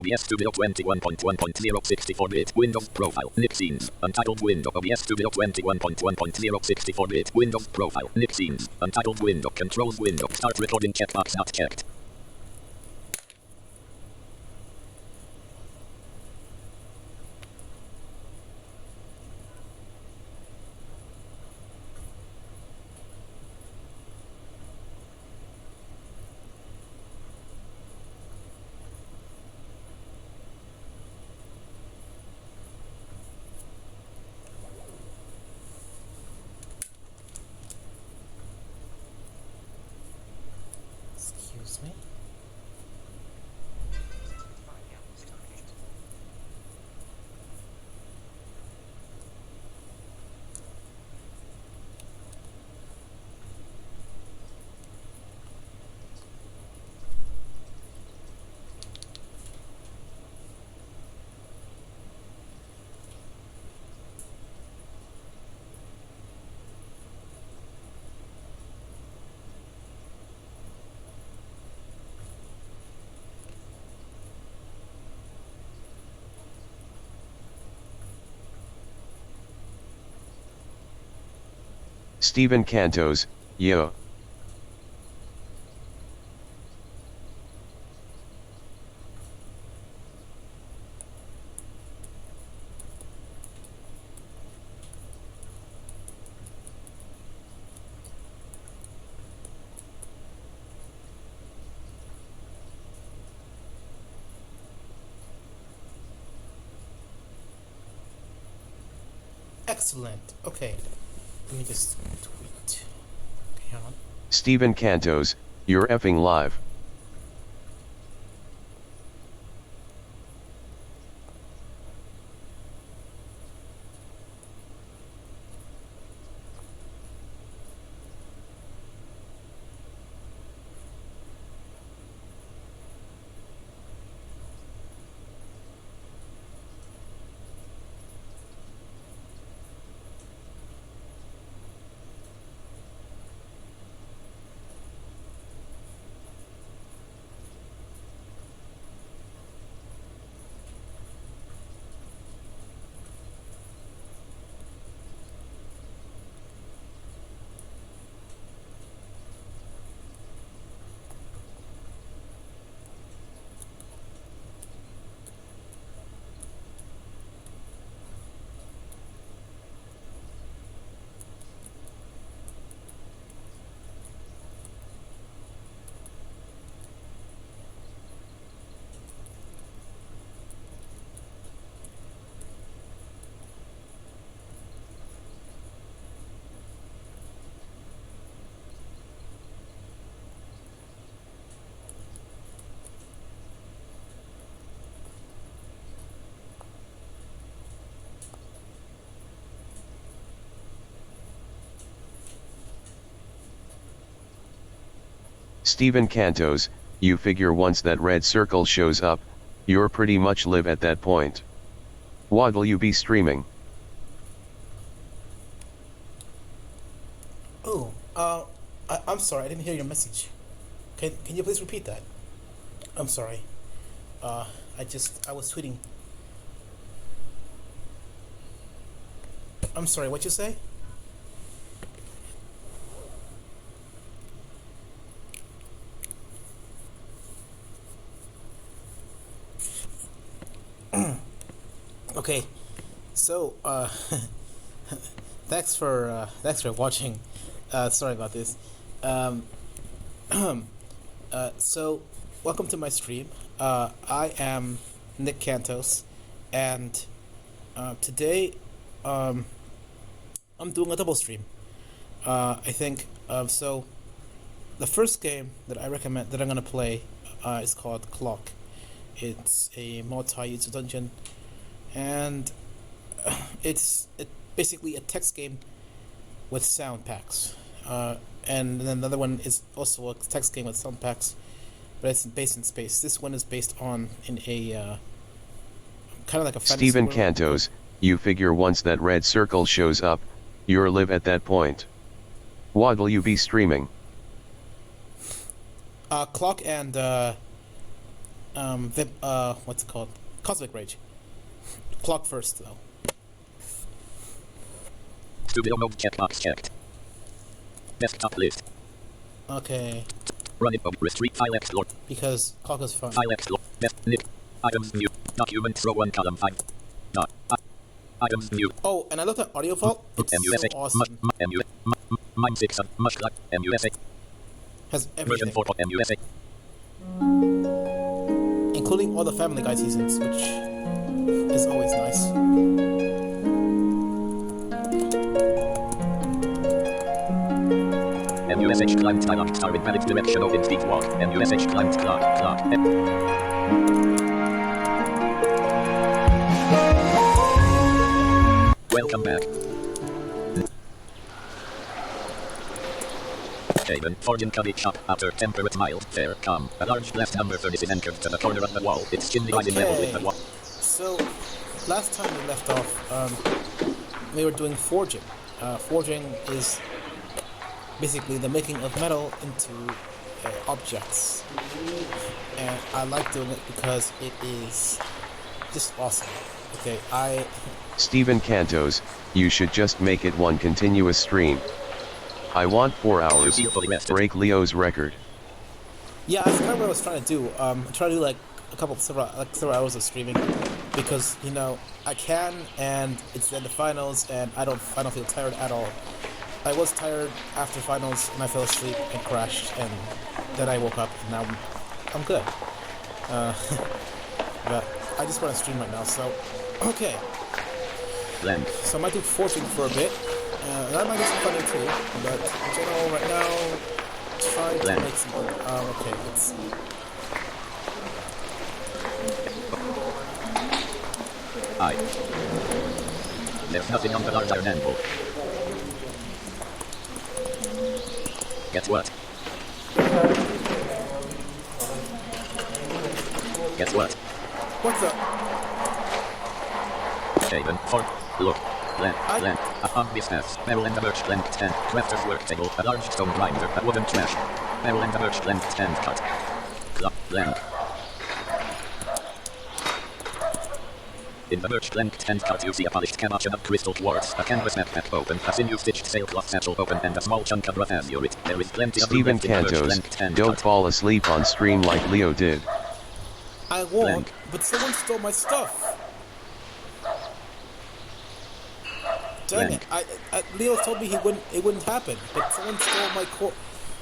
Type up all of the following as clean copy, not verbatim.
OBS Studio 21.1.0 Windows profile. Nick Scenes. Untitled window. OBS Studio 21.1.0 Windows profile. Nick Scenes. Untitled window. Controls window. Start recording checkbox not checked. Excuse me. Steven Cantos, yo. Excellent. Okay. Let me just tweet. Okay, hang on. Steven Cantos, you're effing live. Steven Cantos, you figure once that red circle shows up, you're pretty much live at that point. What'll you be streaming? Oh, I'm sorry. I didn't hear your message. Can you please repeat that? I'm sorry. I was tweeting. I'm sorry. What you say? Okay, so thanks for watching. Sorry about this. Um, so welcome to my stream. I am Nick Cantos, and today I'm doing a double stream. I think so. The first game that I recommend that I'm gonna play is called Clock. It's a multi-user dungeon, and it's basically a text game with sound packs. And then another one is also a text game with sound packs, but it's based in space. This one is based on in a kind of like a fantasy Steven world. Cantos, you figure once that red circle shows up, you're live at that point. What'll you be streaming? Clock and what's it called? Cosmic Rage. Clock first, though. Studio mode checkbox checked. Desktop list. Okay, Run it. Restrict file explore. because Clock is fun. File explore. Best Nick. Items new. Documents row 1 column 5. Dot. Items new. Oh, and I looked at Audio Vault. It's MUSA. so awesome. Mine 6. Much like MUSA. Has Version everything, 4 of MUSA. including all the Family Guy seasons, which is always nice. MUSH client dialog star invalid direction of instinct walk. MUSH client clock. Welcome back. Haven, Fortune Cuddy shop, after temperate mild, fair, calm. A large blast number furnace is anchored to the corner of the wall. It's chin divided level with the wall. So, last time we left off, we were doing forging. Forging is basically the making of metal into objects. And I like doing it because it is just awesome. Okay, Steven Cantos, you should just make it one continuous stream. I want 4 hours, break Leo's record. Yeah, that's kind of what I was trying to do. Try to do like several hours of streaming because I can, and it's in the finals, and I don't feel tired at all. I was tired after finals, and I fell asleep and crashed, and then I woke up, and now I'm good. But I just want to stream right now, so okay. Blank. So I might do forging for a bit. And I might do some funding too, but in general, right now, trying to make some. Okay, let's see. There's nothing on the large iron anvil. Guess what? Guess what? What's up? Haven, Fort, look. Lamp, a pump business, barrel and a birch plank stand, crafter's work table, a large stone grinder, a wooden trash, barrel and a birch plank stand cut. Lamp. In the birch plank stand cut you see a polished cabochon of crystal quartz, a canvas backpack open, a sinew stitched sailcloth satchel open, and a small chunk of rough azurite. There is plenty of Steven Cantos, don't fall asleep on stream like Leo did. I won't, but someone stole my stuff. Dang it! Leo told me it wouldn't happen, but someone stole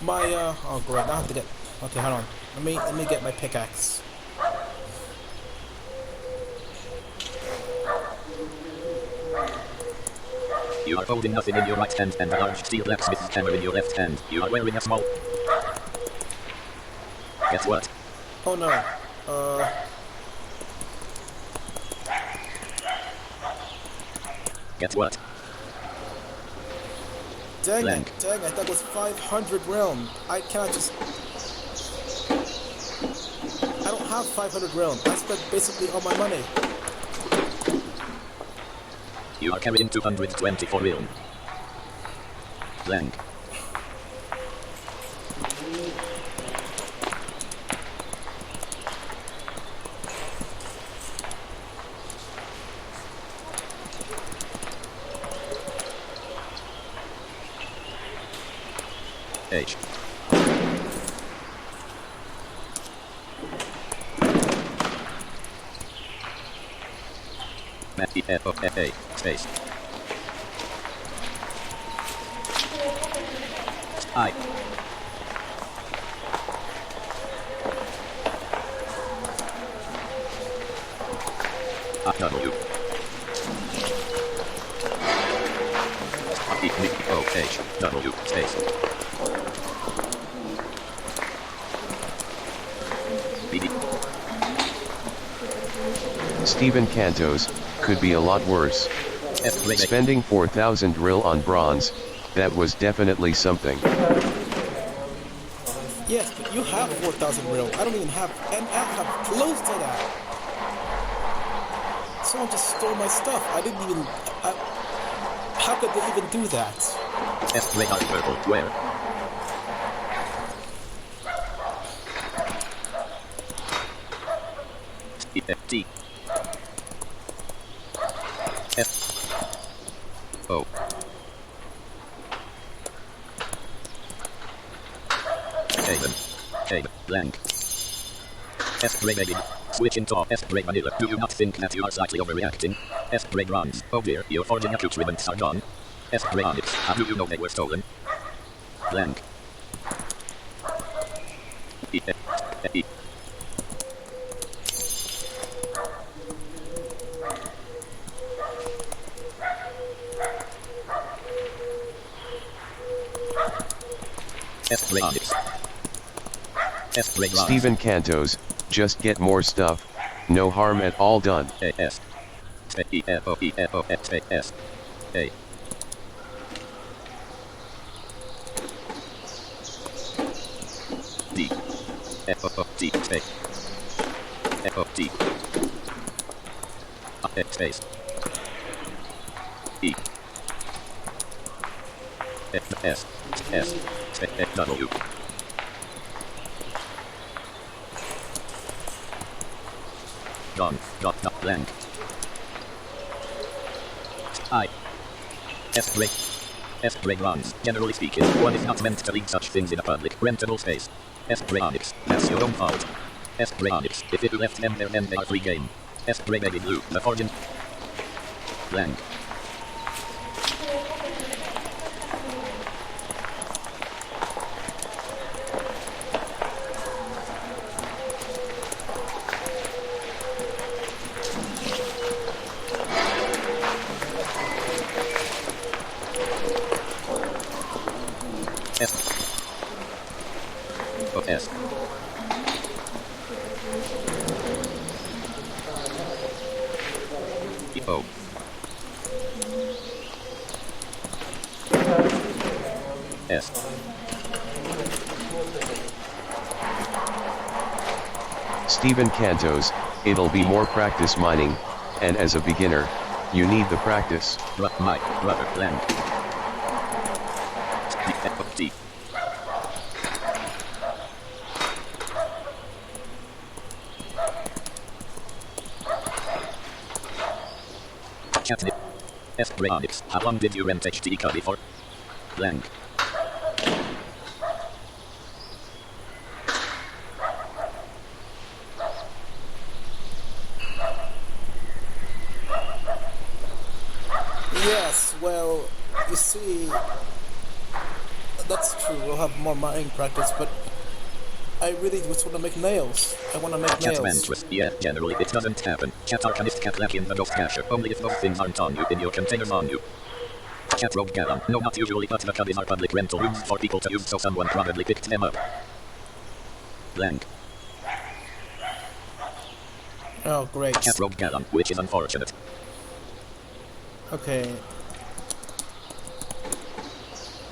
oh great! Now I have to get. Okay, hold on. Let me get my pickaxe. You are holding nothing in your right hand and a large steel blacksmith's hammer in your left hand. You are wearing a small. Guess what? Oh no. Guess what? Dang it, that was 500 realm. I cannot just... I don't have 500 realm. I spent basically all my money. You are carrying 224 realm. Blank. H. A space. I. W. O-H. W. Space. BD. Steven Cantos, could be a lot worse. Spending 4,000 ril on bronze, that was definitely something. Yes, but you have 4,000 ril. I don't even have, and I have close to that. Someone just stole my stuff. I didn't even. How could they even do that? Radar purple. Where? O. Haven. Haven. Blank. S-Ray baby. Switch into S-Ray vanilla. Do you not think that you are slightly overreacting? S-Ray runs. Oh dear, your forging accoutrements are gone. S-Ray onyx. How do you know they were stolen? Blank. E. E. S-Ray onyx. S-Ray runs. Stephen Cantos, just get more stuff, no harm at all done. A-S. E-F-O-E-F-O-X-A-S. A. D. F-O-O-D. A. F-O-D. Space. E. F-S. S. W. Gone. Dot. Blank. I. S-Ray. S-Ray runs. Generally speaking, one is not meant to leave such things in a public, rentable space. S-Ray onyx. That's your own fault. S-Ray onyx. If you left them there, then they are free game. S-Ray baby blue. The fortune. Blank. S. O. S. E. O. S. Stephen Cantos, it'll be more practice mining, and as a beginner, you need the practice. My brother blank. D. Catnip. S-Ray onyx. How long did you rent HD Cubby for? Blank. Yes, well, you see, that's true. We'll have more mining practice, but I really just want to make nails. I want to make Cat nails. Ventress. Yeah, generally it doesn't happen. Cat Arcanist, Cat Lack in the Ghost Cacher. Only if those things aren't on you in your containers on you. Cat Rogue Gallon. No, not usually, but the cubbies are public rental rooms for people to use, so someone probably picked them up. Blank. Oh, great. Cat Rogue Gallon, which is unfortunate. Okay.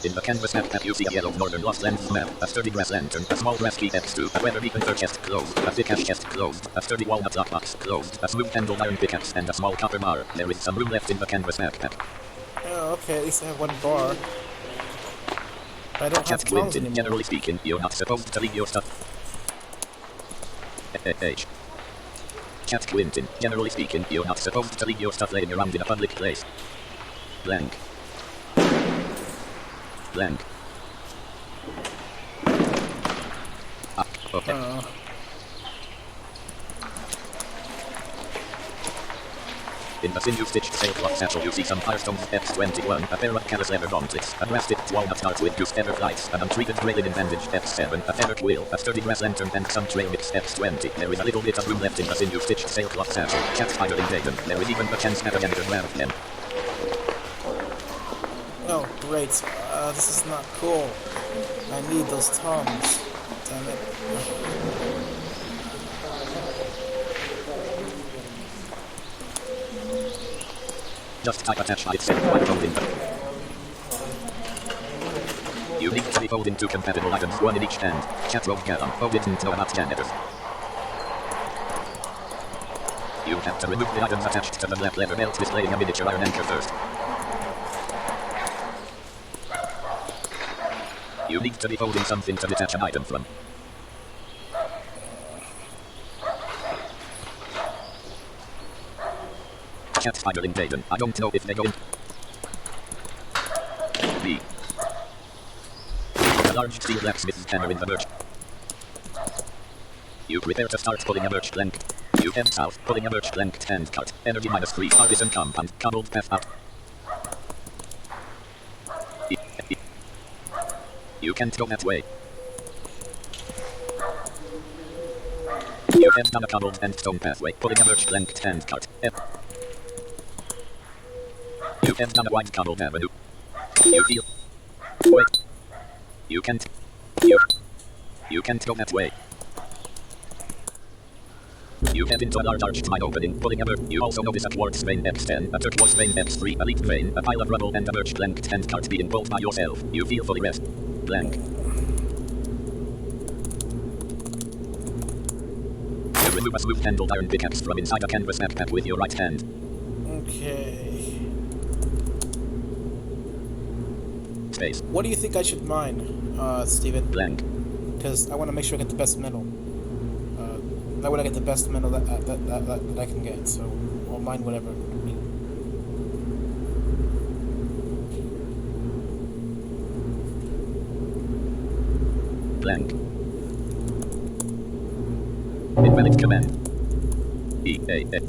In the canvas map you see a yellow northern lost lands map, a sturdy grass lantern, a small grass key X2, a weather beacon for chest closed, a thick ash chest closed, a sturdy walnut lockbox closed, a smooth-handled iron pickaxe, and a small copper bar. There is some room left in the canvas map. Oh, okay, at least I have one bar. I don't have Cat tongs Quintin, anymore. generally speaking, you're not supposed to leave your stuff. H. Cat Quintin, generally speaking, you're not supposed to leave your stuff laying around in a public place. Blank. Blank. Ah, okay. In the sinew stitched sailcloth satchel you see some Firestone's F21, a pair of callous leather gauntlets, a grass-tipped walnut dart with goose feather flights, an untreated grey linen bandage F7, a feather quill, a sturdy grass lantern, and some trail mix F20. There is a little bit of room left in the sinew stitched sailcloth satchel. Cat spiderling Dagon. There is even the chance that a janitor grabbed them. Oh, great. This is not cool. I need those tongs. Damn it. Just type attach itself while folding them. You need to be folding two compatible items, one in each hand. Cat Rogue Gallon. Oh, didn't know about janitors. You have to remove the items attached to the black leather belt displaying a miniature iron anchor first. You need to be folding something to detach an item from. cat spider invasion. I don't know if they go in. B. A large steel blacksmith's hammer in the birch. You prepare to start pulling a birch plank. You head south, pulling a birch plank hand cart. Energy -3. Artisan compound. Cobbled path out. You can't go that way. You head down a cobbled and stone pathway, pulling a birch plank hand cart. You head down a wide cobbled avenue. You feel. Wait. You can't. You can't go that way. You head into a large arched mine opening, pulling a birch. You also notice a quartz vein X10, a turquoise vein X3, a leaf vein, a pile of rubble, and a birch plank hand cart being pulled by yourself. You feel fully rest. Blank. You remove a smooth-handled iron pickaxe from inside a canvas backpack with your right hand. Okay. Space. What do you think I should mine, Steven? Blank. Because I want to make sure I get the best metal. That way I get the best metal that I can get, so I'll mine whatever. Blank. Invalid command. EAX.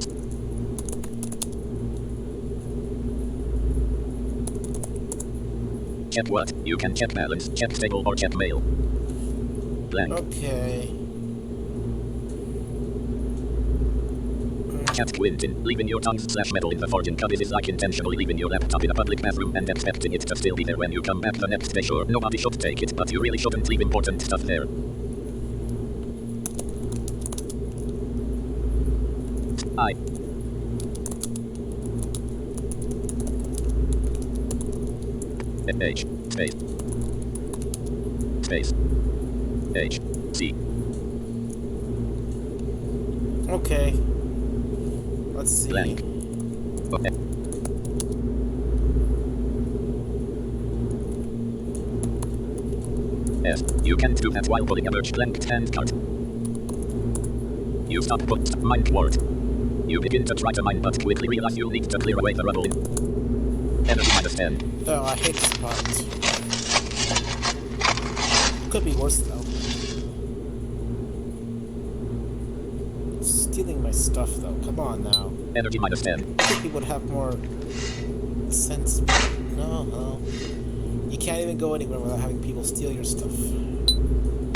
Check what? You can check balance, check stable, or check mail. Blank. Okay. Cat Quintin, leaving your tongs/metal in the forging cubbies is like intentionally leaving your laptop in a public bathroom and expecting it to still be there when you come back the next day. Sure, nobody should take it, but you really shouldn't leave important stuff there. I. H. Space. Space. H. C. Okay. Let's see. Blank. Okay. Yes, you can't do that while pulling a birch plank hand cart. You stop put mine ward. You begin to try to mine but quickly realize you'll need to clear away the rubble in. Energy -10. Oh, I hate this part. Could be worse though. Stealing my stuff though. Come on now. Energy -10. I think he would have more sense. No. You can't even go anywhere without having people steal your stuff.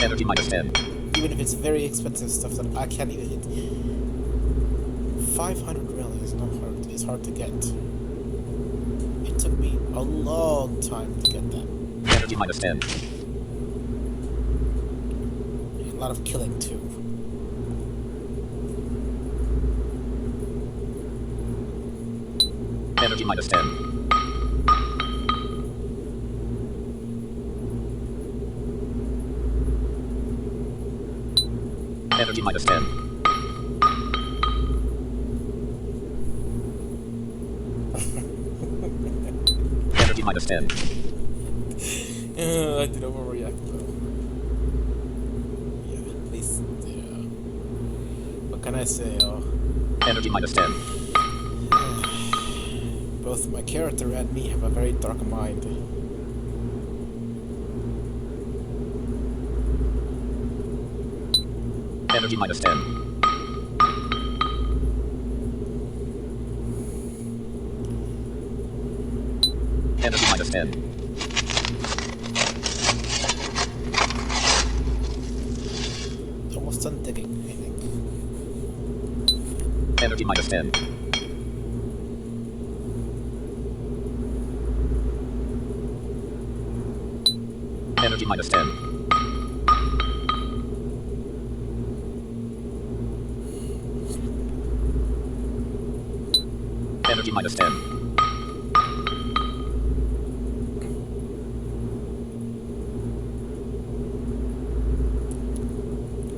Energy -10. Even if it's very expensive stuff that I can't even hit. 500 really is not hard. It's hard to get. It took me a long time to get that. Energy -10. A lot of killing too. Energy -10. Energy -10. Energy -10. I did overreact though. Yeah, at least, yeah. What can I say, Energy -10. Both my character and me have a very dark mind. Energy -10. Energy -10. Almost done digging, I think. Energy -10. Energy -10. Energy -10.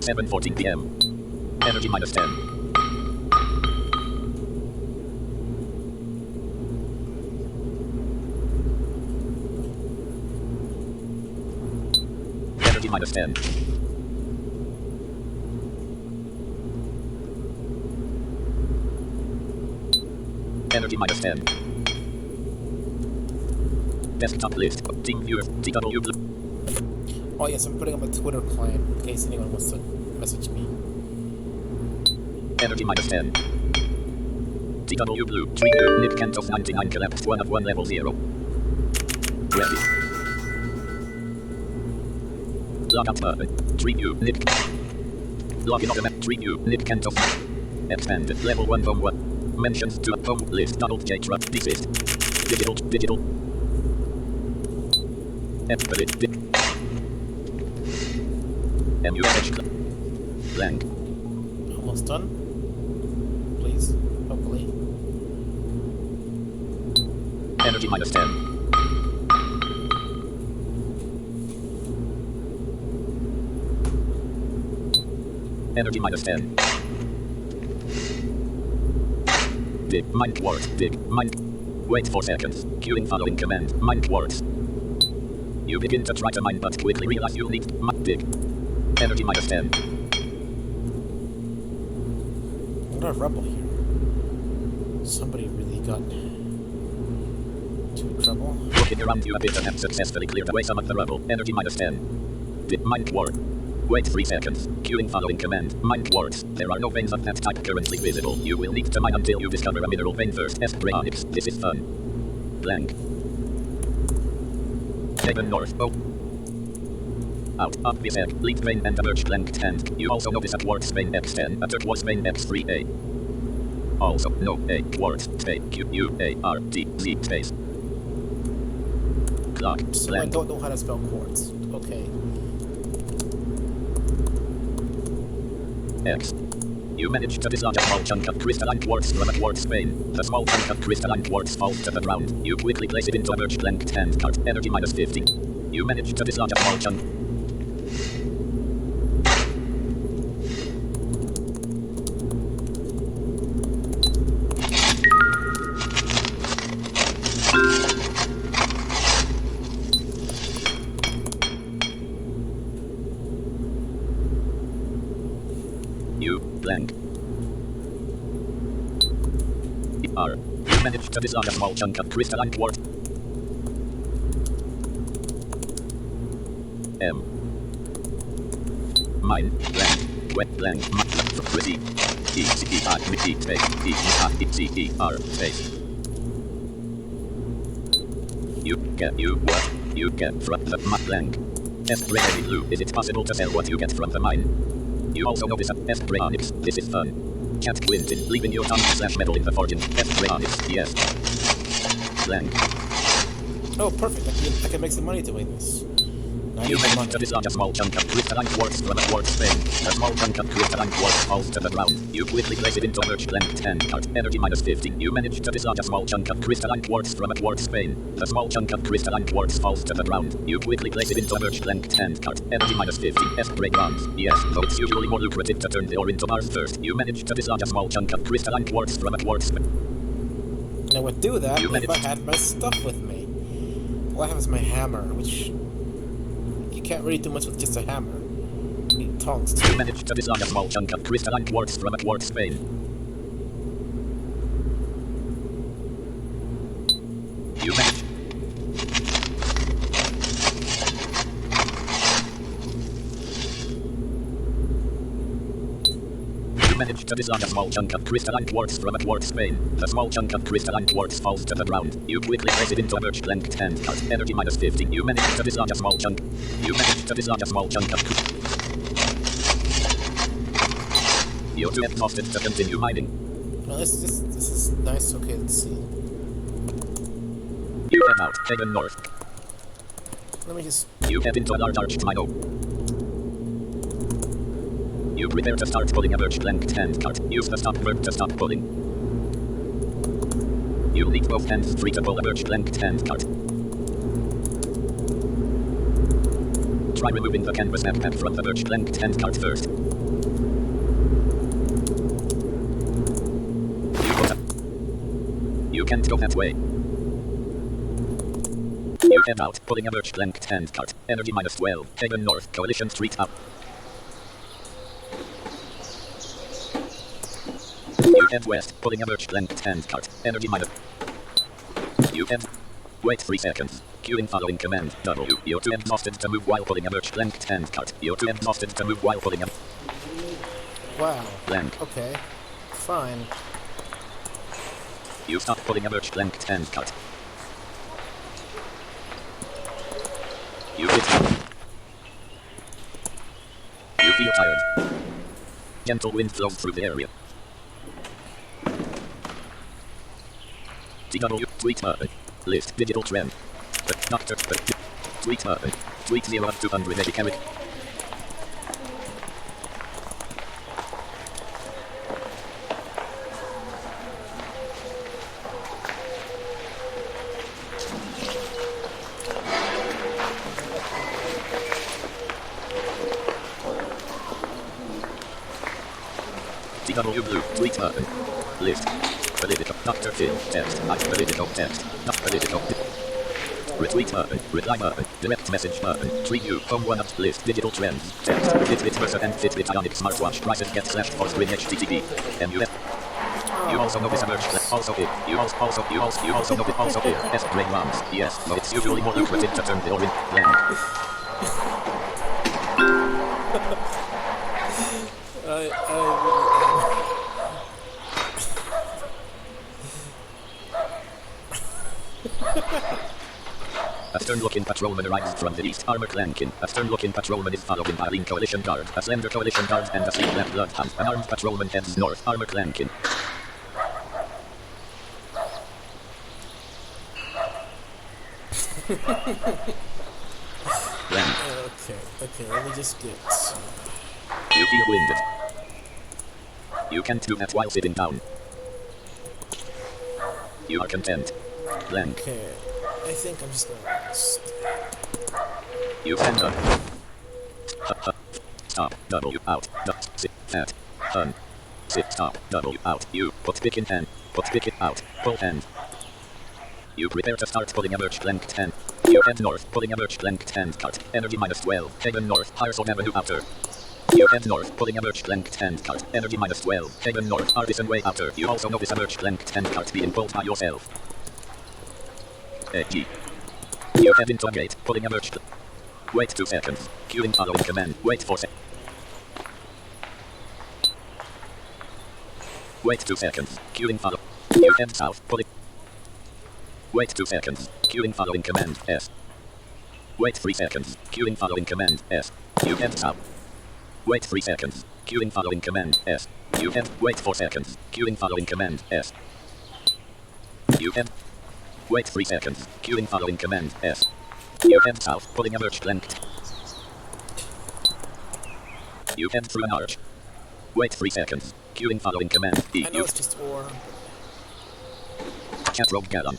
(7:14 p.m.) Energy -10. Energy -10. Energy minus 10. Desktop list. Team viewer. TW Blue. Oh yes, I'm putting up a Twitter client in case anyone wants to message me. Energy minus 10. TW Blue. Tree Blue. Nick Kentos 99 collapsed 1 of 1 level 0. Ready. Log out button. Tree View. Nick. Login automatic. Tree View. Nick Kentos. Expanded. Level 1 home 1. Mentions to a home list. Donald J. Trump. Desist. Digital. Edit. MUSH. Blank. Almost done. Please, hopefully. Energy minus 10. Energy minus 10. Dig. Mine quartz. Dig. Mine. Wait 4 seconds. Queuing following command. Mine quartz. You begin to try to mine but quickly realize you'll need dig. Energy minus 10. What a rebel here. Somebody really got into trouble. Looking around you a bit and have successfully cleared away some of the rubble. Energy minus 10. Dig. Mine quartz. Wait 3 seconds. Queuing following command. Mine quartz. There are no veins of that type currently visible. You will need to mine until you discover a mineral vein first. Bryonics. This is fun. Blank. Haven North. Oh. Out. Obvious egg. Lead vein and a merged blank tent. You also notice a quartz vein X10. A turquoise vein X3A. Also, no A. Quartz. Space. QUARTZ space. Clock. So I Blank. don't know how to spell quartz. Okay. X. You manage to dislodge a small chunk of crystalline quartz from a quartz vein. The small chunk of crystalline quartz falls to the ground. You quickly place it into a merged blank tent cart. Energy minus 50. You manage to dislodge a small chunk. You blank. R. You manage to dislodge a small chunk of crystalline quartz. M. Mine blank. Wet blank. Pretty. E-C-E-R. E space. E-R. Space. You what? You get from the blank. S-Gray Blue. Is it possible to sell what you get from the mine? You also notice a S-Bryonics. This is fun. Chat Quintin, leaving your tongue/metal in the fortune. S-Bryonics, yes. Blank. Oh, perfect. I can make some money doing this. I You need the manage money. to dislodge a small chunk of crystalline quartz from a quartz vein. A small chunk of crystalline quartz falls to the ground. You quickly place it into a merged blank tent cart. Energy minus 50. You manage to dislodge a small chunk of crystalline quartz from a quartz vein. The small chunk of crystalline quartz falls to the ground. You quickly place it into a merged blank tent cart. Energy minus 50. S-Gray bronze. Yes, though it's usually more lucrative to turn the ore into bars first. You manage to dislodge a small chunk of crystalline quartz from a quartz vein. And I would do that You if I managed- had my stuff with me. All I have is my hammer, which you can't really do much with just a hammer. You need tongs You too. manage to dislodge a small chunk of crystalline quartz from a quartz vein. You manage. You manage to dislodge a small chunk of crystalline quartz from a quartz vein. The small chunk of crystalline quartz falls to the ground. You quickly place it into a merged blank tent cart. Energy minus 50. You manage to dislodge a small chunk. You manage to dislodge a small chunk of. You're too exhausted to continue mining. Well, this is nice. Okay, let's see. You head out, Haven North. Let me just. You head into a large arched mine. You prepare to start pulling a merged blank tent cart. Use the stop verb to stop pulling. You'll need both hands free to pull a merged blank tent cart. Try removing the canvas backpack from the merged blank tent cart first. You can't go that way. You head out, pulling a merged blank tent cart. Energy minus 12. Haven North, Coalition Street up. You You head west, pulling a merged length handcart. Energy minus. You head. Wait 3 seconds. Queuing following command W. You're too exhausted to move while pulling a merged length handcart. You're too exhausted to move while pulling a Wow. length. Okay. Fine. You stop pulling a merged length handcart. You hit. You feel tired. Gentle wind flows through the area. TW, tweet button. List, digital trend. Doctor, tweet button. Tweet 0 of 280 characters. TW blue, tweet button. List. Political, Dr. Phil, text, political text, not political. Retweet button, reply button, direct message button, tweet you, home 1 of list, digital trends, text, Fitbit Versa and Fitbit Ionic smartwatch prices get slashed for screen HTTP, and you also know this emerged, also it, you also know it, also it, S brain runs, yes, but it's usually more lucrative to turn the orange blank. A stern-looking patrolman arrives from the east, armor clanking. A stern-looking patrolman is following by a lean coalition guard, a slender coalition guard, and a sleek left bloodhound. An armed patrolman heads north, armor clanking. Okay, let me just get... You feel winded. You can't do that while sitting down. You are content. Blank. Okay, I think I'm just gonna rest. You stand up. Stop. W out. Sit. At. Sit. Stop. W out. You put pick in hand. Put pick it out. Pull hand. You prepare to start pulling a merged length hand. You head north, pulling a merged length hand cart. Energy minus 12. Haven north. Harrison Avenue outer. You head north, pulling a merged length hand cart. Energy minus 12. Haven north. Artisan way outer. You also notice a merged length hand cart being pulled by yourself. G. You head into a gate, pulling a merged. Wait 2 seconds. Queuing following command. Wait 4 seconds. Wait 2 seconds. Queuing follow. You head south, pulling. Wait 2 seconds. Queuing following command. S. Wait 3 seconds. Queuing following command. S. You head south. Wait 3 seconds. Queuing following command. S. You head. Wait 4 seconds. Queuing following command. S. You head. Wait 3 seconds. Queuing following command. S. You head south, pulling a merged length. You head through an arch. Wait 3 seconds. Queuing following command. E. I know it's just ore. Chat rogue gallon.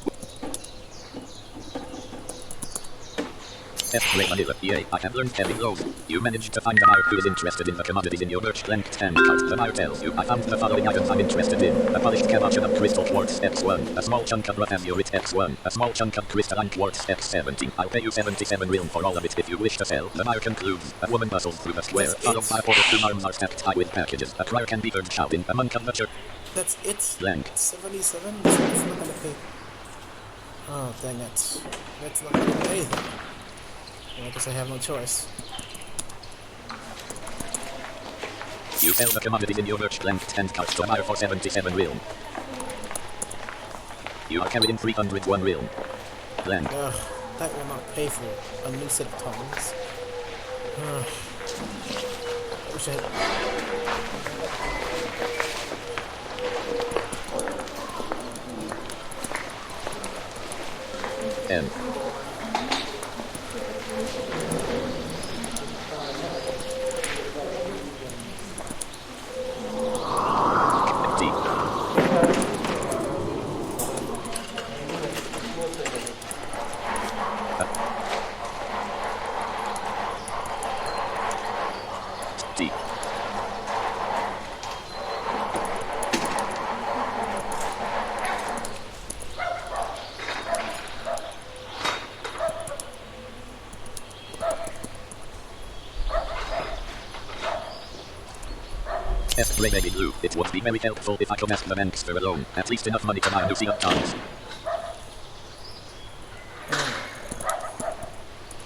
Ray Vanilla, EA, I have learned heavy load. You managed to find a buyer who is interested in the commodities in your merged length hand cart. The buyer tells you, I found the following items I'm interested in. A polished cabochon of crystal quartz X1, a small chunk of raphazurite X1, a small chunk of crystalline quartz X17. I'll pay you 77 realm for all of it if you wish to sell. The buyer concludes. A woman bustles through the square, followed by 42 arms are stacked high with packages. A crier can be heard shouting, a monk of the church. That's it? Blank. 77? That's not gonna pay. Oh, dang it. That's not gonna pay anything. Well, I guess I have no choice. You sell the commodities in your merged length hand cart to a buyer for 77 realm. You are carrying 301 realm. Blank. Ugh, that will not pay for a new set of tongs. I wish I had... N. D. S. Grey Baby Blue. It would be very helpful if I could ask the banks for a loan. At least enough money to buy a new Seat cars.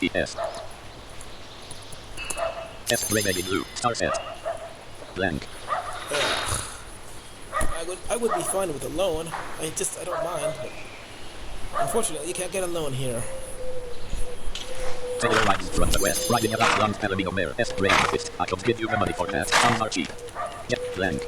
E.S. S. Grey Baby Blue. Star set. Blank. I would be fine with a loan. I don't mind. But unfortunately, you can't get a loan here. Taylor rides from the west, riding a black blonde Palomino mare. S. Grey Fist. I could give you the money for that. Some are cheap. Yep, blank.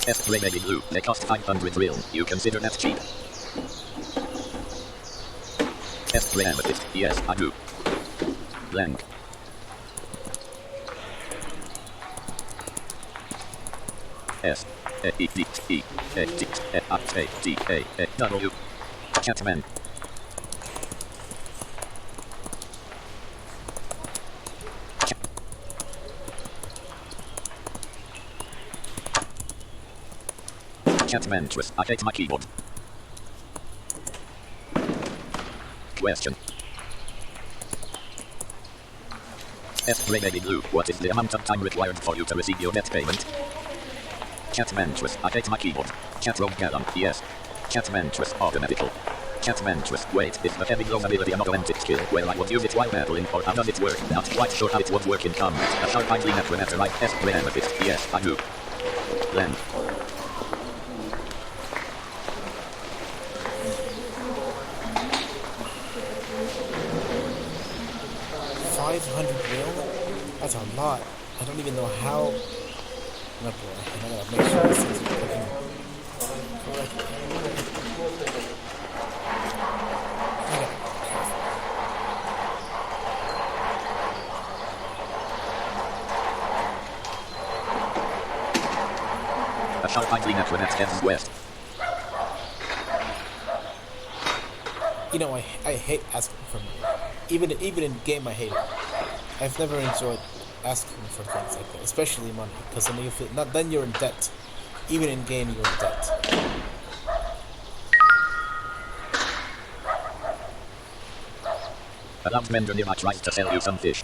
S. Grey Baby Blue. They cost 500 real. You consider that cheap? S. Grey Amethyst. Yes, I do. Blank. S. E. D. E. A. T. A. T. A. W. Catman. Catman twist. I hate my keyboard. Question. S. Grey Baby Blue. What is the amount of time required for you to receive your debt payment? Catman twist. I hate my keyboard. Cat rogue gallon. Yes. Catman twist. Automatical. Catman twist. Wait, is the heavy blow ability an augmented skill where I would use it while battling, or how does it work? Not quite sure how it would work in combat. A sharp idling at whenever I S. Grey Amethyst. Yes, I do. Then. That's a lot. I don't even know how. Oh boy, I gotta make sure this thing's cooking correctly. A sharp idling at when that heads west. You know, I hate asking for money. Even in game, I hate it. I've never enjoyed asking for things like that, especially money, because then you feel then you're in debt. Even in game, you're in debt. A lounge vendor nearby tries to sell you some fish.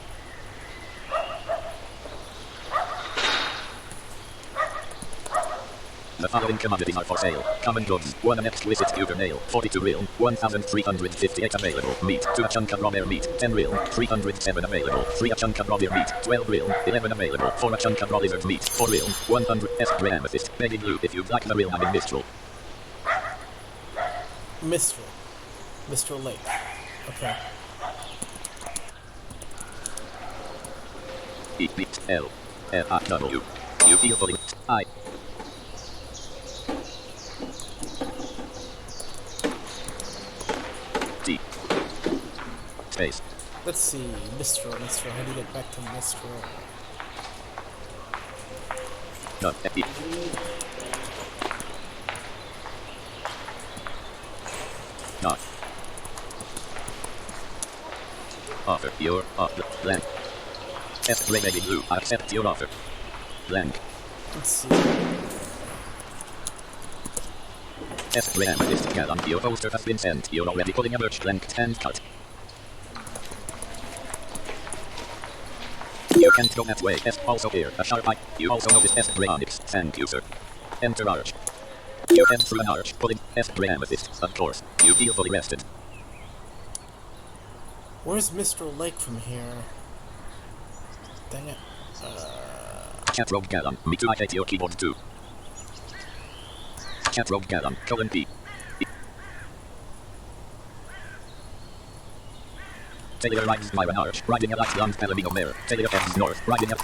The following commodities are for sale. Common goods. 1 an exquisite cougar nail. 42 real. 1,358 available. Meat. 2 a chunk of raw bear meat. 10 real. 307 available. 3 a chunk of raw deer meat. 12 real. 11 available. 4 a chunk of raw lizard meat. 4 real. 100 S. Grey Amethyst. Baby Blue. If you'd like the real, I'm in Mistral. Mistral Lake. Okay. E. B. L. L. A. W. U. E. O. I. T. Space. Let's see. Mistral. How do you get back to Mistral? No. E. Not. Offer your offer. Blank. S. Grey Baby Blue. I accept your offer. Blank. Let's see. S. Grey Amethyst. Gallon. Your poster has been sent. You're already pulling a birch blank and cut. You can't go that way. S. Also here. A sharp eye. You also notice S. Grey Onyx. Thank you, sir. Enter arch. You head through an arch. Pulling S. Grey Amethyst. Of course. You feel fully rested. Where's Mistral Lake from here? Dang it. Cat Rogue Gallon. Me too. I hate your keyboard too. Cat Rogue Gallon. Colon P. Taylor rides by an arch, riding a light blonde Palomino mare. Taylor heads north, riding a...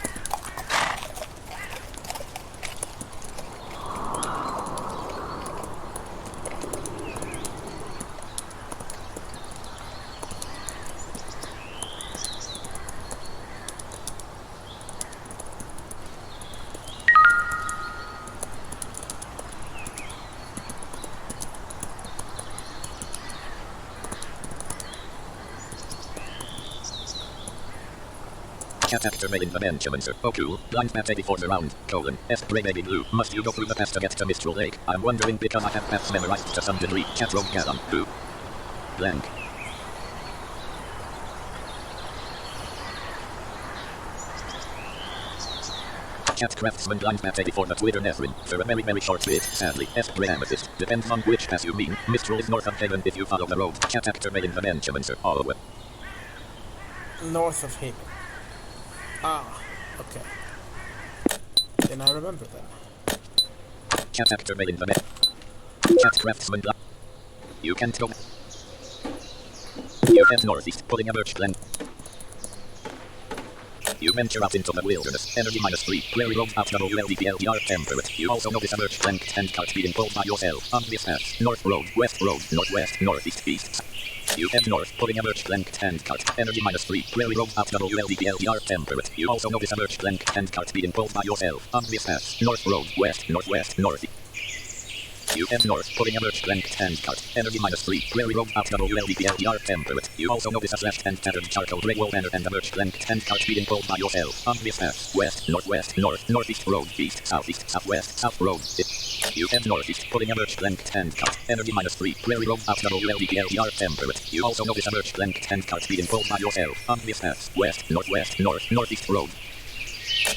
Cat actor male in the Benjaminser. Oh cool. Blind Bat 84 the round. Colon. S. Grey baby blue. Must you go through the path to get to Mistral Lake? I'm wondering because I have paths memorized to some degree. Cat Rogue Gallon. Who? Blank. Cat Craftsman Blind Bat 84 the Twitter Netherin. For a very very short bit, sadly. S. Grey Amethyst. Depends on which path you mean. Mistral is north of Haven if you follow the road. Cat actor male in the Benjaminser. All North of Haven. Ah, okay. Then I remember that. Cat actor male in the Cat Craftsman Blind. You can't go. You head northeast, pulling a birch glen. You venture out into the wilderness. Energy -3. Prairie road out WLDPLDR temperate. You also notice a birch length and cart being pulled by yourself. Obvious path. North road, northwest, northeast, east. You head north, pulling a birch length and cart. Energy -3. Prairie road out WLDPLDR temperate. You also notice a birch length and cart being pulled by yourself. Obvious path. North road, northwest, northeast. You head north, pulling a birch length and cart. Energy -3. Prairie road out WLDPLDR temperate. You also notice a left and tattered charcoal grey wall banner and a birch length and cart being pulled by yourself. Obvious path. West, northwest, northeast road, east, southwest, south road. You head northeast, pulling a birch length and cart. Energy -3. Prairie road out WLDPLDR temperate. You also notice a birch length and cart being pulled by yourself. Obvious path. West, northeast road.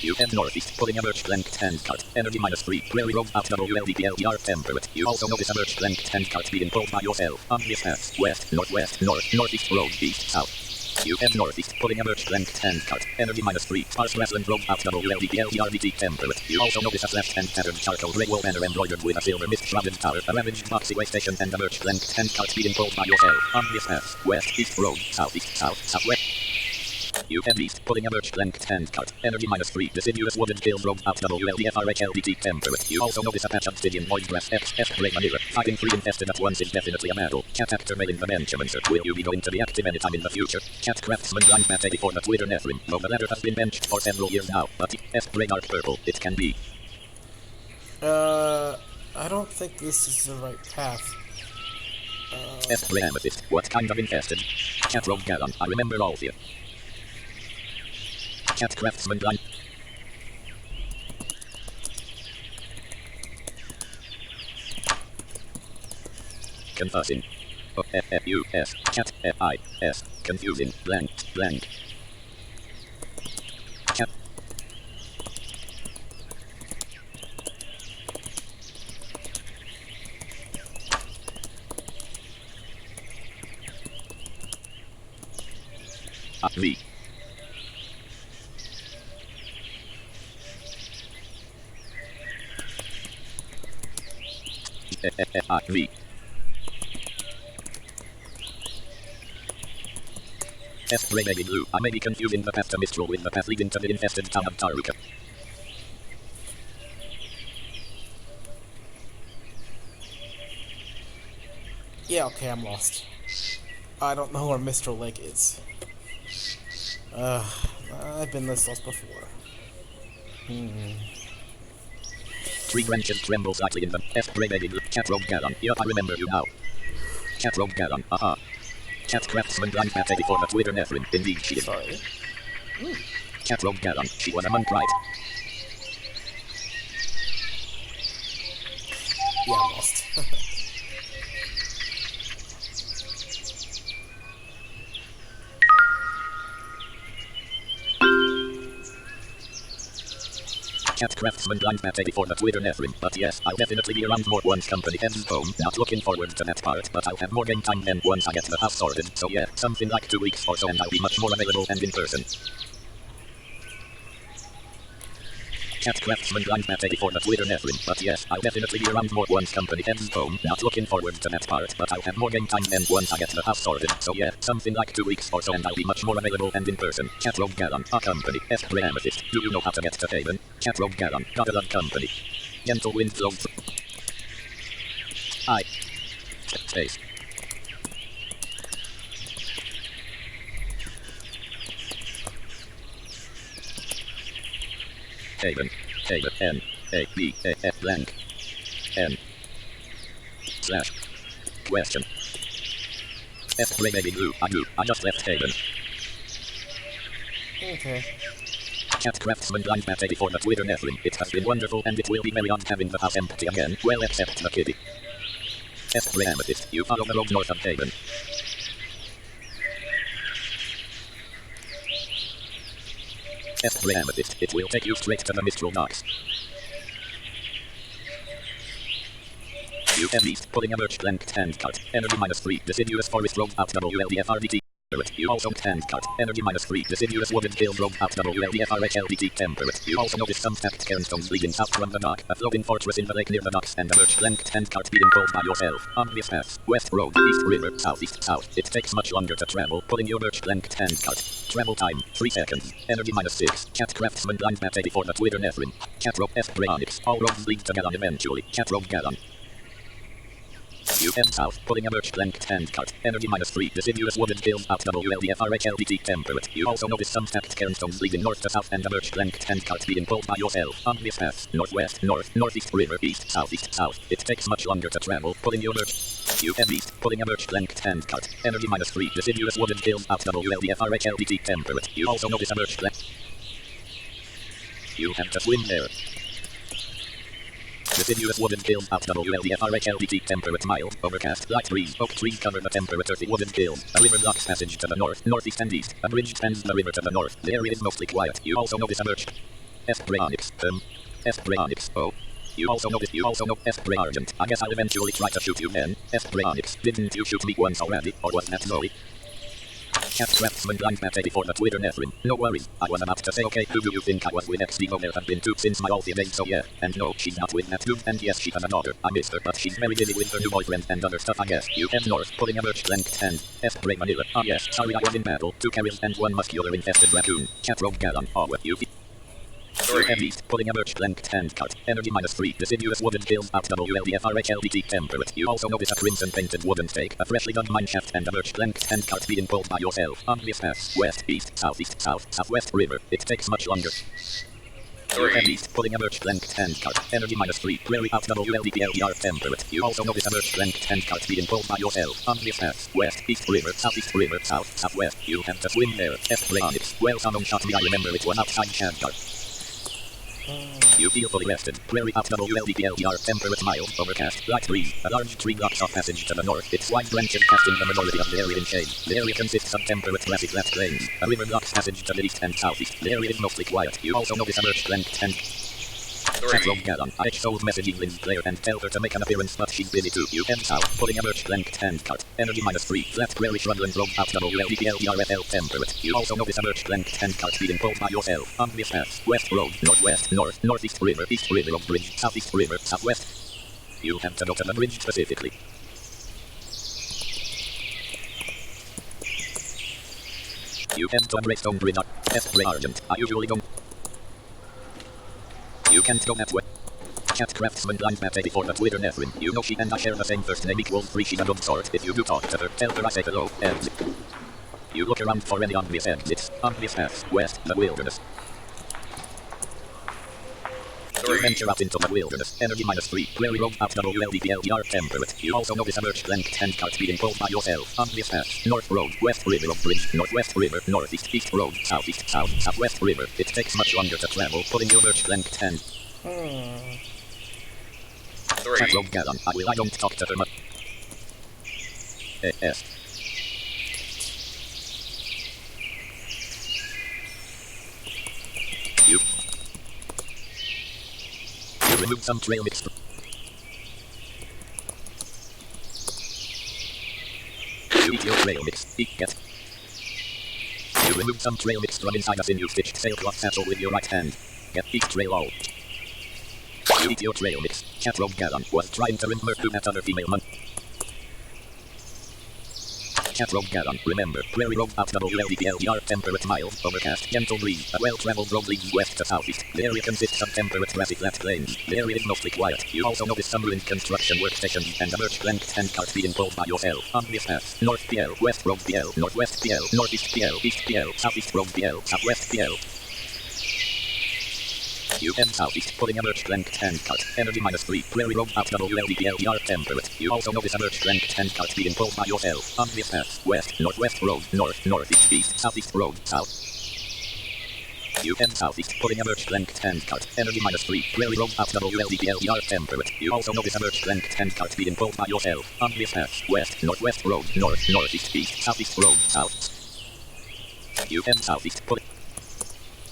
You head northeast, pulling a birch length and cart. Energy -3. Prairie road out WLDPLDR temperate. You also notice a birch length and cart being pulled by yourself. Obvious path. West, northeast road, east, south. You head northeast, pulling a birch length and cart. Energy -3. Sparse grassland road out WLDPLDR DT temperate. You also notice a left and tattered charcoal grey wall banner embroidered with a silver mist shrouded tower, a ravaged boxyway station and a birch length and cart being pulled by yourself. Obvious path. West, east road, southwest. You head east, pulling a birch length and cart. Energy -3. Deciduous wooded hills road out WLDFRHLDT temperate. You also notice a patch of Stygian void grass F Grey Manure. Fighting 3 infested at once is definitely a battle. Cat actor male in the Benjaminser. Will you be going to be active anytime in the future? Cat Craftsman Blind Bat 84 the Twitter Netherin. Though the latter has been benched for several years now, but F Grey Dark Purple, it can be. I don't think this is the right path. F Grey Amethyst. What kind of infested? Cat Rogue Gallon. I remember all here. Cat Craftsman Blind. Confusing. O-F-F-U-S. Cat F-I-S. Confusing. Blank. Cat. V. V. S. Grey baby blue. I may be confusing the path to Mistral with the path leading to the infested town of Taruka. Yeah, okay, I'm lost. I don't know where Mistral Lake is. I've been this lost before. Tree branches tremble slightly in the S. Grey baby blue. Cat Rogue Gallon. Yep, I remember you now. Cat Rogue Gallon. Aha. Cat Craftsman Blind Bat 84 the Twitter Netherin. Indeed she is. Sorry. Cat Rogue Gallon. She was a monk, right? Yeah, I'm lost. Cat Craftsman Blind Bat 84 the Twitter Netherin. But yes, I'll definitely be around more once company heads home. Not looking forward to that part, but I'll have more game time than once I get the house sorted. So yeah, something like 2 weeks or so and I'll be much more available and in person. Cat Craftsman Blind Bat 84 the Twitter Netherin. But yes, I'll definitely be around more once company heads home. Not looking forward to that part, but I'll have more game time than once I get the house sorted. So yeah, something like 2 weeks or so and I'll be much more available and in person. Cat Rogue Gallon. A company. S. Grey Amethyst. Do you know how to get to Haven? Cat Rogue Gallon. Gotta love company. Gentle wind blows through. Space. Haven. N. A. B. A. F. Blank. N. Slash. Question. F. Grey baby blue. I just left Haven. Okay. Cat Craftsman Blind Mat 84 the Twitter Nephilim. It has been wonderful and it will be merry on having the house empty again. Well, except the kitty. Esprit Amethyst. You follow the road north of Haven. Esprit Amethyst. It will take you straight to the Mistral Docks. You can east, pulling a merged length hand cart. Energy -3. Deciduous forest road out WLDFRDT. You also hand cart. Energy -3. Deciduous wooden field road out WLDFRHLDT temperate. You also notice some stacked cairnstones leading south from the dock. A floating fortress in the lake near the docks and a merged length hand cart being pulled by yourself. Obvious path. West road, east river, southeast south. It takes much longer to travel, pulling your merged length hand cart. Travel time, 3 seconds. Energy -6. Cat Craftsman Blind Mat 84 the Twitter Nephilim. Cat Rope Esprit Onyx. All roads lead to Galan eventually. Cat Rope Galan. You head south, pulling a merged length hand cart. Energy -3. Deciduous wooden fields out WLDFRHLDT temperate. You also notice some stacked cairnstones leading north to south and a merged length hand cart being pulled by yourself. Obvious path. Northwest, north, northeast river, east, southeast, south. It takes much longer to travel, pulling your merged. You head east, pulling a merged length hand cart. Energy -3. Deciduous wooden fields out WLDFRHLDT temperate. You also notice a merged length. You have to swim there. Deciduous wooden fields out WLDFRHLDT temperate mild. Overcast light breeze. Oak trees cover the temperate earthy wooden fields. A river blocks passage to the north, northeast and east. A bridge spans the river to the north. The area is mostly quiet. You also notice a merged. Esprit Onyx. Esprit Onyx. Oh. You also know Esprit Argent. I guess I'll eventually try to shoot you then. Esprit Onyx. Didn't you shoot me once already? Or was that Zoe? Cat Craftsman Blind Mat 84 the Twitter Nephilim. No worries. I was about to say okay, who do you think I was with XD? There have been 2 since my Althea days, so yeah. And no, she's not with that dude. And yes, she has a daughter. I missed her, but she's very busy with her new boyfriend and other stuff, I guess. You head north, pulling a merged length hand. Esprit Manila. Ah yes, sorry I was in battle. 2 carriers and 1 muscular infested raccoon. Cat Rogue Galan. Oh well, you head east, pulling a merged length hand cart. Energy -3. Deciduous wooden fields out WLDFRHLDT temperate. You also notice a crimson painted wooden stake, a freshly dug mine shaft, and a merged length hand cart being pulled by yourself. Obvious path. West, east, southeast, south, southwest river. It takes much longer. You head east, pulling a merged length hand cart. Energy -3. Prairie out WLDPLDR temperate. You also notice a merged length hand cart being pulled by yourself. Obvious path. West, east river, south, southwest. You have to swim there. Esprit Onyx. Well, someone shot me. I remember it was outside Shadgar. You feel fully rested. Prairie out WLDPLDR temperate mild. Overcast light breeze. A large tree blocks off passage to the north. Its wide branches casting the majority of the area in shade. The area consists of temperate grassy flat plains. A river blocks passage to the east and southeast. The area is mostly quiet. You also notice a merged length and Cat Rogue Galan. I sold messaging Lynn's player and tell her to make an appearance, but she's busy too. You head south, pulling a merged length hand cart. Energy -3. Flat prairie shrubland road out WLDPLDRFL temperate. You also notice a merged length hand cart being pulled by yourself. Obvious path. West road, northwest, north, northeast river, of bridge, southeast river, southwest. You have to go to the bridge specifically. You head to a Greystone Bridge. Esprit Argent. I usually don't. You can't go that way. Cat Craftsman Blind Mat 84 the Twitter Nephilim. You know she and I share the same first name equals 3. She's a good sort. If you do talk to her, tell her I say hello. Exit. You look around for any obvious exits. Obvious paths. West, the wilderness. You venture out into the wilderness. Energy -3. Prairie road out WLDPLDR temperate. You also notice a merged length hand cart being pulled by yourself. Obvious path. North road, west river of bridge, northwest river, northeast, east road, southeast, south, southwest river. It takes much longer to travel, pulling your merged length hand. Cat Rogue Galan. I don't talk to her much. Yes. You remove some trail mix. You eat your trail mix. Get. You remove some trail mix from inside a sinew-stitched sailcloth satchel with your right hand. Get each trail all. You eat your trail mix. Cat Rogue Galan was trying to remember to that other female monk. Cat Rogue Galan. Remember, prairie road out WLDPLDR temperate mild, overcast, gentle breeze. A well-traveled road leads west to southeast. The area consists of temperate grassy flat plains. The area is mostly quiet. You also notice some ruined construction workstations and a merged length hand cart being pulled by yourself. Obvious paths. North PL, west road PL, northwest PL, northeast PL, east PL, southeast road PL, southwest PL. You head southeast, pulling a merged length hand cart. Energy -3. Prairie road out WLDPLDR temperate. You also notice a merged length hand cart being pulled by yourself. Obvious path. West, northwest road, north, northeast, east, southeast road, south. You head southeast, pulling a merch length 10 cart. Energy -3. Prairie road out double LDPL temperate. You also notice a merch length 10 cart being pulled by yourself. On this path, west, northwest road, north, northeast, east, southeast road, south. You head southeast, pulling.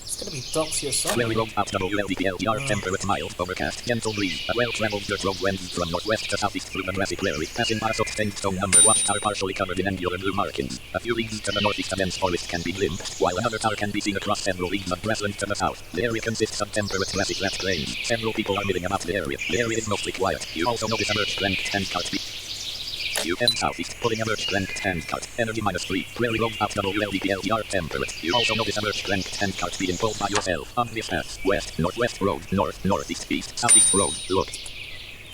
It's gonna be docks here somewhere. Prairie road out double LDPL temperate, mild, overcast, gentle breeze. A well-traveled dirt road wends from northwest to southeast through the grassy prairie, passing by a sustained stone number watchtower partially covered in angular blue markings. A few leagues to the northeast a dense forest can be glimpsed, while another tower can be seen across several leagues of grassland to the south. The area consists of temperate grassy flat plains. Several people are living about the area. The area is mostly quiet. You also notice a birch length 10 cart. You head southeast, pulling a birch length 10 cart. Energy -3. Prairie road out double LDPL temperate. You also notice a birch length 10 cart being pulled by yourself. On this path, west, northwest road, north, northeast, east, southeast road. Look.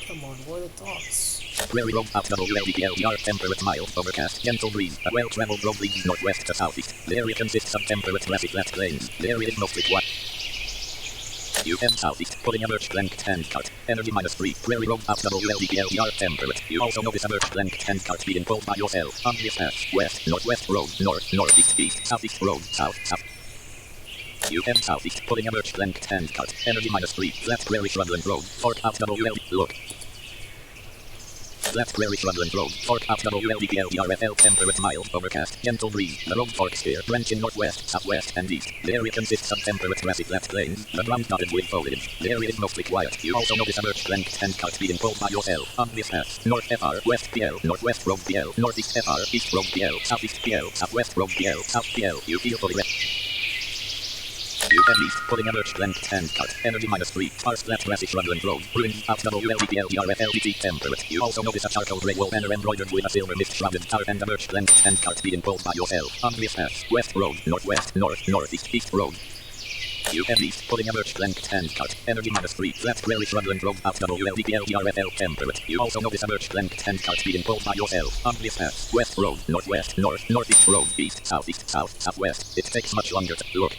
Come on, where are the docks? Prairie road out double LDPL temperate, mild, overcast, gentle breeze. A well-traveled road leads northwest to southeast. The area consists of temperate grassy flat plains. The area is mostly quiet. You head southeast, pulling a birch length 10 cart. Energy -3. Prairie road out double LDPL temperate. You also notice a birch length 10 cart being pulled by yourself. On this path, west, northwest road, north, northeast, east, southeast road, south, south. You head southeast, pulling a birch length 10 cart. Energy -3. Flat prairie shrubland road, fork out double LD. Look. Flat prairie shrubland road, fork out double LDPL temperate, mild, overcast, gentle breeze. The road forks here, branching northwest, southwest, and east. The area consists of temperate grassy flat plains. The ground dotted with foliage. The area is mostly quiet. You also notice a birch length 10 cart being pulled by yourself. On this path, north FR, west PL, northwest road PL, northeast FR, east road PL, southeast PL, southwest road PL, south PL. You feel fully ready. You head east, pulling a birch length 10 cart. Energy -3. Sparse flat grassy shrubland road. Ruins out double LDPL temperate. You also notice a charcoal grey wall banner embroidered with a silver mist shrouded tower and a birch length 10 cart being pulled by yourself. On this path, west road, northwest, north, northeast, east road. You head east, pulling a birch length 10 cart. Energy -3. Flat prairie shrubland road out double LDPL temperate. You also notice a birch length 10 cart being pulled by yourself. On this path, west road, northwest, north, northeast road, east, southeast, south, southwest. It takes much longer to look.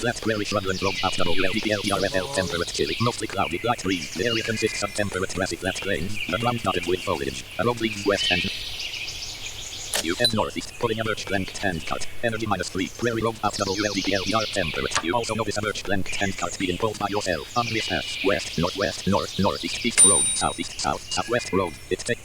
Flat prairie shrubland road out double LDPL temperate, chilly, mostly cloudy, light breeze. The area consists of temperate grassy flat plains. The ground dotted with foliage. A road leads west and you head northeast, pulling a birch length 10 cart. Energy -3. Prairie road out double LDPL temperate. You also notice a birch length 10 cart being pulled by yourself. On this path, west, northwest, north, northeast, east road, southeast, south, southwest road. It takes.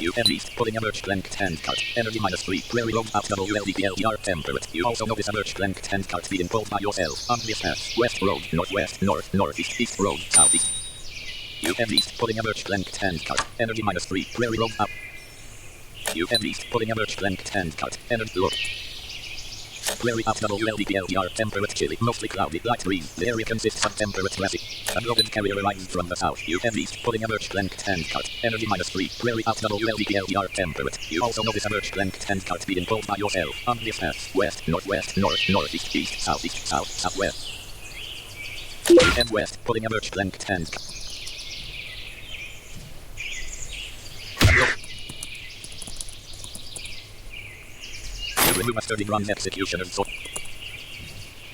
You head east, pulling a birch length 10 cart. Energy -3. Prairie road out double LDPL temperate. You also notice a birch length 10 cart being pulled by yourself. On this path, west road, northwest, north, northeast, east road, southeast. You head east, pulling a birch length 10 cart. Energy -3. Prairie road out. You head east, pulling a birch length 10 cart. Energy look. Prairie out double LDPL temperate, chilly, mostly cloudy, light breeze. The area consists of temperate grassy. A golden carrier arrives from the south. You head east, pulling a birch length 10 cart. Energy -3. Prairie out double LDPL temperate. You also notice a birch length 10 cart being pulled by yourself. On this path, west, northwest, north, northeast, east, southeast, south, southwest. You head west, pulling a birch length 10 cart. Remove a sturdy bronze executioner's sword.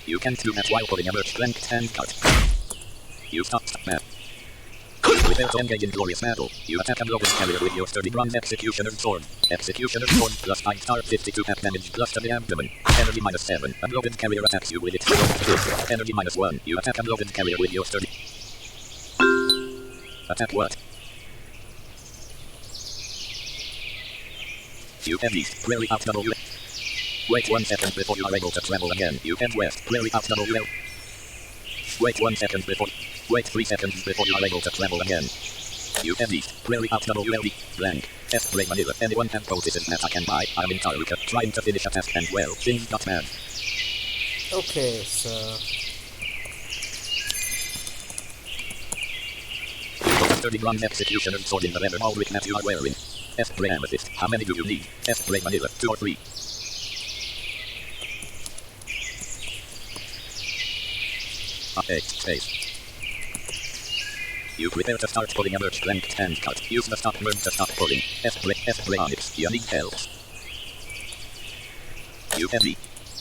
You can't do that while pulling a birch length 10 cart. You stop that. Prepare to engage in glorious battle. You attack a golden carrier with your sturdy bronze executioner's sword. Executioner's sword plus 5 star 52 attack damage plus to the abdomen. Energy -7. A golden carrier attacks you with its sword. Energy -1. You attack a golden carrier with your sturdy. Attack what? You head east, prairie out double. Wait 1 second before you are able to travel again. You head west, prairie out double L. Wait 1 second before. Wait 3 seconds before you are able to travel again. You head east, prairie out double LD. Blank. Spray Manila. Anyone have pulses that I can buy? I'm in Taruka, trying to finish a task and well, things got bad. Okay, so You got a sturdy bronze executioner's sword in the leather baldric that you are wearing. Spray Amethyst. How many do you need? Spray Manila. 2 or 3. Space. You prepare to start pulling a birch length 10 cart. Use the stop word to stop pulling. Spray on it. You need help. You head east.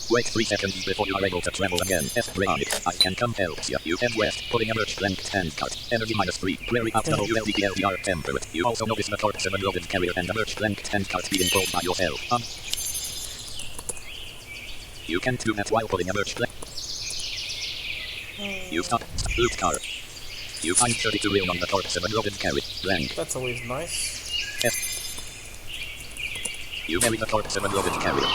Wait 3 seconds before you are able to travel again. Spray on it. I can come help you. You head west, pulling a birch length 10 cart. Energy -3. Prairie out double LDPL temperate. You also notice the corpse of a golden carrier and a birch length 10 cart being pulled by yourself. You can't do that while pulling a merch blank. You stop. Loot car. You find 32 real on the corpse of a loaded carry. Blank. That's always nice. F. You bury the corpse of a loaded carrier.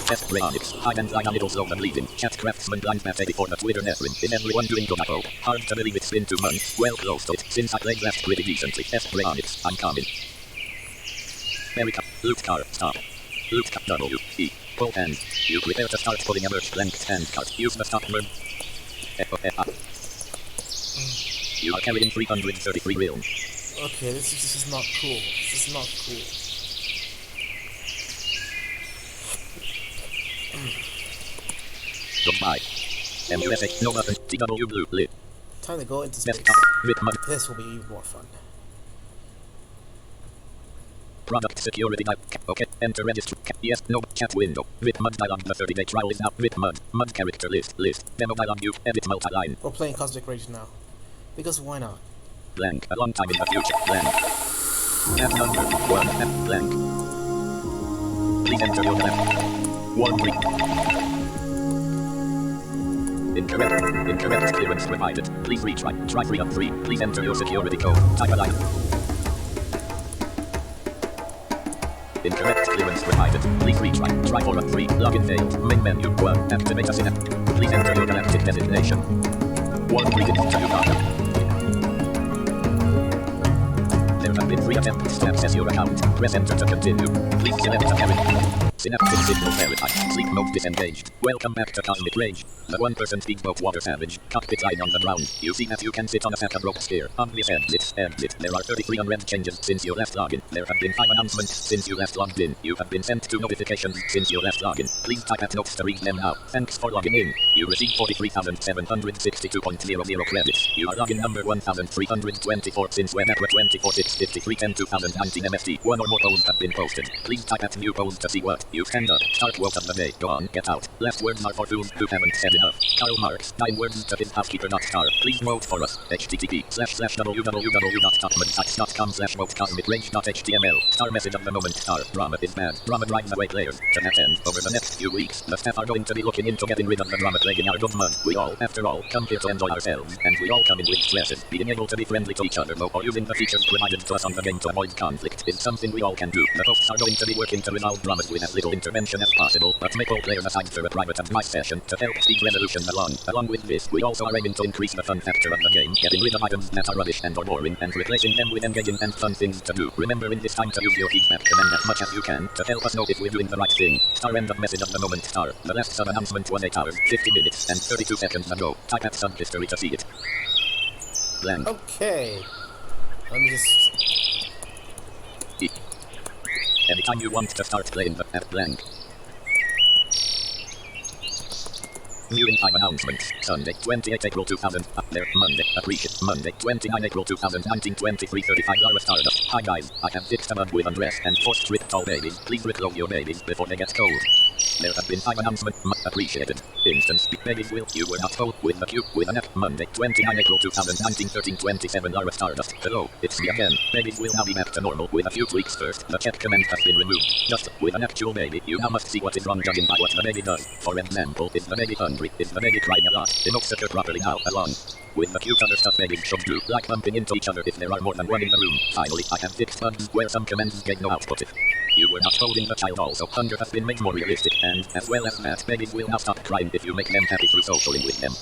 F. Rayonics. Hide and line a little slow and leading. Chat craftsman blind math 84 the Twitter Netherine. In everyone doing Donako. Hard to believe it's been 2 months. Well close to it. Since I played last pretty decently. F. Rayonics. I'm coming. America. Loot car. Stop. Loot car. W. E. Pull hand. You prepare to start pulling a merch blank hand card. Use the stop word. F. You are carrying 333 real. Okay, this is not cool. This is not cool. Goodbye. MUSA, no button, TW blue, lit. Time to go into space. Desktop, with mud. This will be even more fun. Product security type. Okay, enter register. Yes, no, chat window. With mud dialog, the 30-day trial is now. With mud, mud character list. Demo dialog, you, edit multi-line. We're playing Cosmic Rage now. Because why not? Blank, a long time in the future, blank. F number, 1, F blank. Please enter your left. 1 3. Incorrect clearance provided. Please retry. Try 3 on 3. Please enter your security code. Type a line. Incorrect clearance provided. Please retry. Try 4 on 3. Login failed. Main menu 1. Activate a synapse. Please enter your galactic designation. 1 read it to Uganda. There have been 3 attempts to access your account. Press enter to continue. Please select a character. Synaptic signal verified. Sleep mode disengaged. Welcome back to Cosmic Rage. The 1-person speedboat water savage. Cockpit line on the ground. You see that you can sit on a second rope stair. Obvious exit. There are 33 unread changes since you last login. There have been 5 announcements since you last logged in. You have been sent 2 notifications since you last login. Please type at notes to read them now. Thanks for logging in. You received 43,762.00 credits. You are login number 1324 since when at 24/6/53/10/2019 MST. 1 or more polls have been posted. Please type at new polls to see what you stand up. Start quote of the day. Go on, get out. Last words are for fools who haven't said enough. Karl Marx. 9 words to his housekeeper. Star. Please vote for us. http://www.topmansites.com/vote-cosmicrage.html. Star message of the moment. Star. Drama is bad. Drama drives away players. To that end, over the next few weeks, the staff are going to be looking into getting rid of the drama plaguing our good mud. We all, after all, come here to enjoy ourselves, and we all come in with stresses. Being able to be friendly to each other, though, or using the features provided to us on the game to avoid conflict is something we all can do. The hosts are going to be working to resolve dramas with as little intervention as possible, but make all players assigned for a private and nice session to help speed resolution along. Along with this, we also are aiming to increase the fun factor of the game, getting rid of items that are rubbish and or boring, and replacing them with engaging and fun things to do. Remember in this time to use your feedback command as much as you can to help us know if we're doing the right thing. Star end of message of the moment. Star. The last sub announcement was 8 hours, 50 minutes, and 32 seconds ago. Type at sub history to see it. Blank. Okay. Let me just... Anytime you want to start playing the at blank. Viewing time announcements. Sunday, 28 April 2000. There, Monday. Appreciate. Monday, 29 April 2019, 23:35 Lara Stardust. Hi guys, I have fixed a bug with undress and forced strip tall babies. Please reclose your babies before they get cold. There have been 5 announcements. Appreciated. Instance. Babies will. You were not told. With the Q. With an F. Monday, 29 April 2019, 13:27 Lara Stardust. Hello, it's me again. Babies will now be back to normal with a few tweaks first. The check command has been removed. Just with an actual baby, you now must see what is wrong judging by what the baby does. For example, is the baby hungry? Is the baby crying a lot? Enough secure properly now along. With the cute other stuff babies should do, like bumping into each other if there are more than one in the room. Finally, I have fixed bugs where some commands gave no output. You were not holding the child also. Hunger has been made more realistic and, as well as that, babies will now stop crying if you make them happy through socialing with them.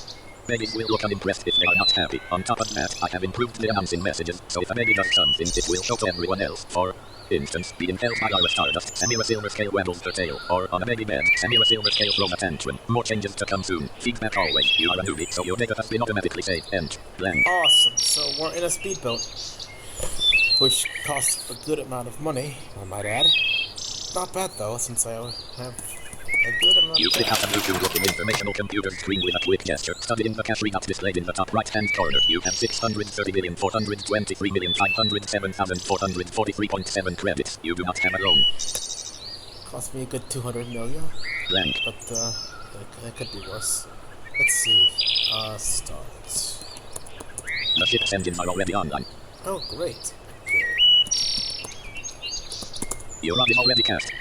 Babies will look unimpressed if they are not happy. On top of that, I have improved the announcing messages, so if a baby does something, it will show to everyone else. For instance, being held by Lara Stardust, Samira Silver Scale waggles her tail, or on a baby bed, Samira Silver Scale throws a tantrum. More changes to come soon. Feedback always. You are a newbie, so your data has been automatically saved. End. Blank. Awesome. So we're in a speedboat, which costs a good amount of money, I might add. Not bad though, since I have a good amount You of click out a Bluetooth-looking informational computer screen with a quick gesture. Studying the cash readout displayed in the top right-hand corner. You have 630,423,507,443.7 credits. You do not have a loan. Cost me a good 200 million, Blank. but that could be worse. Let's see. Start. The ship's engines are already online. Oh, great. Okay. Your rod is already cast.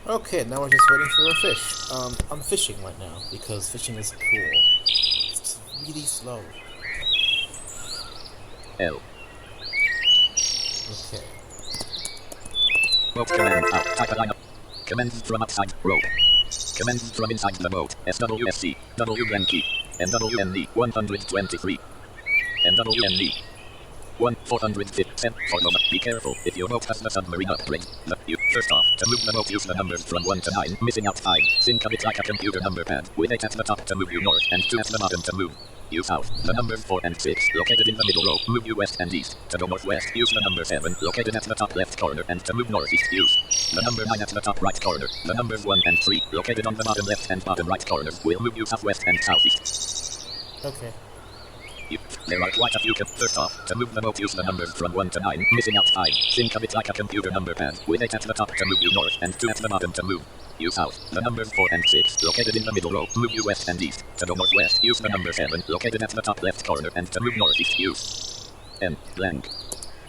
Okay, now we're just waiting for a fish. I'm fishing right now because fishing is cool. It's really slow. L. Okay. Boat command out. Type a line up. Commands from outside. Rope. Commands from inside the boat. SWSC. WNK. NWNE 123. NWNE 450. For moment, be careful. If your boat has the submarine upgrade, first off, to move the boat, use the numbers from 1 to 9, missing out 5. Think of it like a computer number pad, with 8 at the top to move you north, and 2 at the bottom to move you south. The numbers 4 and 6, located in the middle row, move you west and east. To go northwest, use the number 7, located at the top left corner, and to move northeast, use the number 9 at the top right corner. The numbers 1 and 3, located on the bottom left and bottom right corners, will move you southwest and southeast. Okay. There are quite a few. First off, to move the boat, use the numbers from 1 to 9, missing out 5. Think of it like a computer number pad, with 8 at the top to move you north, and 2 at the bottom to move you south. The numbers 4 and 6, located in the middle row, move you west and east. To go northwest, use the number 7, located at the top left corner, and to move northeast, use N blank.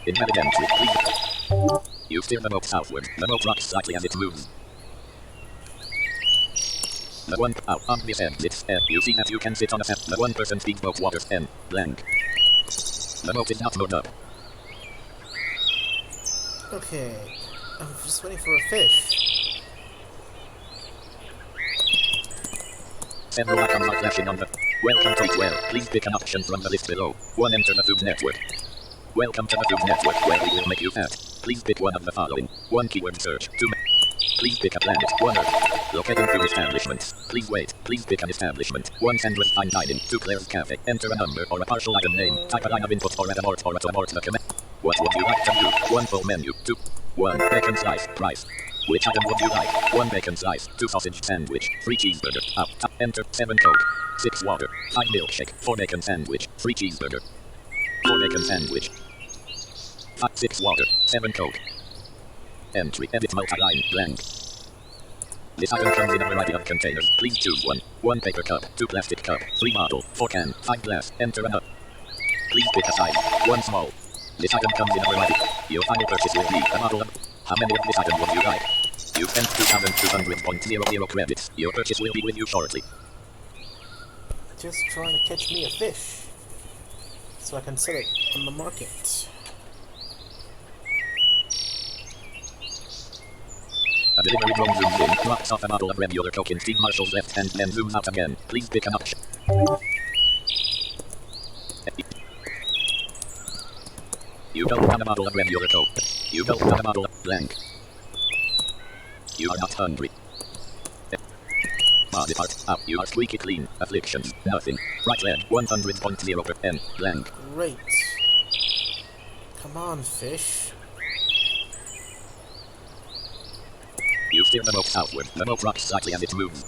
Invalid entry, please. You steer the boat southward. The boat rocks slightly as it moves. The one out on this end, it's F. You see that you can sit on a set. The one person speedboat waters N blank. The boat is not moored up. Okay. I'm just waiting for a fish. Several icons are flashing on the Welcome to 12. Please pick an option from the list below. 1. Enter the Food Network. Welcome to the Food Network, where we will make you fat. Please pick one of the following. 1. Keyword search. 2. Please pick a planet. 1 Earth. Locating food establishments. Please wait. Please pick an establishment. 1 Sandwich Fine Dining. 2 Claire's Cafe. Enter a number or a partial item name. Type a line of input or add abort or to abort the command. What would you like to do? 1 full menu. 2. 1 bacon slice. Price. Which item would you like? 1 bacon slice. 2 sausage sandwich. 3 cheeseburger. Up. Enter. 7 Coke. 6 water. 5 milkshake. 4 bacon sandwich. 3 cheeseburger. 4 bacon sandwich. 5 6 water. 7 Coke. Entry. Edit multi-line. Blank. This item comes in a variety of containers. Please choose one. 1 paper cup, 2 plastic cup, 3 bottle, 4 can, 5 glass. Enter and up. Please pick a size. 1 small. This item comes in a variety. Your final purchase will be a bottle of. How many of this item would you like? You spent 2,200.00 credits. Your purchase will be with you shortly. Just trying to catch me a fish, so I can sell it on the market. A delivery drone zooms in, drops off a bottle of regular Coke in Steve Marshall's left hand, then zooms out again. Please pick an option. You don't want a bottle of regular Coke. You don't want a bottle of blank. You are not hungry. Body part up. You are squeaky clean. Afflictions. Nothing. Right leg. 100.0% blank. Great. Come on, fish. You steer the boat southward. The boat rocks slightly as it moves.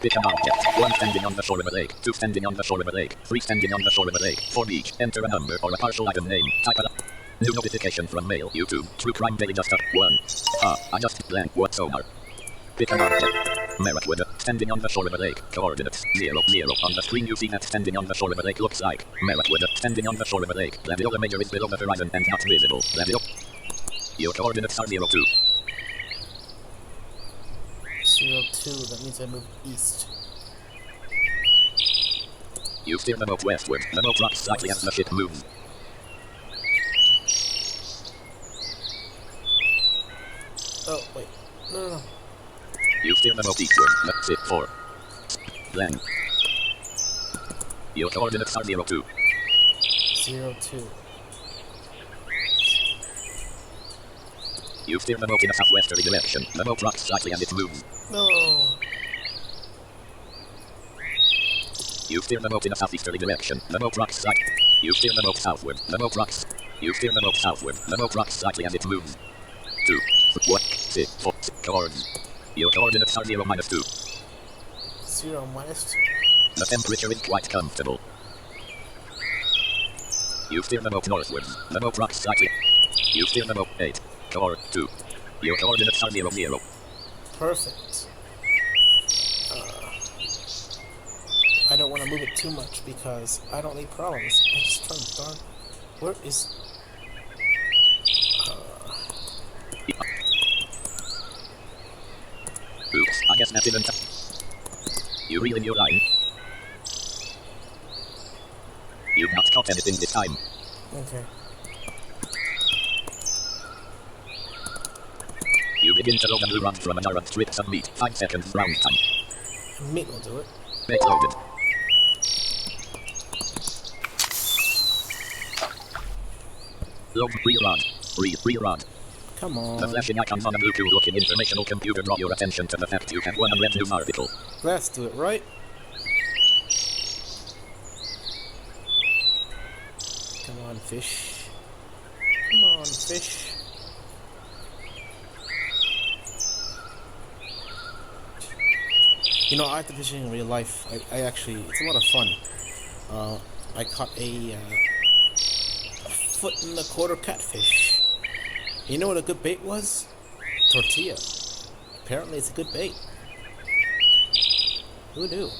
Pick an object. 1 standing on the shore of a lake. 2 standing on the shore of a lake. 3 standing on the shore of a lake. 4 each. Enter a number or a partial item name. Type a new notification from mail. YouTube. True Crime Daily just up. 1. I just blank. What sonar? Pick an object. Meriwether, standing on the shore of a lake. Coordinates 0, 0. On the screen you see that standing on the shore of a lake looks like Meriwether, standing on the shore of a lake. Gladiola Major is below the horizon and not visible. Your coordinates are 0, 2. 02, that means I move east. You steer the boat westward. The boat rocks slightly as the ship moves. Oh, wait. No. You steer the boat eastward. That's it. 4. Blank. Your coordinates are 0, 2. 02. You steer the boat in a southwesterly direction. The boat rocks slightly as it moves. No. You steer the boat in a southeasterly direction. The boat rocks slightly. You steer the boat southward. The boat rocks. You steer the boat southward. The boat rocks slightly as it moves. 2. 1. 6. 4. 6. Coordinates. Your coordinates are 0, minus 2. 0, minus 2. The temperature is quite comfortable. You steer the boat northwards. The boat rocks slightly. You steer the boat 8. Coord 2. Your coordinates are 0, 0. Perfect. I don't want to move it too much because I don't need problems. I just trying to darn. Where is? Oops, I guess that didn't. You reel in your line. You've not caught anything this time. Okay. You begin to load and run from an errand strips of meat. 5 seconds round time. Meat will do it. Bait loaded. Load rerun. Rerun. Come on. The flashing icons on a blue cool-looking informational computer draw your attention to the fact you have one unread news article. Let's do it, right? Come on, fish. Come on, fish. You know, I like the fishing in real life. I actually, it's a lot of fun. I caught a 1.25-foot catfish. You know what a good bait was? Tortilla. Apparently it's a good bait. Who knew?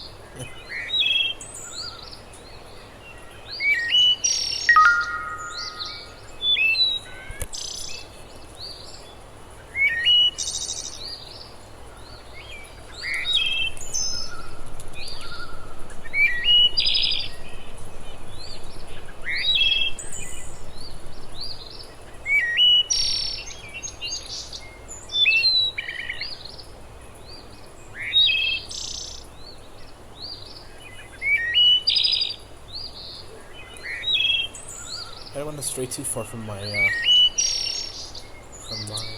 I don't want to stray too far from my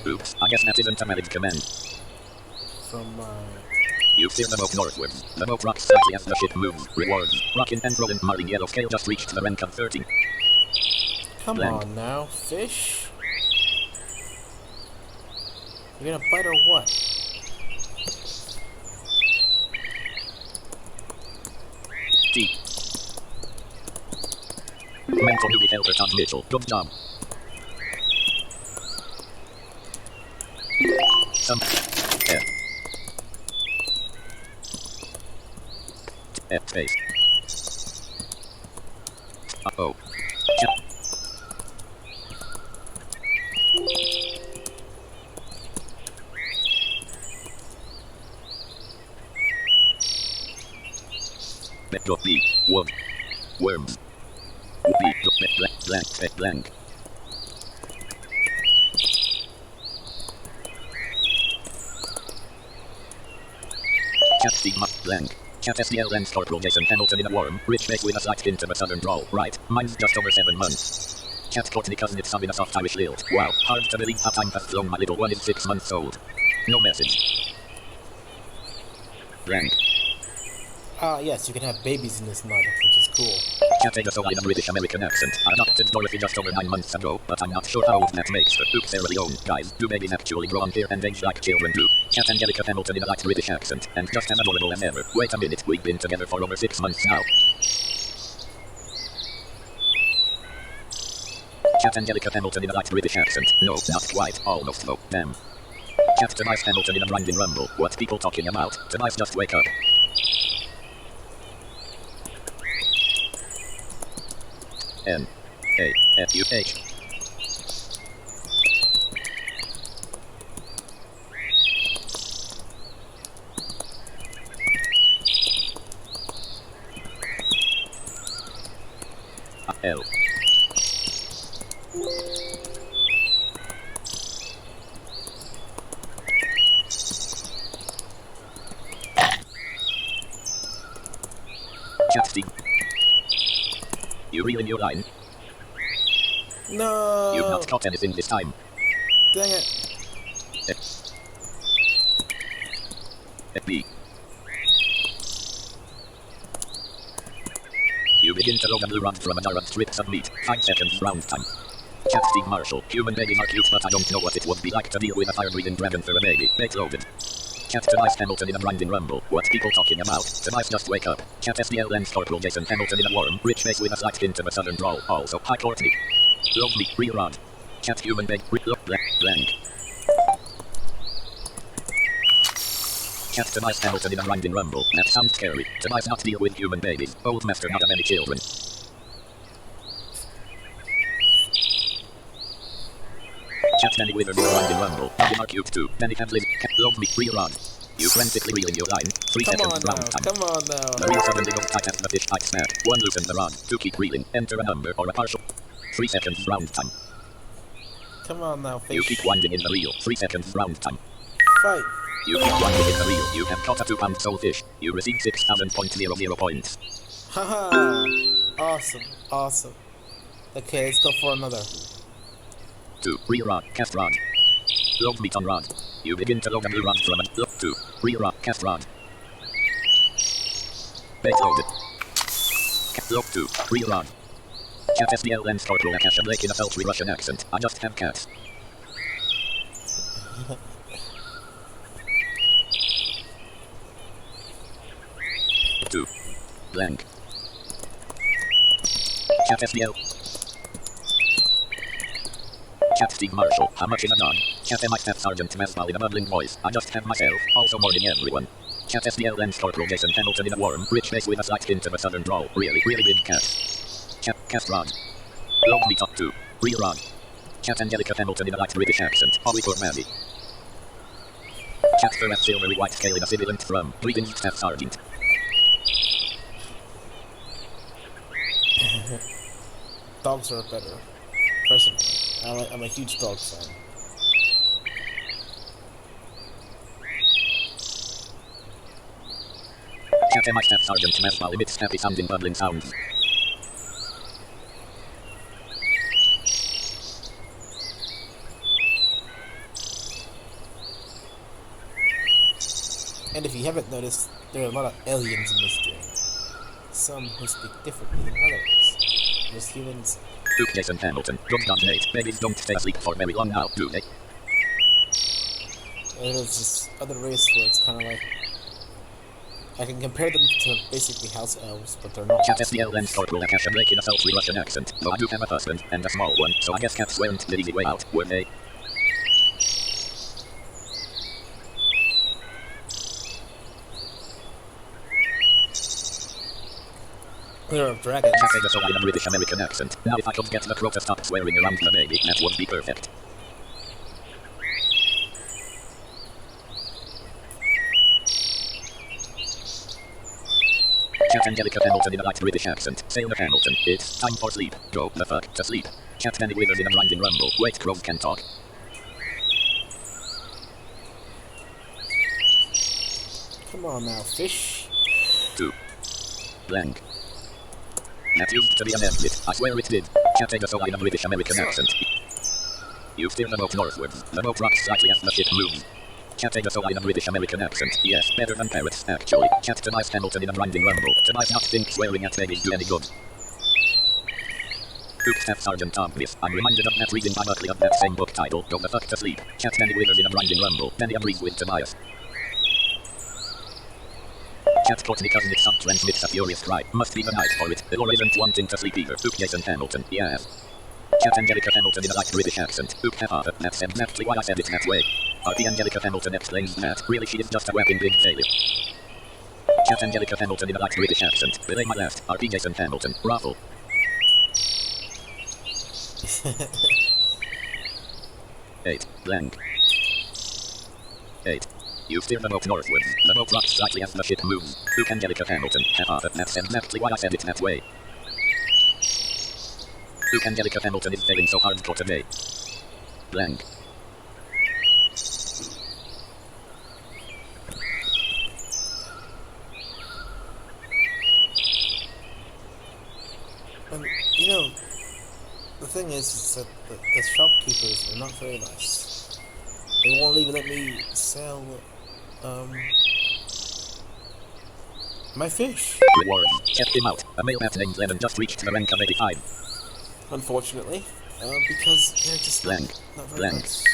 Oops, I guess that isn't a valid command. You steer the boat northwards. The boat rocks slightly as the ship moves. Rewards. Rockin' and rollin' marine yellow scale just reached the rank of 30. Come Blank. on now, fish. You're gonna bite or what? T. Mental newbie helper Tom Mitchell. Good job. Some F. F space. Uh-oh. Dot B. Wood. Worms. B. Blank. Blank. Cat Sigma. Blank. Cat SDL Lens Corporal Jason Hamilton in a worm. Rich face with a slight hint of a southern drawl. Right. Mine's just over 7 months. Cat Courtney cousin it's in a soft Irish lilt. Wow. Hard to believe how time has flown. My little one is 6 months old. No message. Blank. Yes, you can have babies in this mud, which is cool. Cat Agaso in a British American accent. I adopted Dorothy just over 9 months ago, but I'm not sure how old that makes her. Oops, Sierra Leone. Guys, do babies actually grow on here and age like children do? Cat Angelica Hamilton in a light British accent, and just as adorable as ever. Wait a minute, we've been together for over 6 months now. Cat Angelica Hamilton in a light British accent. No, not quite, almost though, damn. Cat Tobias Hamilton in a grinding rumble. What people talking about? Tobias, just wake up. N-A-F-U-H. L. Chastity. You reel in your line. No! You've not caught anything this time. Dang it. FB. You begin to load and run from a jar of strips of meat. 5 seconds round time. Cat Steve Marshall. Human babies are cute, but I don't know what it would be like to deal with a fire-breathing dragon for a baby. Bait loaded. Cat Tobias Hamilton in a grinding rumble. What people talking about? Tobias, just wake up. Cat SDL Lens Corporal Jason Hamilton in a worm. Rich face with a slight hint of a southern drawl. Also, hi Courtney. Load me. Rerun. Cat human bait. Blank. Chat Tobias Hamilton in a grinding rumble. That sounds scary. Tobias not deal with human babies. Old master not have any children. Chat Danny Withers in a grinding rumble. Mark Cube 2. Danny can't live. Love me. Rerun. You frantically reel in your line. 3 seconds round time. Come on now. The reel suddenly goes tight as the fish tight snap. 1 loosen the rod. 2 keep reeling. Enter a number or a partial. 3 seconds round time. Come on now, fish. You keep winding in the reel. 3 seconds round time. Fight. You keep winding in the reel. You have caught a 2-pound soulfish. You receive 6,000.00 points. Haha. Awesome. Awesome. Okay, let's go for another. 2. Reel rod. Cast rod. Load meat on rod. You begin to load a blue rod from a look 2. Reel rod. Cast rod. Bait loaded. Load 2. Reel rod. Cat SDL lens corporal Akasha Blake in a sultry Russian accent. I just have cats. Two. Blank. Cat SDL. Cat Steve Marshall. How much is a dog? Cat MI Staff Sergeant Masval in a bubbling voice. I just have myself. Also morning everyone. Cat SDL lens corporal Jason Hamilton in a warm, rich face with a slight hint of a southern drawl. Really, really big cat. Cat Cast Rod. Load me top 2. Reel rod. Cat Angelica Hamilton in a light British accent. Holly for Maddie. Cat Ferret silvery white scale in a sibilant thrum. Bleeding Staff Sergeant. Dogs are better. Personally, I'm a huge dog fan. Cat MI Staff Sergeant Masval emits happy sounding bubbling sounds. And if you haven't noticed, there are a lot of aliens in this game. Some who speak differently than others. Most humans. Luke Jason Hamilton. Don't dominate. Babies don't stay asleep for very long now, do they? And there's this other race where it's kind of like... I can compare them to basically house elves, but they're not. Cat SDL lens corporal Akasha Blake in a sultry Russian accent. Though I do have a husband, and a small one, so I guess cats weren't the easy way out, were they? There are dragons. Cat Ada so in a British American accent. Now if I could get the crow to stop swearing around the baby, that would be perfect. Cat Angelica Hamilton in a light British accent. Sailor Hamilton, it's time for sleep. Go the fuck to sleep. Cat Danny Withers in a grinding rumble. Wait, crows can talk. Come on now, fish. 2. Blank. That used to be an exit. I swear it did. Cat Ada so in a British American accent. You steer the boat northwards. The boat rocks slightly as the ship moves. Cat Ada so in a British American accent. Yes, better than parrots, actually. Cat Tobias Hamilton in a grinding rumble. Tobias not think swearing at babies do any good. Luke Staff Sergeant Obvious. I'm reminded of that reading by Buckley of that same book title. Go the fuck to sleep. Cat Danny Withers in a grinding rumble. Danny agrees with Tobias. Cat Courtney cousin it transmits a furious cry. Must be the night for it. Or isn't wanting to sleep either. Luke Jason Hamilton. Yes. Cat Angelica Hamilton in a light British accent. Luke Haha. That's exactly why I said it that way. RP Angelica Hamilton explains that. Really she is just a whacking big failure. Cat Angelica Hamilton in a light British accent. Belay my last. RP Jason Hamilton. Raffle. 8. Blank. 8. You steer the boat northwards. The boat rocks slightly as the ship moves. Luke Angelica Hamilton. Haha. That's exactly why I said it that way. Luke Angelica Hamilton is failing so hardcore today. Blank. You know, the thing is that the shopkeepers are not very nice. They won't even let me sell, my fish. Reward. Check him out. A male bat named Lennon just reached the rank of 85. Unfortunately, because they're just Blank. not very Blank. nice.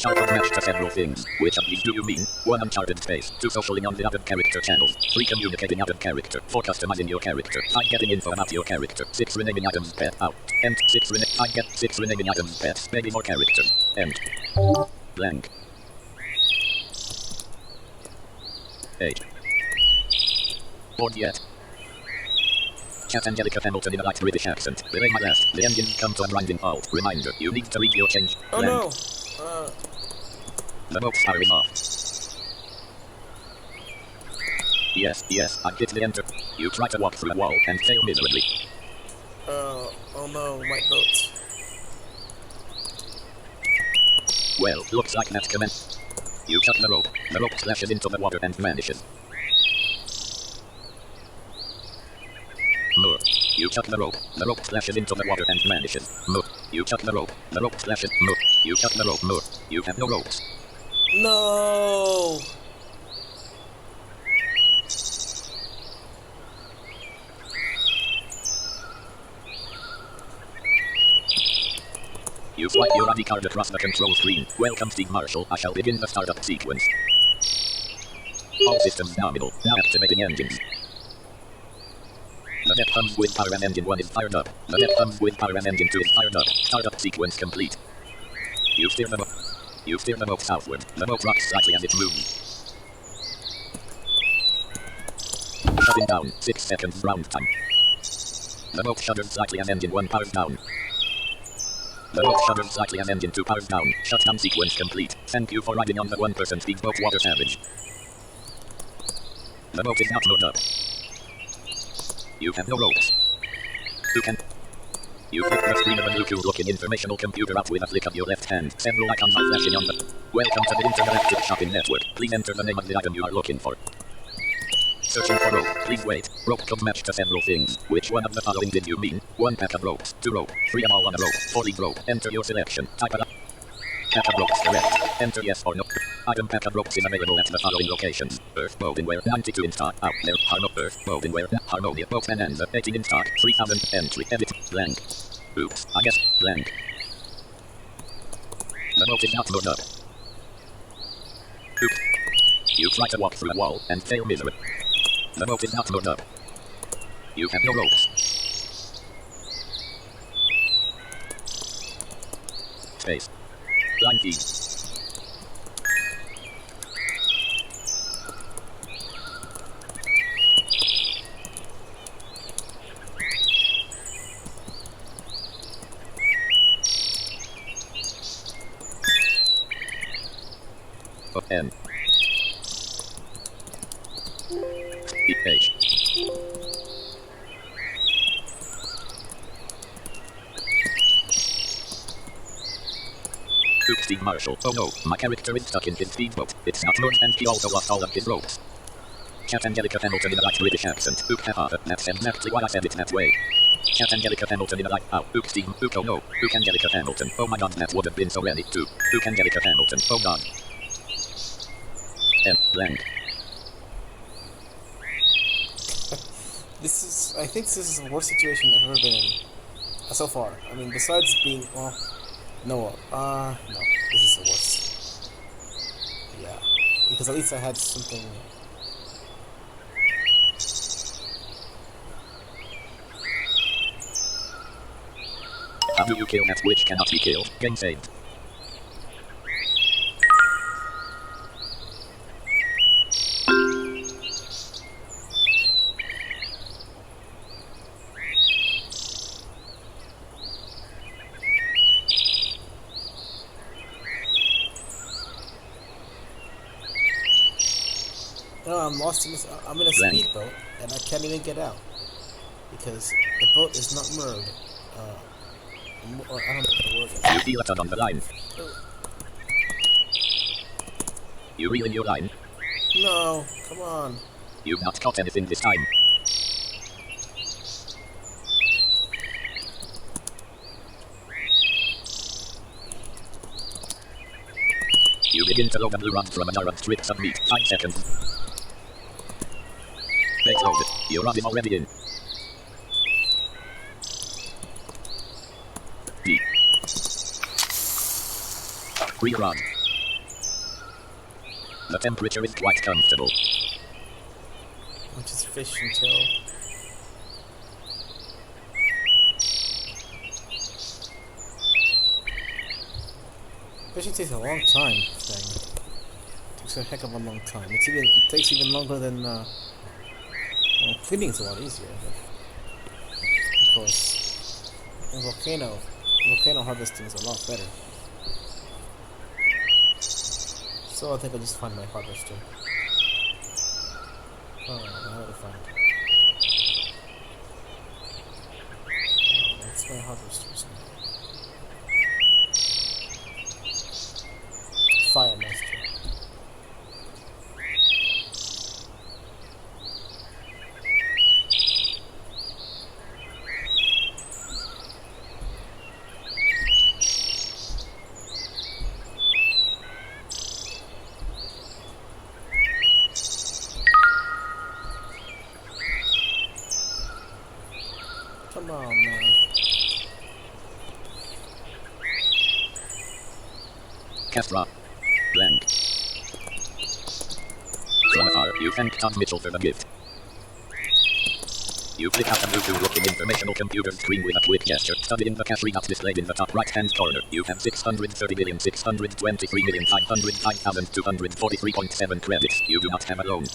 Uncharted match to several things. Which of these do you mean? 1. Uncharted space. 2. Socialing on the added character channels. 3. Communicating added character. 4. Customizing your character. 5. Getting info about your character. 6. Renaming items pet out. And 6. I get 6 remaining items, pets, maybe more characters. End. Blank. 8. Bored yet. Chat Angelica Hamilton in a light British accent. Belay my last. The engine come to a grinding halt. Reminder, you need to read your change. Oh Blank. no! The notes are off. Yes, I hit the enter. You try to walk through a wall and fail miserably. Oh no, my boat. Well, looks like that commence. You cut the rope. The rope splashes into the water and vanishes. More. You cut the rope. The rope splashes into the water and vanishes. More. You cut the rope. The rope splashes. More. You cut the rope. More. You have no ropes. No! You swipe your ID card across the control screen. Welcome Steve Marshall. I shall begin the startup sequence. All systems nominal. Now activating engines. The net comes with power and engine 1 is fired up. The net comes with power and engine 2 is fired up. Startup sequence complete. You steer the boat. You steer the boat southward. The boat rocks slightly as it moves. Shutting down. 6 seconds round time. The boat shudders slightly as engine 1 powers down. The boat shudders slightly as engine 2 powers down. Shutdown sequence complete. Thank you for riding on the 1% speedboat Water Savage. The boat is not loaded up. You have no ropes. You can... You flip the screen of a blue cool-looking informational computer out with a flick of your left hand. Several icons are flashing on the... Welcome to the Intergalactic Shopping Network. Please enter the name of the item you are looking for. Searching for rope. Please wait. Rope could match to several things. Which one of the following did you mean? 1 pack of ropes. 2 rope. 3 of all on a rope. 4 lead rope. Enter your selection. Type a... Pack of ropes correct. Enter yes or no. Item pack of ropes is available at the following locations. Earth Boldingware 92 in stock. Out there. Earth Boldingware. Harmonia. Boat Bonanza 18 in stock. 3000. Entry. Edit. Blank. Oops. I guess. Blank. The boat is not loaded up. Oops. You try to walk through a wall and fail miserably. The boat is not loaded up. You have no ropes. Space. Line feed. N. H. Oops, Steve Marshall. Oh no, my character is stuck in his speedboat. It's not loaded and he also lost all of his ropes. Chat Angelica Hamilton in a light British accent. Oop, haha, that's exactly why I said it that way. Chat Angelica Hamilton in a light... Ow, oops, Steve, oop, oh no. Oop, Angelica Hamilton. Oh my god, that would have been so ready too. Oop, Angelica Hamilton. Oh god. M. Blank. I think this is the worst situation I've ever been in. So far. I mean, besides being, well, no, this is the worst. Yeah. Because at least I had something... How do you kill that which cannot be killed? Game saved. No, I'm lost in this. I'm in a Blank. speedboat, and I can't even get out because the boat is not moored. Or I don't know what the word is. You feel a tug on the line. You reel in your line. No, come on. You've not caught anything this time. You begin to load a blue rod from a jar of strips of meat. 5 seconds. Bait loaded. Your rod is already in. D. Free rod. The temperature is quite comfortable. Which is fish until... Fishing takes a long time. Thing. It takes a heck of a long time. It takes even longer than cleaning is a lot easier. But of course, in volcano harvesting is a lot better. So I think I'll just find my harvester. Oh, how to find it? That's my harvester's name. Fire Master. Come on, man. Castra. Blank. From afar, you thank Tom Mitchell for the gift. You click out a blue looking informational computer screen with a quick gesture. Studying the cash readout displayed in the top right hand corner. You have 630,623,505,243.7 credits. You do not have a loan.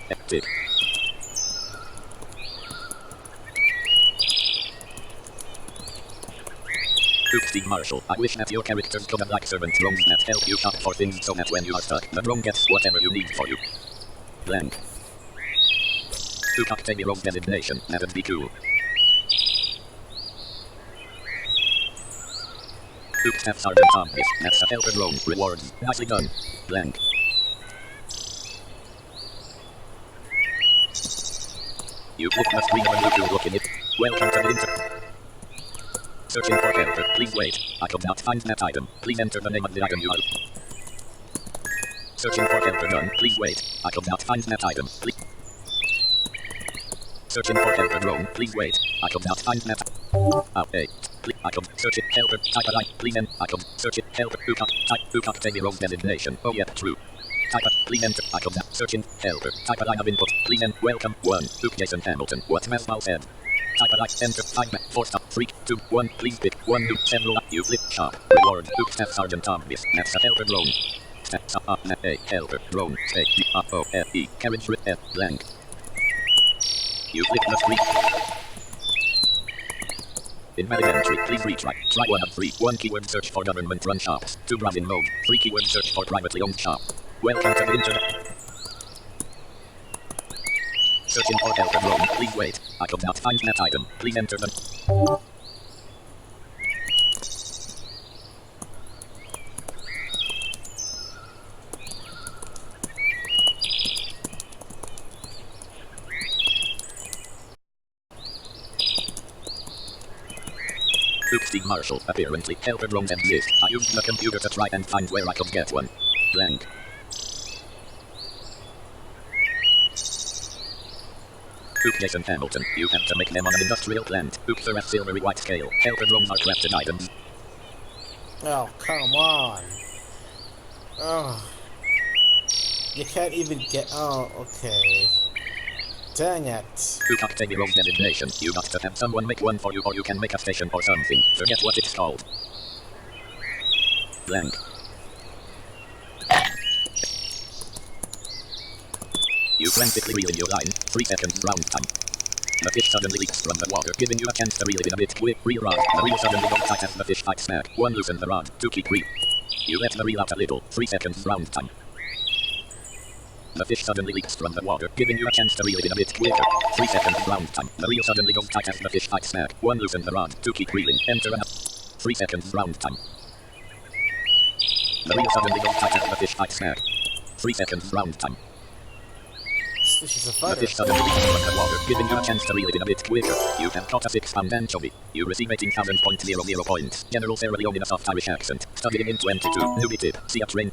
Active. Steve Marshall, I wish that your characters could have like servant drones that help you shop for things so that when you are stuck, the drone gets whatever you need for you. Blank. Cook Octavio's designation, that'd be cool. Cook Staff Sergeant Thomas, that's a helper drone, rewards, nicely done. Blank. You click the screen of a new look in it. Welcome to the Searching for helper. Please wait. I could not find that item. Please enter the name of the item you are. Searching for helper done. Please wait. I could not find that item. Please. Searching for helper drone. Please wait. I could not find that. Okay. Please. I could search it. Helper. Type a line. Please enter. I could search it. Helper. Type Octavio's designation. Oh yeah, true. Type a, please enter. I could not searching. Helper. Type a line of input. Please enter. Welcome. 1. Jason Hamilton. What Masmal said. Type a like, enter, 5, 4, stop, 3, 2, 1, please pick, 1, new, several, you flip, shop, reward, Staff Sergeant Thomas, that's a helper drone. Staff, a helper, drone, take, D-R-O-F-E, carriage, F, blank. You click the screen. Invalid entry, please retry, try 1 of 3, 1 keyword search for government run shops, 2 browsing mode, 3 keyword search for privately owned shop. Welcome to the internet. Searching for helper drone, please wait. I could not find that item. Please enter the... Steve Marshall, apparently helper drones exist. I used the computer to try and find where I could get one. Blank. Jason Hamilton, you have to make them on an industrial plant. They're at silvery white scale. Helper drones are crafted items. Oh, come on. Oh. You can't even get... Oh, okay. Dang it. Octavio's designation. You got to have someone make one for you or you can make a station or something. Forget what it's called. Blank. You frantically reel in your line, 3 seconds round time. The fish suddenly leaps from the water, giving you a chance to reel it in a bit quick. Reel rod. The reel suddenly goes tight as the fish fight snack. 1 loosen the rod, 2 keep reel. You let the reel out a little, 3 seconds round time. The fish suddenly leaps from the water, giving you a chance to reel it in a bit quicker. 3 seconds round time. The reel suddenly goes tight as the fish fight snack. 1 loosen the rod, 2 keep reeling. Enter an 3 seconds round time. The reel suddenly goes tight as the fish fight snack. 3 seconds round time. She's a The fighter. fish suddenly becomes like a water, giving you a chance to reel it in a bit quicker. You have caught a 6-pound anchovy. You receive 18,000.00 points. General Sarah Leone in a soft Irish accent. Studying in 22. Newbie tip. See a train.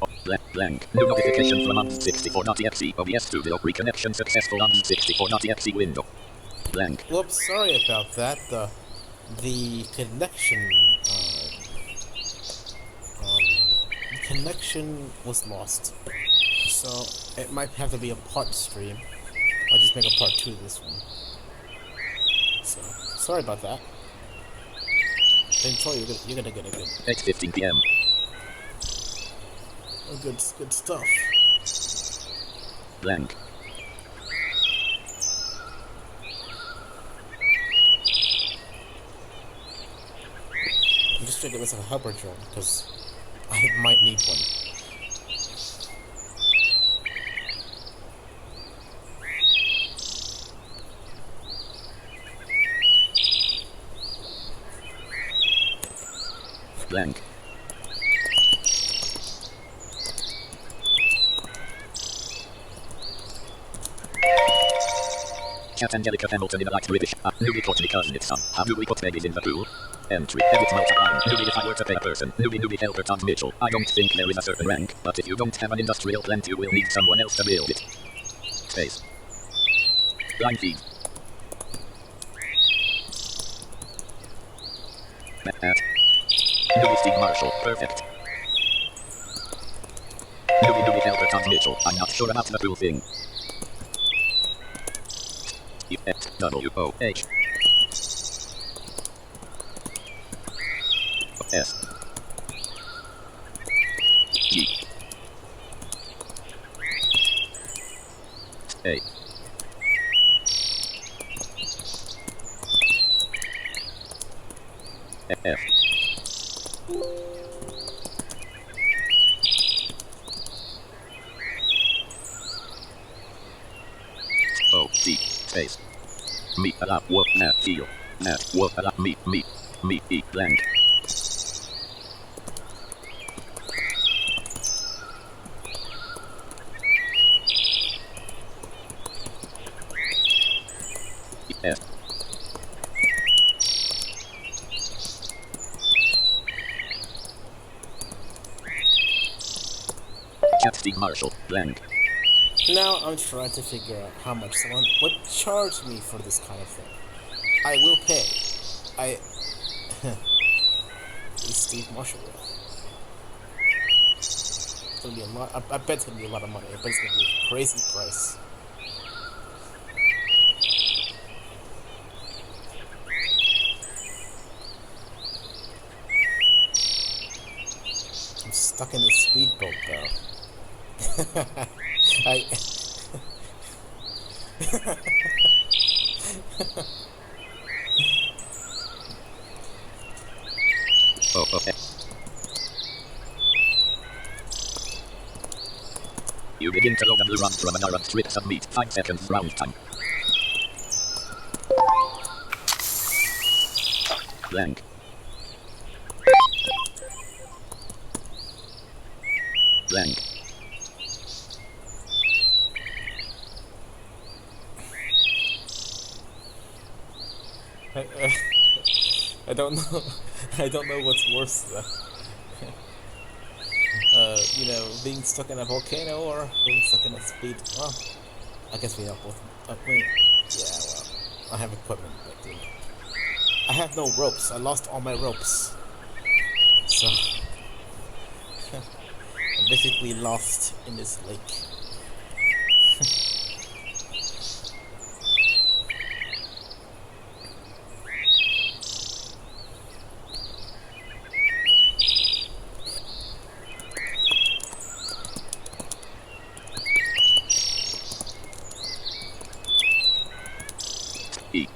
Blank. New notification from OBS64.exe. OBS Studio. Reconnection successful. OBS64.exe window. Blank. Whoops, sorry about that. The connection, connection was lost. So it might have to be a part stream. I'll just make a part 2 of this one. So sorry about that. Until you're gonna get a good 8:15 p.m. good stuff. Blank. I'm just trying to get myself a helper drone because I might need one. Blank. Cat Angelica Hamilton in a light British. Newly caught because it's sun. How do we put babies in the pool? Entry. Edit multiplying. Newbie if I were to pay a person. Newbie helper Tom Mitchell. I don't think there is a certain rank, but if you don't have an industrial plant you will need someone else to build it. Space. Line feed. At. Newbie Steve Marshall. Perfect. Newbie helper Tom Mitchell. I'm not sure about the pool thing. U-X-W-O-H S G A F O C space me allow work nat feel nat work allow me e blank F Cat Steve Marshall blank. Now I'm trying to figure out how much someone would charge me for this kind of thing. I will pay. Steve Marshall will. It's gonna be a lot. I bet it's gonna be a lot of money. I bet it's gonna be a crazy price. I'm stuck in a speedboat though. Okay. You begin to load and run from an orange strip of meat. 5 seconds round time. Blank. Blank. I don't know. I don't know what's worse though. Being stuck in a volcano or being stuck in a speed. Well, I guess we have both. I have equipment, but I have no ropes. I lost all my ropes, so I'm basically lost in this lake. E.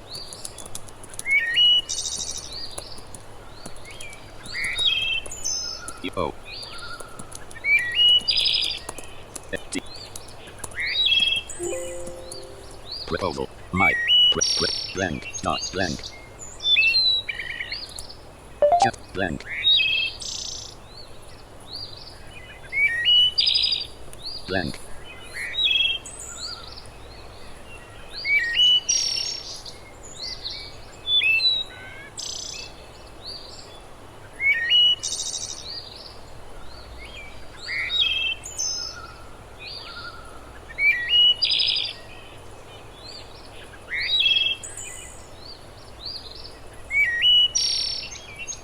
E. O. F. T. Proposal. My. Blank. Dot. Blank. Cat. Blank. Blank.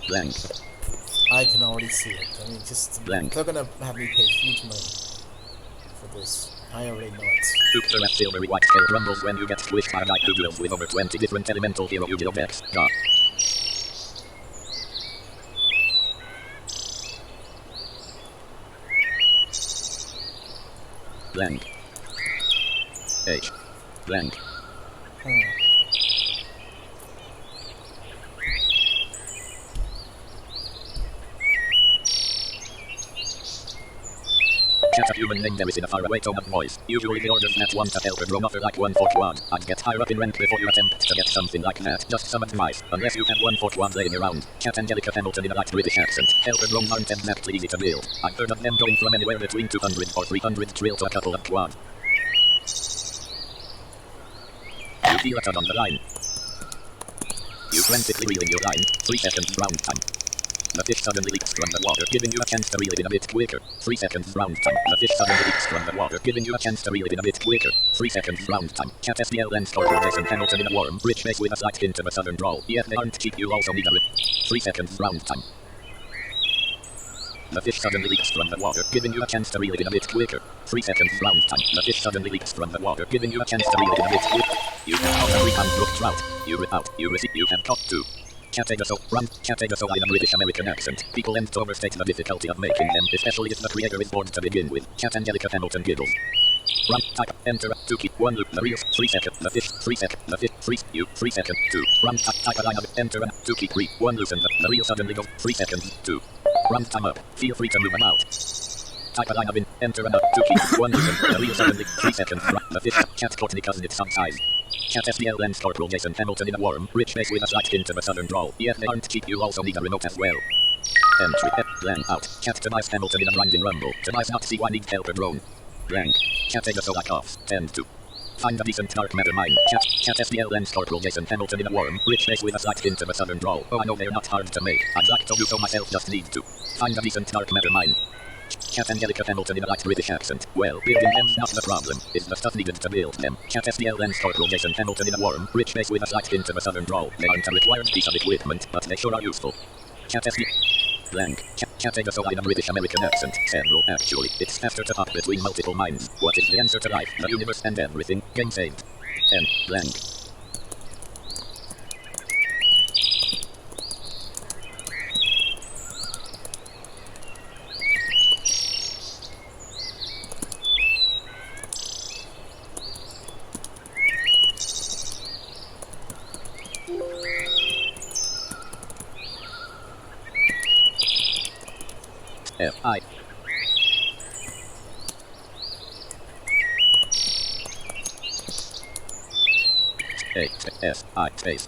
Blank. I can already see it. I mean, just Blank. they're gonna have me pay huge money for this. I already know it. Super at silvery white scale rumbles when you get squished by a guy who deals with over 20 different elemental hero Yu-Gi-Oh decks. Ga. Blank. H. Blank. Chat a human name there is in a faraway tone of voice. Usually the orders that want to help a grown offer like 141. I'd get higher up in rank before you attempt to get something like that. Just some advice. Unless you have 141 laying around. Chat Angelica Hamilton in a light British accent. Helper drones aren't exactly easy to build. I've heard of them going from anywhere between 200 or 300 trill to a couple of quad. You feel a tug on the line. You frantically reel in your line. 3 seconds round time. The fish suddenly leaks from the water, giving you a chance to reel it in a bit quicker. 3 seconds round time. The fish suddenly leaks from the water, giving you a chance to reel it in a bit quicker. 3 seconds round time. Cat SDL and store Jason Hamilton in a warm, rich face with a slight hint of a southern drawl. Yes, they aren't cheap, you also need a 3 seconds round time. The fish suddenly leaks from the water, giving you a chance to reel it in a bit quicker. 3 seconds round time. The fish suddenly leaks from the water, giving you a chance to reel it in a bit quicker. You have caught a 3-pound brook trout. You rip out. You receive. You have caught 2. Categoso, run, Categoso in a British American accent. People tend to overstate the difficulty of making them, especially if the creator is born to begin with. Cat Angelica Hamilton giggles. Run, type, enter, 2 key, 1 loop, the reels, 3 second, the fish, 3 second, the fish, 3, you, 3 second, 2. Run, type a line of, enter, 2 key, 3, 1 loosen, the reel suddenly goes, 3 seconds, 2. Run time up, feel free to move about. Type a line of in, enter, 2 key, 1 loosen, the reel suddenly, 3 seconds, run, the fish, Cat Courtney cousin it's some size. Cat SDL and Corporal Jason Hamilton in a warm, rich face with a slight hint of a southern drawl. Yes, they aren't cheap, you also need a remote as well. Entry, blank out. Cat Tobias Hamilton in a grinding rumble. Tobias not see why needs help and drone. Blank. Cat Ega Solak off. 10-2. Find a decent dark matter mine. Cat SDL and Corporal Jason Hamilton in a warm, rich face with a slight hint of a southern drawl. Oh, I know they're not hard to make. I'd like to do so myself, just need to. Find a decent dark matter mine. Cat Angelica Hamilton in a light British accent. Well, building them's not the problem. It's the stuff needed to build them. Cat SDL and Corporal Jason Hamilton in a warm, rich face with a slight hint of a southern drawl. They aren't a required piece of equipment, but they sure are useful. Cat SDL. Blank. Cat Agasola in a British American accent. Several, actually. It's faster to hop between multiple minds. What is the answer to life, the universe and everything? Game saved. N. Blank. F.I. A.S.I. space.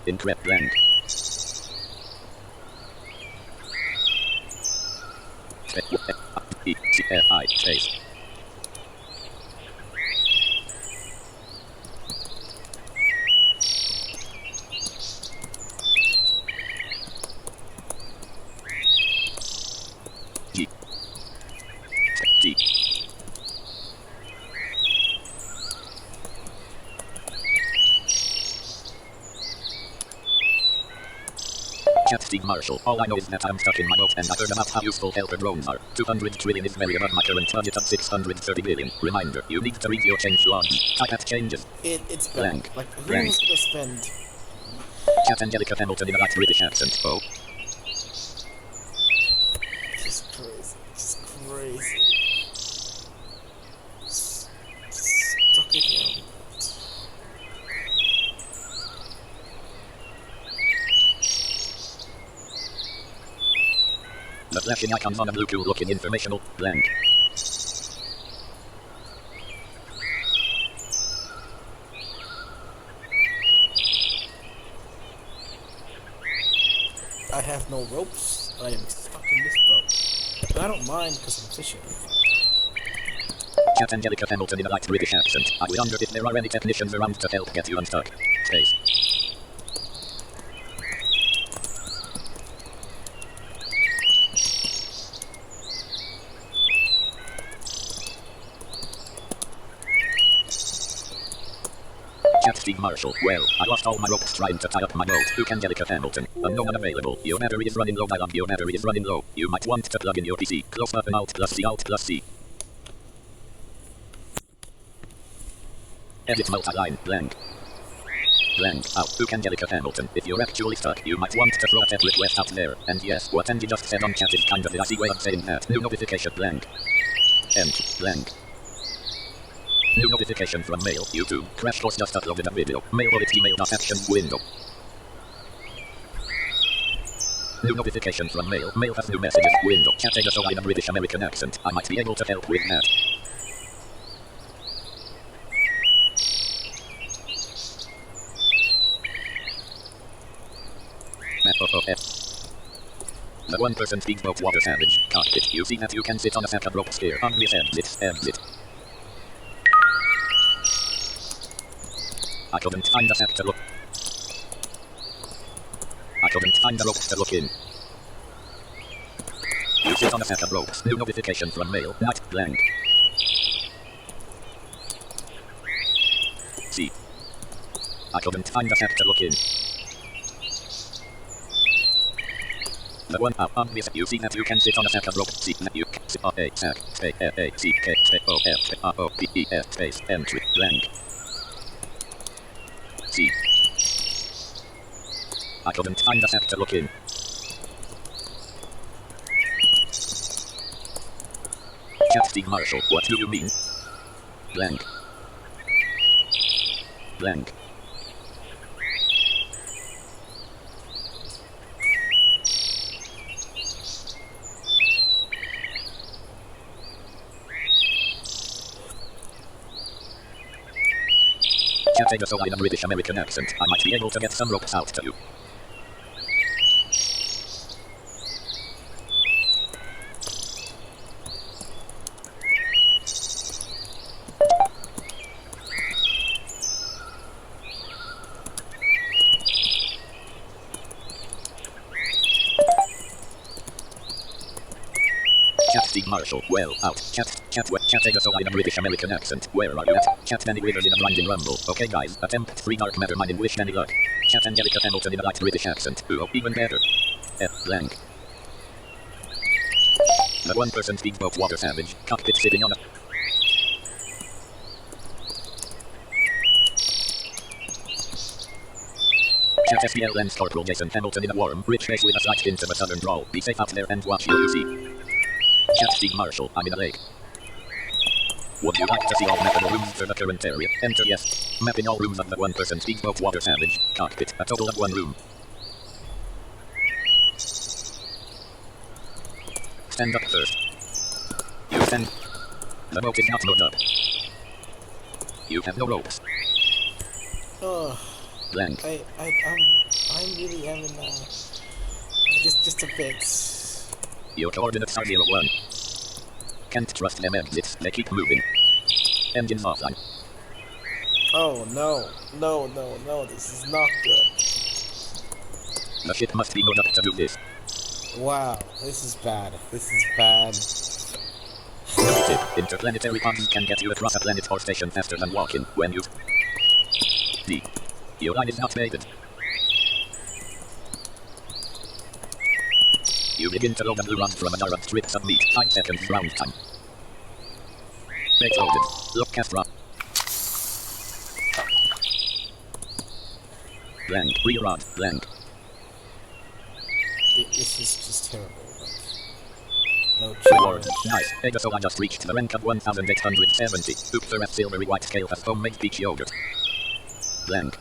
Incorrect blank. E-C-F-I space. G. D. Cat Steve Marshall. All I know is that I'm stuck in my boat and I heard about how useful helper drones are. 200 trillion is very above my current budget of 630 billion. Reminder, you need to read your change logs. Type at changes. It's Blank. blank. Like, who's Blank. gonna spend? Cat Angelica Hamilton in a light British accent. Oh. Just crazy. Just crazy. Stuck it down. The flashing icons on a blue cool looking informational blank. I have no ropes. I am stuck in this boat. But I don't mind because I'm fishing. Cat Angelica Hamilton in a light British accent. I wonder if there are any technicians around to help get you unstuck. Space. Steve Marshall. Well, I lost all my ropes trying to tie up my boat. Luke Angelica Hamilton. No one available. Your battery is running low, Dylan. Your battery is running low. You might want to plug in your PC. Close button Alt plus C, Alt plus C. Edit multi-line, blank. Blank, out. Luke Angelica Hamilton. If you're actually stuck, you might want to throw a tech request out there. And yes, what Andy just said on chat is kind of the icy way of saying that. New notification, blank. End, blank. New notification from mail, YouTube. Crash Course just uploaded a video. Mail bullet email.action window. New notification from mail. Mail has new messages window. Chat data so I'm a British American accent. I might be able to help with that. The 1% speedboat water savage. Cockpit. You see that you can sit on a sack of ropes here. Obvious exit. Exit. I couldn't find a sack to look. I couldn't find the ropes to look in. You sit on a sack of ropes. New notification from mail. Night blank. See. I couldn't find a sack to look in. The one up obvious. You see that you can sit on a sack of rope. See that you can sit on a sack. Space A C K space O F R O P E S space entry blank. See. I couldn't find a sack to look in. Chat Steve Marshall. What do you mean? Blank. Blank. Chat so I'm a British American accent. I might be able to get some ropes out to you. Chat Steve Marshall. Well, out. Chat so I'm a British American accent. Where are you at? Chat Danny Withers in a blinding rumble. Okay guys, attempt 3 dark matter mine and wish Danny luck. Chat Angelica Hamilton in a light British accent. Oh, even better. F blank. The 1% speedboat water savage. Cockpit sitting on a... Chat SPL Lens Corporal Jason Hamilton in a warm, rich face with a slight hint of a southern drawl. Be safe out there and watch you see. Chat Steve Marshall, I'm in a lake. Would you like to see all mappable rooms for the current area? Enter yes. Mapping all rooms of the 1% speedboat water savage. Cockpit, a total of 1 room. Stand up first. You stand. The boat is not moored up. You have no ropes. Oh, Blank. I'm really having just a bit. Your coordinates are 01. Can't trust them exits, they keep moving. Engines offline. Oh no, this is not good. The ship must be moored up to do this. Wow, this is bad. Note tip, interplanetary ponds can get you across a planet or station faster than walking when you... D. Your line is not bathed. You begin to load and run from a jar of strips of meat. 5 seconds round time. Bait loaded. Look cast rock. Blank. Re-rod. Blank. This is just terrible. No Reward. Nice. So I just reached the rank of 1870. Oopfer at silvery white scale has homemade peach yogurt. Blank.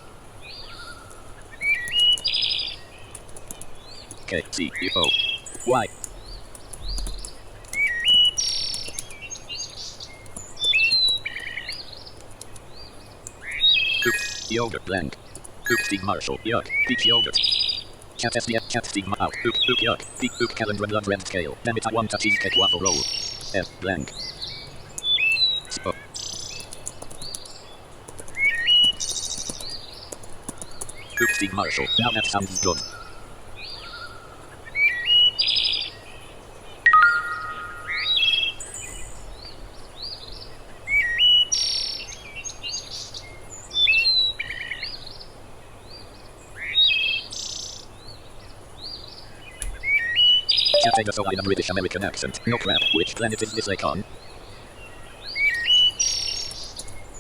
K C U O Y. Coop yogurt blank. Coop Steve Marshall yuck. Peach yogurt. Chat SDF chat Steve out. Coop yuck. Peak coop calendar blood red scale. Damn it I want a cheesecake waffle roll. F blank. Spo. Coop Steve Marshall. Now that sounds good. Chatting so in a British American accent. No crap. Which planet is this lake on?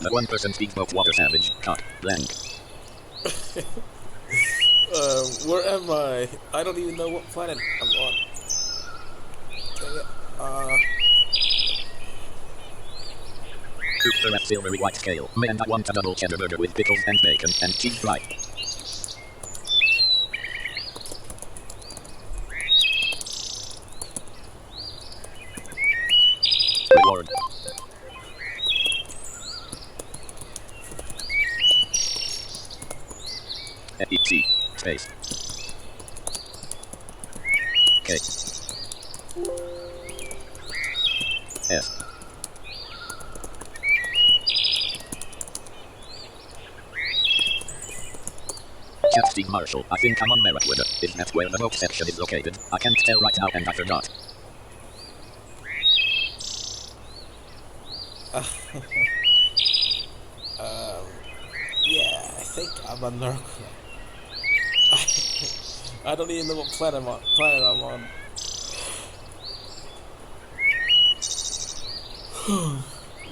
The one person speaks both water savage. Cock. Blank. Where am I? I don't even know what planet I'm on. Dang it. Cooper at silvery white scale. Man, I want a double cheddar burger with pickles and bacon and cheese fry. Reward. E-T. Space. K. S. Steve Marshall, I think I'm on Merriweather. Is that where the vote section is located? I can't tell right now and I forgot. Yeah, I think I'm on Mercury. I don't even know what planet I'm on.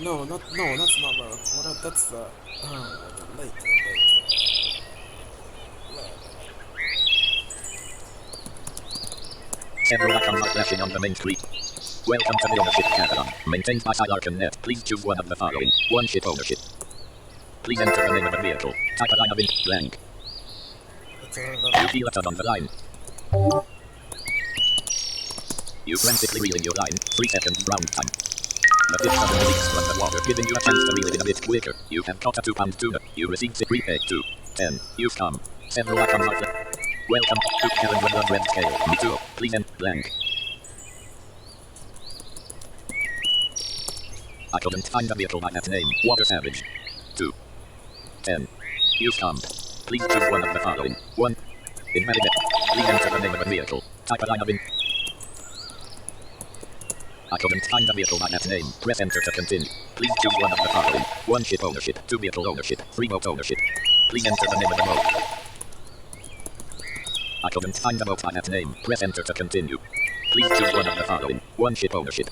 No, that's not Mercury. That's the lake. Several icons are flashing on the main screen. Welcome to the ownership catalog. Maintained by Net. Please choose one of the following. One ship ownership. Please enter the name of the vehicle. Type a line of ink. Blank. You feel a tug on the line. You frantically reel in your line. 3 seconds round time. The fish suddenly leaks from the water, giving you a chance to reel it in a bit quicker. You have caught a 2-pound tuna. You received 6 prepaid 2. 10. You've come. Several icons are welcome to Karen with the red scale. Me too. Please enter blank. I couldn't find a vehicle by that name. Water Savage. 2. 10. You've come. Please choose one of the following. 1. Invalid. Please enter the name of a vehicle. Type a line of in. I couldn't find a vehicle by that name. Press enter to continue. Please choose one of the following. 1 ship ownership. 2 vehicle ownership. 3 boat ownership. Please enter the name of the boat. I couldn't find a boat by that name. Press enter to continue. Please choose one of the following. 1 ship ownership.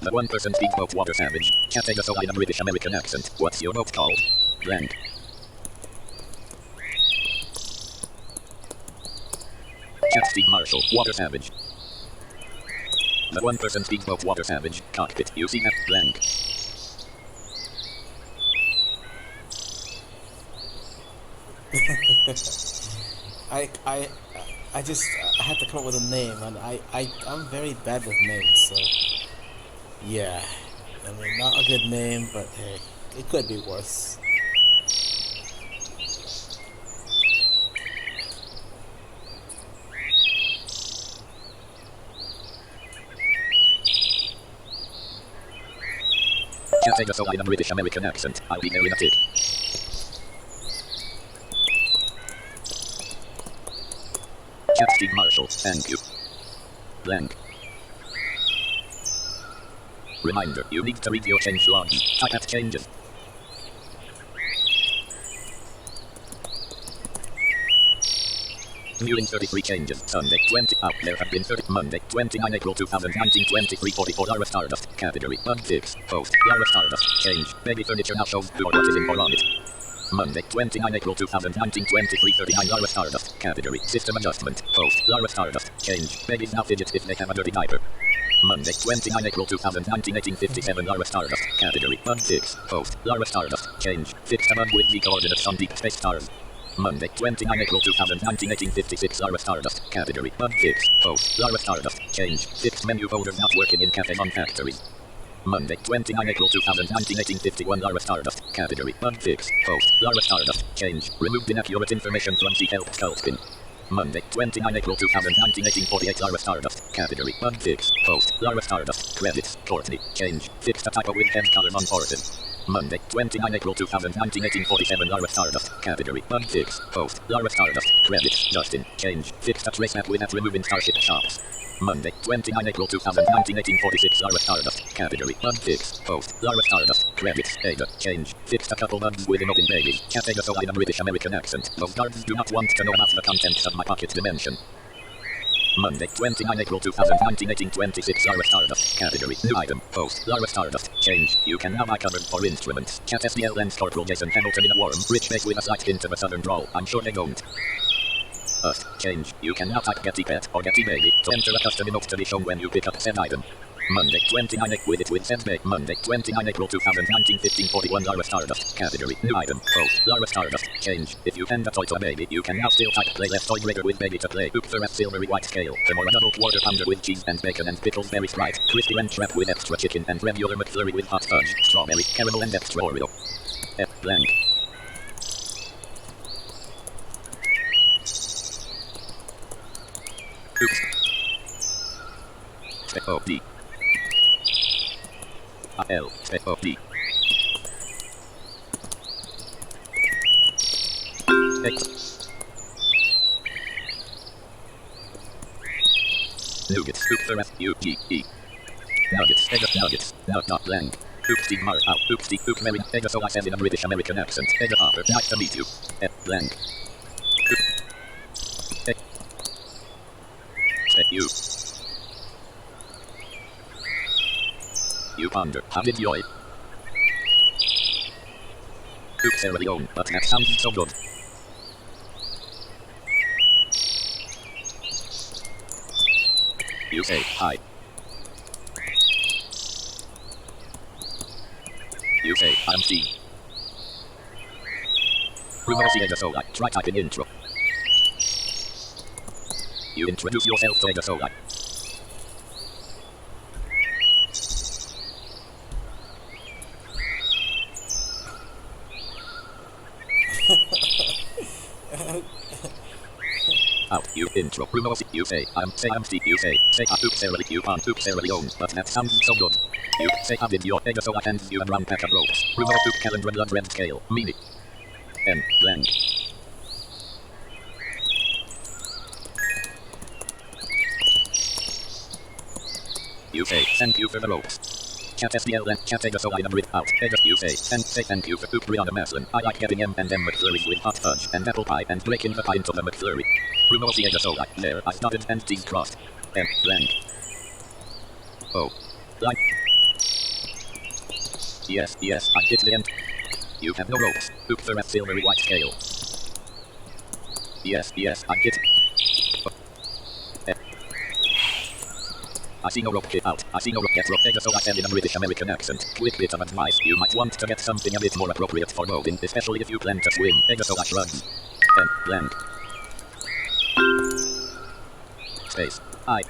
The one person speaks boat water savage. Chatting so in a British American accent. What's your boat called? Blank. Chat Steve Marshall. Water savage. The one person speaks boat water savage. Cockpit. You see that? Blank. I just had to come up with a name, and I'm very bad with names, so yeah. I mean, not a good name, but hey, it could be worse. Chatting so in a British American accent. I'll be there in a tick. Chat Steve Marshall, thank you. Blank. Reminder, you need to read your change logs. Type at changes. Viewing 33 changes. Sunday 20. Out there have been 30. Monday 29 April 2019 23:44 Lara Stardust. Category bug fix. Post. Lara Stardust. Change. Baby furniture now shows who or what is in or on it. Monday 29 April 2019 23:39 Lara Stardust. Category system adjustment. Post. Lara Stardust. Change. Babies now fidget if they have a dirty diaper. Monday 29 April 2019 18:57 Lara Stardust. Category bug fix. Post. Lara Stardust. Change. Fixed a bug with the coordinates on deep space stars. Monday 29 April 2019 18:56 Lara Stardust. Category bug fix. Post. Lara Stardust. Change. Fixed menu folders not working in cafes on factories. Monday 29 April 2019 18:51 Lara Stardust. Category bug fix. Post. Lara Stardust. Change. Removed inaccurate information from the help Skullspin. Monday 29 April 2019 18:48 Lara Stardust. Category bug fix. Post. Lara Stardust. Credits. Courtney. Change. Fixed a typo with head colors on ported. Monday 29 April 2019 18:47 Lara Stardust. Category bug fix. Post. Lara Stardust. Credits. Justin. Change. Fixed a trace map without removing Starship shops. Monday 29 April 2019 18:46 Lara Stardust. Category bug fix. Post. Lara Stardust. Credits. Ada. Change. Fixed a couple bugs with open babies. Cat Ada so in a British American accent. Those guards do not want to know about the contents of my pocket dimension. Monday, 29 April 2019, 1826. Lara Stardust. Category. New item. Post. Lara Stardust. Change. You can now buy covered for instruments. Chat SDL and Corporal Jason Hamilton in a warm, rich face with a slight hint of a southern drawl. I'm sure they don't. Change. You can now type Getty Pet or Getty Baby to enter a custom emote to be shown when you pick up said item. Monday, 29 April with it with said bake. Monday, 29 April 2019, 1541. Lara Stardust. Category. New item. Post. Lara Stardust. Change. If you hand a toy to a baby, you can now still type play left toy breaker with baby to play. Oops, a silvery white scale. Tomorrow a double quarter pounder with cheese and bacon and pickles, berry sprite. Crispy ranch wrap with extra chicken and regular McFlurry with hot fudge, strawberry, caramel and extra Oreo. Blank. Oops. O-D. A-L. O-D. X. Nuggets. Oops, S-U-G-E. Nuggets. Egg nuggets. Not blank. Oops, Steve Mart out. Oops, Steve. Oops, Mary. Egg so I said in a British American accent. Egg Hopper. Nice to meet you. Blank. Egg. You. You ponder. How did you? Oops, Sarah Leone. But that sounds so good. You say hi. You say I'm Steve. Rumors Egasola. Try typing intro. You introduce yourself to Egasola. Out, you intro. Rumors, you say I'm Steve. You say oops, Sarah, you aren't oops, Sarah Leone. But that sounds so good. You say how did your Egasola and you and run pack of ropes. Rumors to calendar blood red scale. Meaning. M blank. You say thank you for the ropes. Chat SDL and chat Egasola in a breath out. You say thank you for Oop Brianna Maslin. I like getting M&M McFlurries with hot fudge and apple pie and breaking the pie into the McFlurry. Rumors Egasola. There I started and T's crossed. M blank. Oh. Like. Yes, I hit the end. You have no ropes. Oops, the silvery white scale. Yes, I hit. I see no rope get out. I see no rope get rope. So I said in a British American accent. Quick bit of advice. You might want to get something a bit more appropriate for boating, especially if you plan to swim. So I shrugs. Blank. Space. I.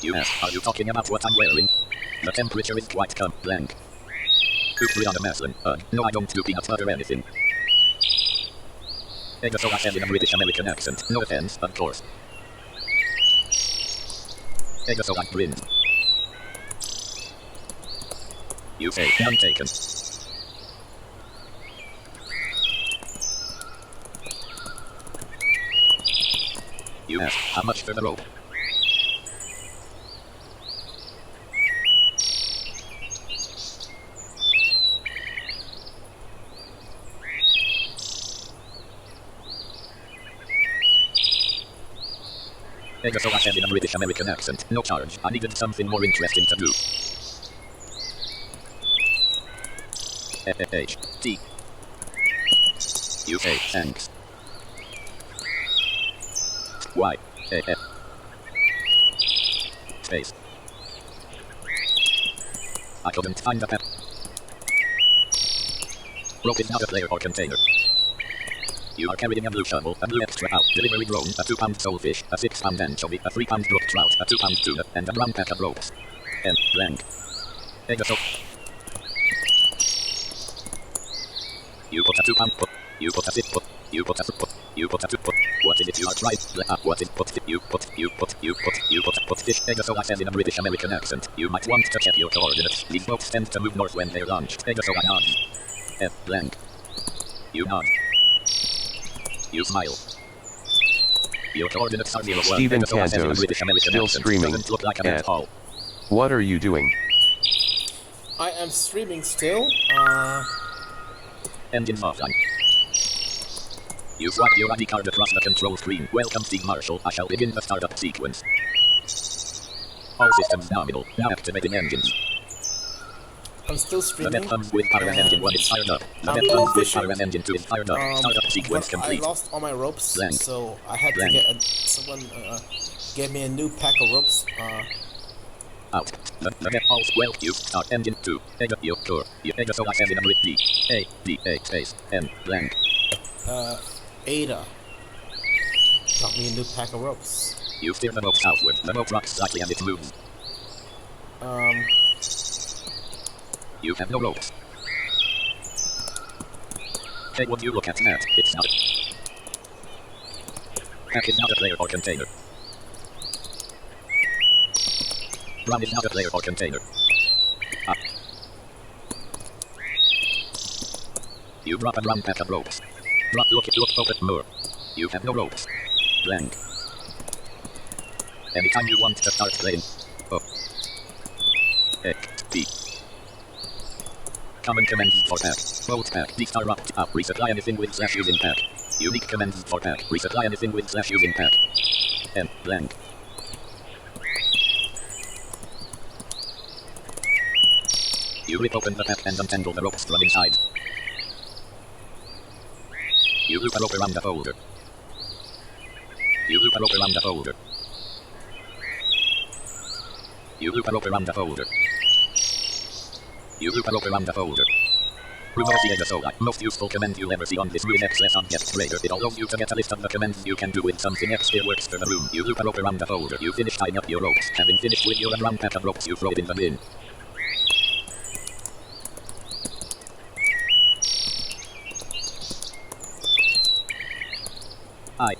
You ask, are you talking about what I'm wearing? The temperature is quite calm. Blank. Oops, Brianna Maslin. No, I don't do peanut butter or anything. So I said in a British American accent. No offense, of course. So I grinned. You say, none taken. You ask, how much for the rope? So I said in a British American accent. No charge. I needed something more interesting to do. H-T. You say thanks. Y-A-F. Space. I couldn't find the pep. Rope is not a player or container. You are carrying a blue shovel, a blue extra out, delivery drone, a 2-pound soulfish, a 6-pound anchovy, a 3-pound brook trout, a 2-pound tuna, and a brown pack of ropes. M blank. Egg-a-so. You put a 2-pound put. You put a 6 put. You put a 6 put. You put a 2 put. What is it you are trying? What is put? You put fish. Egg-a-so I said in a British American accent. You might want to check your coordinates. These boats tend to move north when they're launched. Egg-a-so I nod. F blank. You nod. You smile. Your coordinates are 0 Stephen Cantos, still streaming. What are you doing? I am streaming still. Engines offline. You swipe your ID card across the control screen. Welcome Steve Marshall. I shall begin the startup sequence. All systems nominal. Now activating engines. I'm still The streaming. net comes with power and engine 1 is fired up. The net comes with power and engine 2 is fired up. Startup sequence But I complete. lost all my ropes, Blank. so I had Blank. to get someone gave me a new pack of ropes. Out. The net all well you start engine 2. Ega yo core. You ega so I send in a with D. A D A space N blank. Ada got me a new pack of ropes. You steer the rope southward. The rope rocks slightly and it moves. You have no ropes. Hey, what you look at that? It's not. Pack is not a player or container. Run is not a player or container. Ah. You drop and run pack of ropes. Drop, look, open more. You have no ropes. Blank. Anytime you want to start playing. Oh. X, P. Common commands for pack. Bolt pack. D-star up. Resupply anything with slash using pack. Unique commands for pack. Resupply anything with slash using pack. N, blank. You rip open the pack and untangle the ropes from inside. You loop a rope around the folder. You loop a rope around the folder. You loop a rope around the folder. You loop a rope around the folder. Reverse the Egasola. Most useful command you'll ever see on this room access on Guest Trader. It allows you to get a list of the commands you can do with something else that works for the room. You loop a rope around the folder. You finish tying up your ropes. Having finished with your round pack of ropes, you throw it in the bin. I.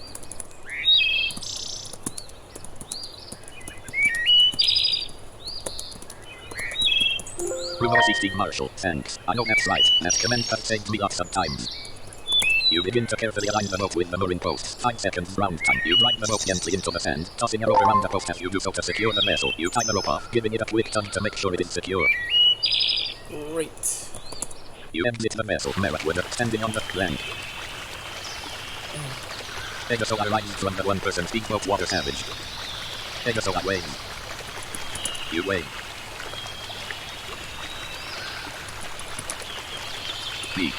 Rumor Steve Marshall, thanks. I know that's right. That command has saved me lots of times. You begin to carefully align the rope with the mooring post. 5 seconds round time. You drive the rope gently into the sand, tossing a rope around the post as you do so to secure the vessel. You tie the rope off, giving it a quick turn to make sure it is secure. Great. You exit the vessel, Meriwether, standing on the plank. Egasola rises from the 1% speedboat Water Savage. Egasola waves. You wave. B.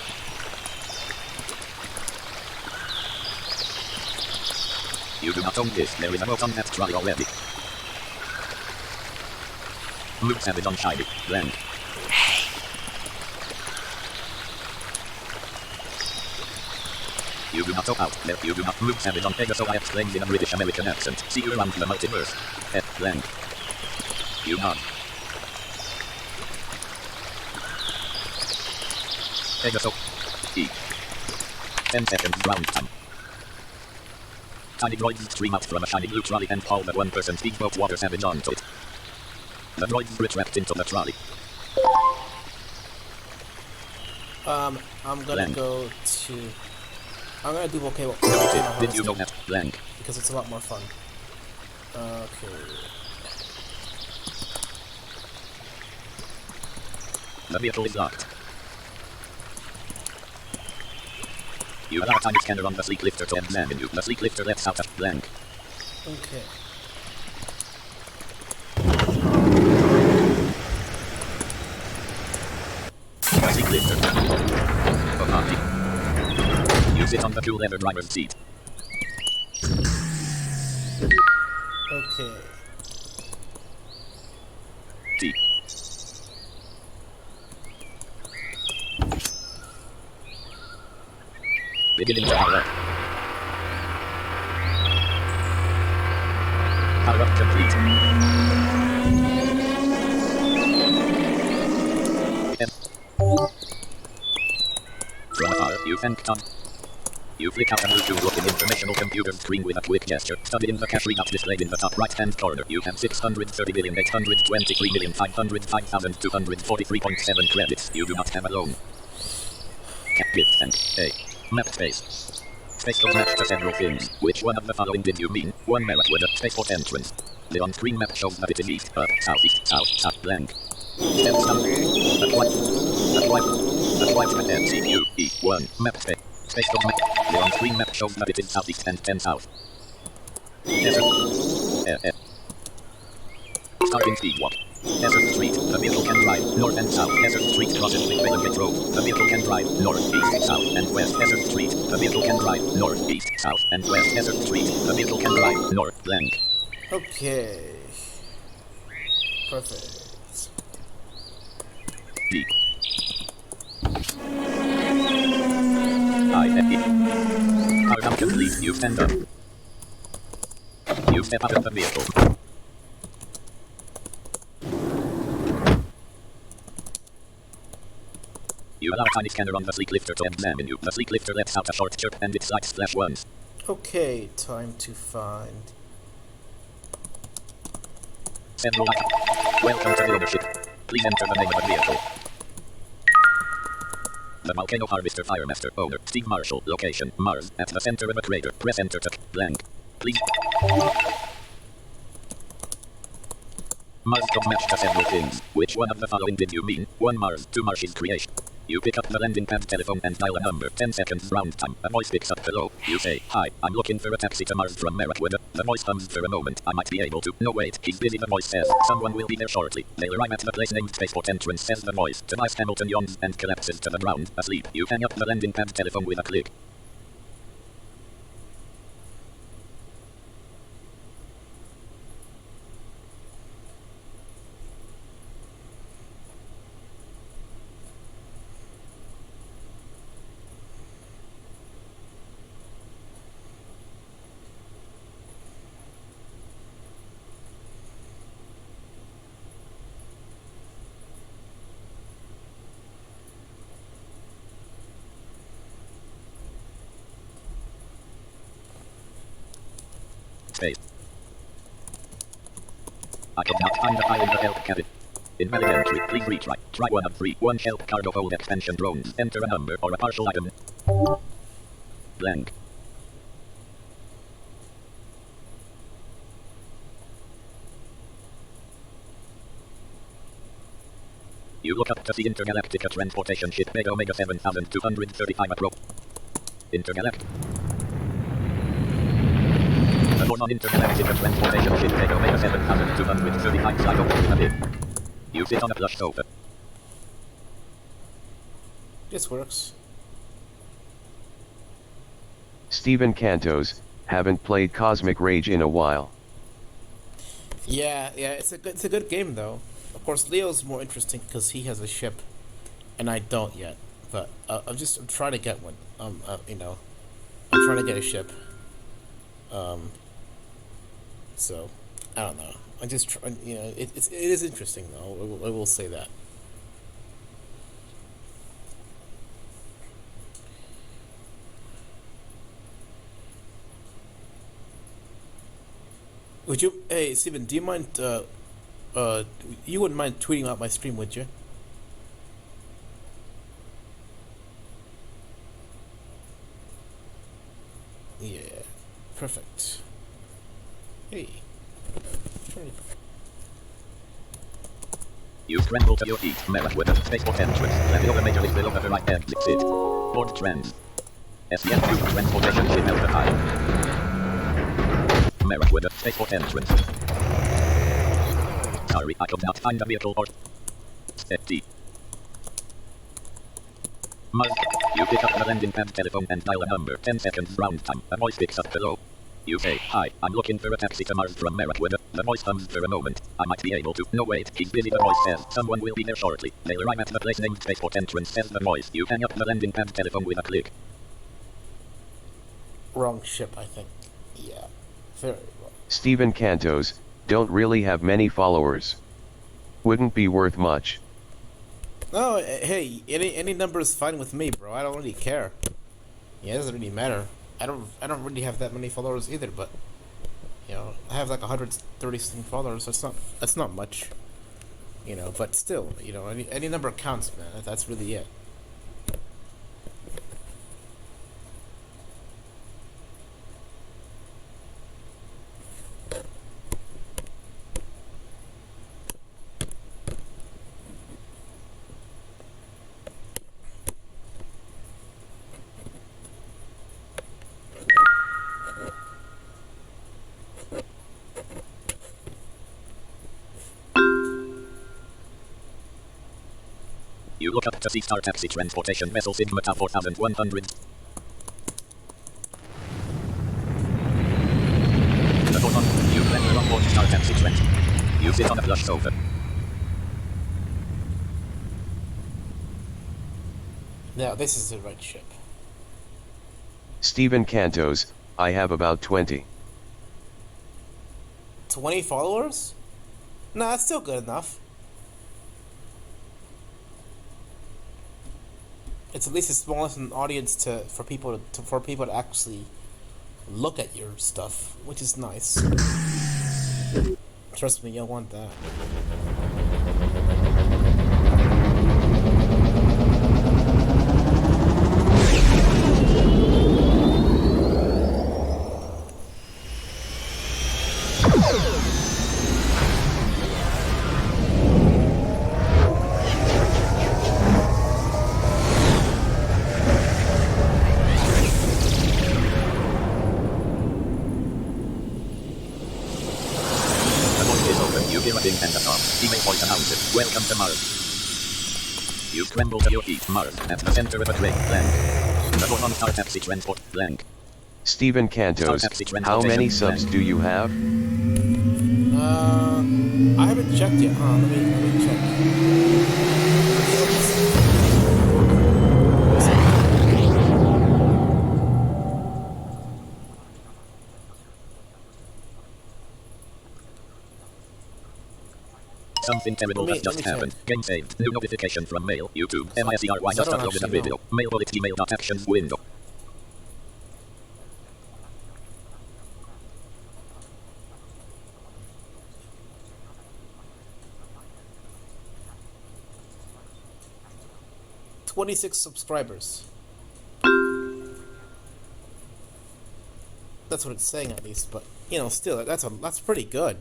You do not own this, there is a boat on that trolley already. Luke Savage on Shiny, blank. You do not own out, there you do not Luke Savage on Egasola explains in a British American accent. See you around the multiverse. F blank. You nod. Egasola. E. 10 seconds round time. Tiny droids stream out from a shiny blue trolley and haul the 1% speedboat Water Savage onto it. The droids retract into the trolley. I'm gonna Blank. go to. I'm gonna do volcano. Did you know that? Blank. Because it's a lot more fun. Okay. The vehicle is locked. You have a tiny scanner on the sleek lifter to examine you. The sleek lifter lets out a blank. Okay. The sleek lifter. Oh, you sit on the dual leather driver's seat. Okay. T. Beginning to power up. Power up complete. From afar, you thank Tom. You flick out a blue-looking informational computer screen with a quick gesture. Studying the cash readout displayed in the top right-hand corner. You have 630,823,505,243.7 credits. You do not have a loan. Cap gift and A. Map space. Space to match to several things. Which one of the following did you mean? 1 merit with a space for entrance. The on-screen map shows that it is east, southeast, south, blank. Steps down. Apply. A white map MCQ E1 map space. Space of map. The on-screen map shows that it is southeast and 10 south. Desert. Starting speed walk. Desert Street. The vehicle can drive north and south. Desert Street crosses with Railway Road. The vehicle can drive north, east, south, and west. Desert Street. The vehicle can drive north, east, south, and west. Desert Street. The vehicle can drive north. Blank. Okay. Perfect. D. I-F-E. Countdown complete. You stand up. You step out of the vehicle. You allow a tiny scanner on the sleek lifter to examine you. The sleek lifter lets out a short chirp and its lights flash once. Okay, time to find. Several items. Welcome to the ownership. Please enter the name of the vehicle. The Volcano Harvester Firemaster. Owner, Steve Marshall. Location, Mars. At the center of a crater. Press enter to blank. Please. Mars could match to several things. Which one of the following did you mean? 1 Mars, 2 Marsh's creation. You pick up the landing pad telephone and dial a number. 10 seconds round time. A voice picks up hello. You say, hi, I'm looking for a taxi to Mars from Meriwether. The voice hums for a moment. I might be able to. No wait, he's busy. The voice says, someone will be there shortly. They'll arrive at the place named Spaceport Entrance, says the voice. Tobias Hamilton yawns and collapses to the ground, asleep. You hang up the landing pad telephone with a click. Space. I cannot find the file in the help cabin. Invalid entry. Please retry. Try 1 of 3. 1 help cargo hold extension drones. Enter a number or a partial item. Blank. You look up to see Intergalactica Transportation Ship Big Omega 7235 approach. Intergalactic. The born on Intergalactica Transportation Ship Big Omega 7235 slide over the bib. You sit on a plush sofa. This works. Steven Cantos, haven't played Cosmic Rage in a while. Yeah, it's a good game though. Of course, Leo's more interesting because he has a ship, and I don't yet. But I'm trying to get one. I'm trying to get a ship. So I don't know. I just try. It is interesting though. I will say that. Would you? Hey, Steven, do you mind? You wouldn't mind tweeting out my stream, would you? Yeah, perfect. Hey. You scramble to your feet, Meriwether, Spaceport Entrance, landing over Major League below the right exit. Board trends. SCM-2 Transportation Ship Alpha High. Meriwether, Spaceport Entrance. Sorry, I could not find the vehicle or... Step D. Mars. You pick up the landing pad telephone and dial a number. 10 seconds round time. A voice picks up hello. You say, hi, I'm looking for a taxi to Mars from Meriwether. The voice hums for a moment. I might be able to. No wait, he's busy. The voice says, someone will be there shortly. They'll arrive at the place named Spaceport Entrance, says the voice. You hang up the landing pad telephone with a click. Wrong ship, I think. Yeah, very wrong. Steven Cantos, don't really have many followers. Wouldn't be worth much. No, hey, any number is fine with me, bro. I don't really care. Yeah, it doesn't really matter. I don't really have that many followers either, but I have like 130 something followers. So that's not much. But still, any number counts, man. That's really it. You look up to see Star Taxi Transportation Vessel Sigma Tau 4100. The button. You enter on board Star Taxi Trent. You sit on a plush sofa. Now, this is the right ship. Stephen Cantos, I have about 20. 20 followers? Nah, that's still good enough. It's at least a small enough an audience for people to actually look at your stuff, which is nice. Trust me, you'll want that. Voice announces, welcome to Mars. You scramble to your feet, Mars, at the center of a great blank. The button Star Taxi Transport, blank. Stephen Cantos, how many subs do you have? I haven't checked yet. Let me check. Something terrible has just happened. Game saved. New notification from mail. YouTube. MICRY just uploaded a video. Mail bullet email.actions window. $26 subscribers. That's what it's saying at least, but you know, still that's pretty good.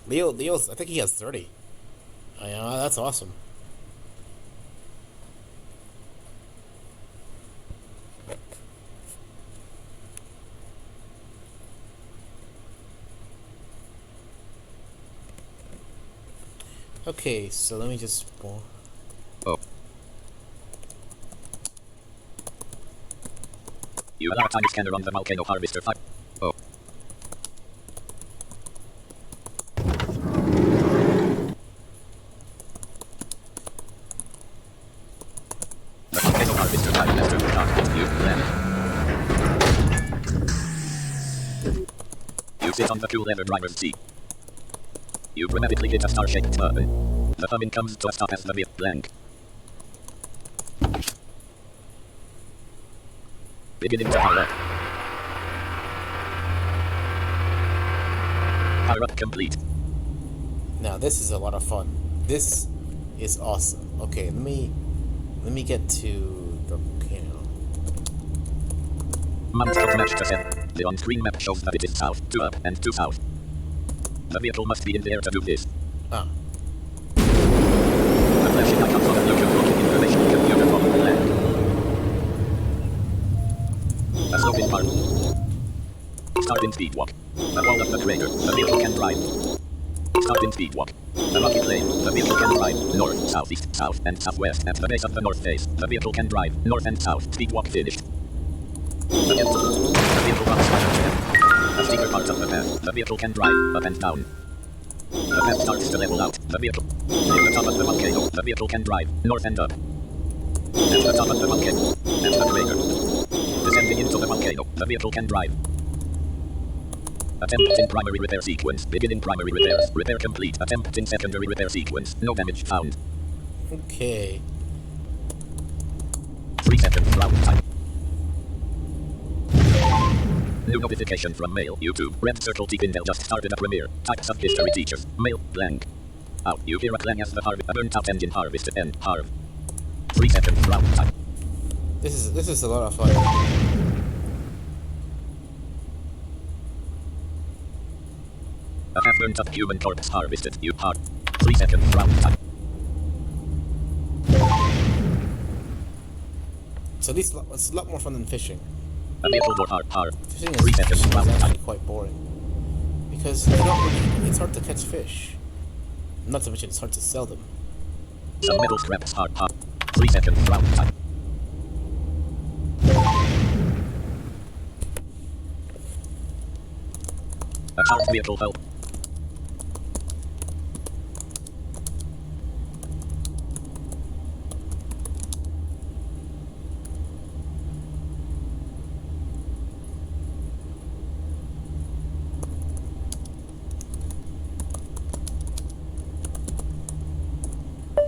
Leo's, I think he has 30. Yeah, that's awesome. Okay, so let me just... Oh. You have a time scanner on the volcano harvester 5. Oh. The volcano harvester 5 has turned on. You land. You sit on the two-lever driver's seat. You dramatically hit a star-shaped button. The humming comes to a stop as the vehicle blank. Beginning to power up. Power up complete. Now this is a lot of fun. This is awesome. Okay, let me get to the volcano. Mount top match to set. The on-screen map shows that it is south, 2 up, and 2 south. The vehicle must be in the air to do this. Ah. The flashing icons on the local blocking information computer from the land. A sloping part. Start in speed walk. The wall of the crater. The vehicle can drive. Start in speed walk. The rocky plain. The vehicle can drive. North, southeast, south, and southwest. At the base of the north face. The vehicle can drive. North and south. Speed walk finished. Again. The vehicle runs right. A steeper part of the path. The vehicle can drive. Up and down. The path starts to level out. The vehicle. Near the top of the volcano. The vehicle can drive. North and up. At the top of the volcano. At the crater. Descending into the volcano. The vehicle can drive. Attempt in primary repair sequence. Begin in primary repairs. Repair complete. Attempt in secondary repair sequence. No damage found. Okay. 3 seconds round time. New notification from mail. YouTube. Red Circle T-Pindel just started a premiere. Types of history teachers. Mail. Blank. Out. You hear a clang as the a burnt out engine harvested. End. Harv. 3 seconds round time. This is a lot of fun. A half burnt up human corpse harvested. You hard. 3 seconds round time. So it's a lot more fun than fishing. A vehicle for hard. Fishing 3 seconds is round time. actually quite boring because you don't really, it's hard to catch fish. Not to mention it's hard to sell them. Some metal scraps are hot. 3 seconds round time. A charged vehicle help.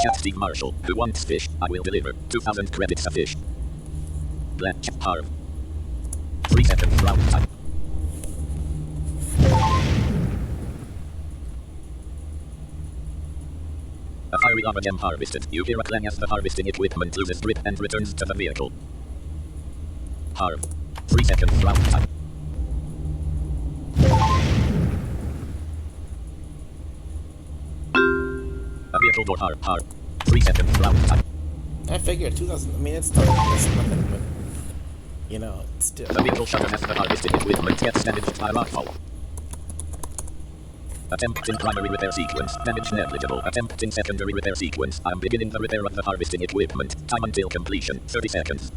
Chat Steve Marshall, who wants fish, I will deliver. 2,000 credits a fish. Black chat Harv. 3 seconds round time. A fiery lava gem harvested. You hear a clang as the harvesting equipment loses grip and returns to the vehicle. Harv. 3 seconds round time. A vehicle door Harv. 3 seconds round time. I figured 2,000. I mean, it's nothing, but you know, it's still. The vehicle shutter as the harvesting equipment gets damaged by rockfall. Attempt in primary repair sequence. Damage negligible. Attempt in secondary repair sequence. I'm beginning the repair of the harvesting equipment. Time until completion. 30 seconds.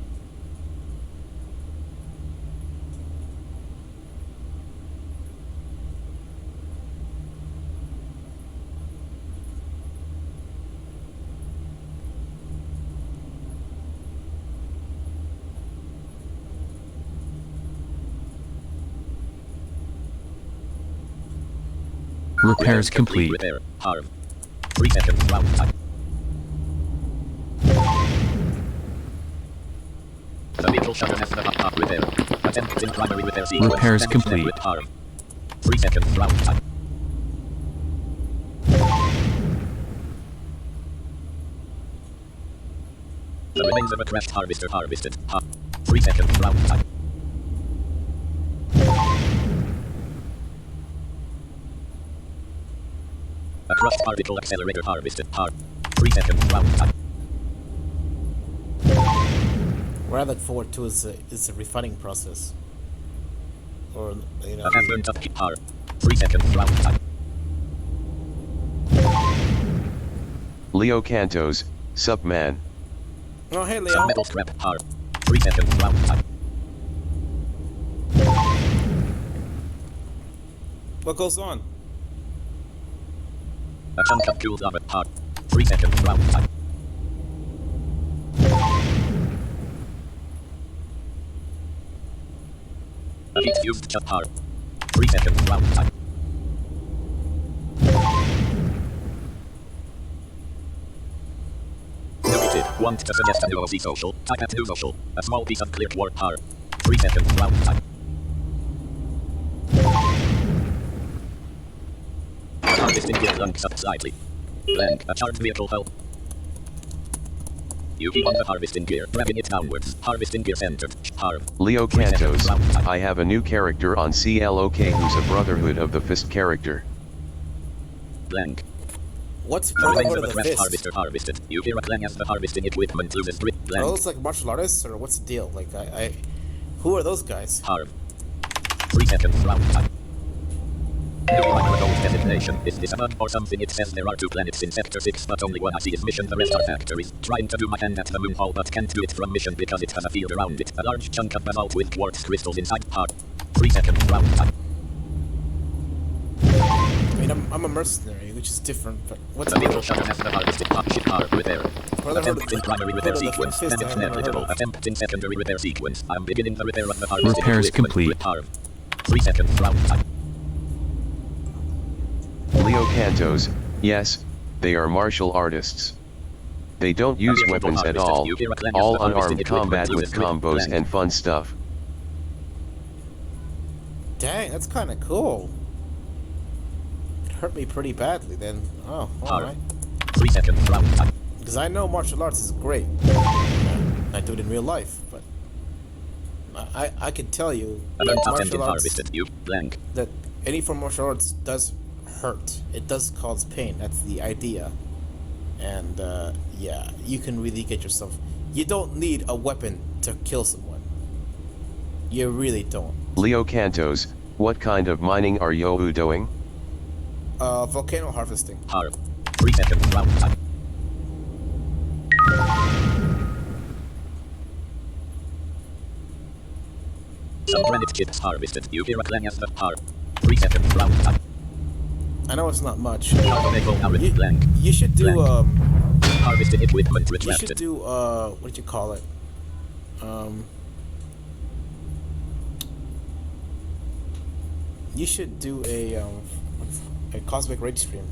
Repairs complete. Repair. Harv. 3 seconds round time. The vehicle shutter has the hot repair. Attempt in primary repair sequence. Repairs Damage complete. with Harv. 3 seconds round time. The remains of a crashed harvester harvested. 3 seconds round time. A crushed particle accelerator harvested. 3 seconds round time. What I look forward to is the refining process, or you know. A half burnt up 3 seconds round time. Leo Cantos, sup man. Oh hey Some Leo. metal scrap. 3 seconds round time. What goes on? A chunk of cooled lava. 3 seconds round time. A heat fused chunk. 3 seconds round time. Noted. Want to suggest a new OZ social? Type at new social. A small piece of clear warp. 3 seconds round time. Harvesting gear lunks up slightly. Blank. A charged vehicle help. You keep on the harvesting gear, dragging it downwards. Harvesting gear centered. Harv. Leo Cantos, I have a new character on CLOK who's a Brotherhood of the Fist character. Blank. What's The remains Brotherhood of a of the crashed Fist? harvester harvested. You hear a clang as the harvesting equipment loses grip. Are Blank. those like martial artists, or what's the deal? Like who are those guys? Harv. 3 seconds round time. New gold designation. Is this a bug or something? It says there are 2 planets in Sector 6, but only one I see is mission. The rest are factories. Trying to do my hand at the moon hall, but can't do it from mission because it has a field around it. A large chunk of basalt with quartz crystals inside. 3 seconds round time. I mean, I'm a mercenary, which is different. But what's The the vehicle shutter has the harvested ship repair. Brotherhood Attempt of in the- primary repair Brotherhood of the sequence. Fist, I Damage have never heard negligible. of. Attempt in secondary repair sequence. I'm beginning the repair of the harvesting Repairs equipment complete. with Harv. 3 seconds round time. Leo Cantos, yes, they are martial artists. They don't use weapons at all unarmed combat with combos and fun stuff. Dang, that's kind of cool. It hurt me pretty badly then. Oh, alright. 3 seconds round time. Because I know martial arts is great. Yeah, I do it in real life, but I can tell you A that burnt out martial engine arts, harvested. You blank. that any form of martial arts does hurt. It does cause pain. That's the idea. And yeah, you can really get yourself. You don't need a weapon to kill someone. You really don't. Leo Cantos, what kind of mining are you doing? Volcano harvesting. Harv. 3 seconds round time. Some granite chips harvested. You hear a clang as the 3 seconds. Round time. I know it's not much. Automate arid blank. You should do Blank. Harvested equipment you retracted. should do what do you call it? You should do a cosmic rage stream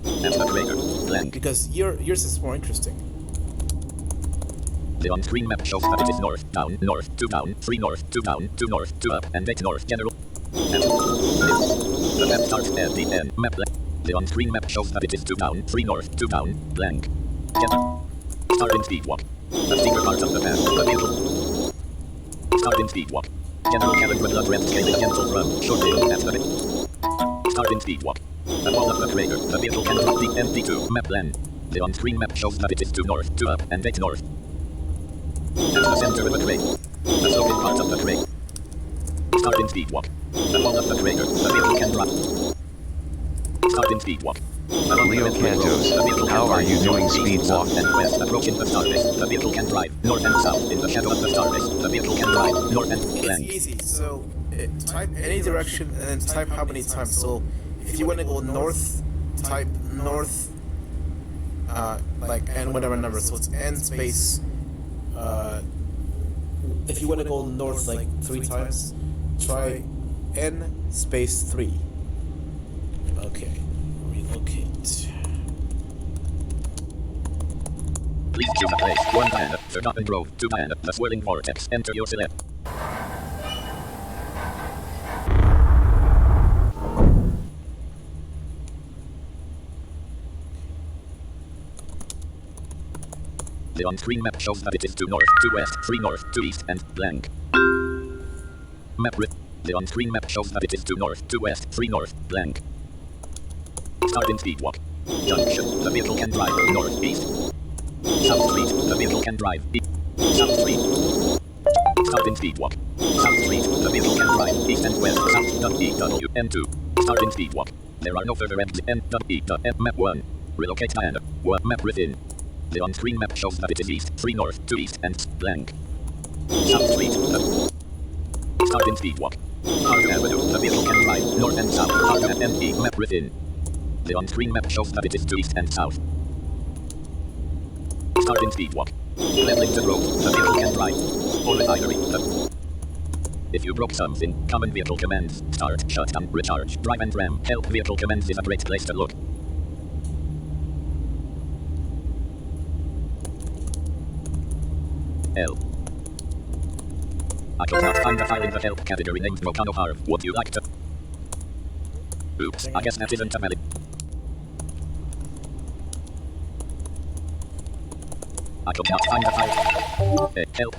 And the trigger. Blank. because yours is more interesting. The on-screen map shows that it is north, down, north, 2 down, 3 north, 2 down, 2 north, 2 up, and 8 north. General. And the map starts at the end. Map blank. The on-screen map shows that it is 2 down, 3 north, 2 down, blank. Start in speed walk. A steeper part of the path. The vehicle. Start in speed walk. General calendar blood red scaling a gentle run. Short hill at the bit. Start in speed walk. The wall of the crater. The vehicle can drop the MD2 map plan. The on-screen map shows that it is 2 north, 2 up, and 8 north. At the center of the crate. The sloping part of the crate. Start in speed walk. The wall of the crater. The vehicle can drop. Start in speed walk. Leo Cantos, how are you doing speed walk? And west approaching the starbase. The vehicle can drive north and south in the shadow of the starbase. The vehicle can drive north and It's blank. easy. So type any direction and then type how many times. So if you want to go north, type north, like and whatever number. So it's n space. If you want to go north like 3 times, try n space 3. Okay, relocate. Please choose a place. 1 planet. Forgotten Grove. 2 planet. The swirling vortex. Enter your select. The on-screen map shows that it is 2 north, 2 west, 3 north, 2 east, and blank. Map with the on-screen map shows that it is 2 north, 2 west, 3 north, blank. Start in speed walk. Junction. The vehicle can drive north, east. South Street. The vehicle can drive east. South Street. Start in speed walk. South Street. The vehicle can drive east and west. South W N2. Start in speed walk. There are no further exits. N map 1. Relocate and map within. The on-screen map shows that it is east, 3 north, 2 east, and blank. South Street. Start in speed walk. Harder Avenue. The vehicle can drive north and south. Harder ME map within. The on-screen map shows that it is to east and south. Start in speed walk. Levelington Road. The vehicle can drive. Or refinery. If you broke something, common vehicle commands. Start, shut down, recharge, drive and ram. Help vehicle commands is a great place to look. Help. I could not find a file in the help category named Volcano Harv. Would you like to? Oops, I guess that isn't a valid. I could not find a file. Help.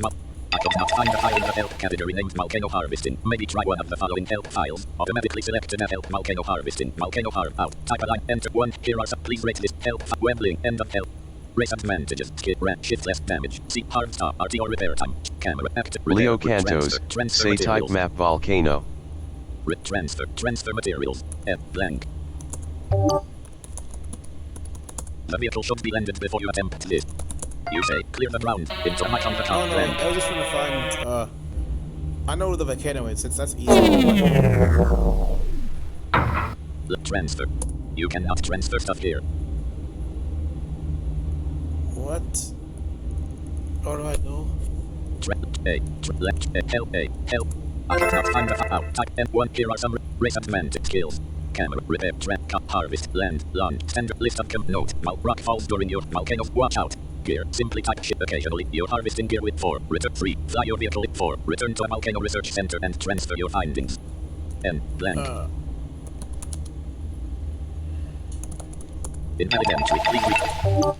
I could not find a file in the help category named Volcano Harvesting. Maybe try one of the following help files. Automatically select the help Volcano Harvesting. Volcano Harv out. Type a line. Enter 1. Here are some. Please rate this help. Webling. End of help. Race advantages. Skip. Rat. Shift less damage. See. Harv star. RT or repair time. Camera. Active. Leo Cantos, say type map volcano. Transfer. Transfer materials. Blank. The vehicle should be landed before you attempt this. You say, clear the ground. Into my on the top. Oh no, I was just trying to find, I know where the volcano is, since that's easy. Transfer. You cannot transfer stuff here. What? How do I know? Help. I cannot find the out. Type N1. Here are some race advantage skills. Camera, repair, track, harvest, land, lawn, standard list of note. Rock falls during your volcanoes. Watch out. Gear. Simply type ship occasionally. Your harvesting gear with 4. Return 3. Fly your vehicle with 4. Return to a volcano research center and transfer your findings. Blank. Invalid entry. Please read.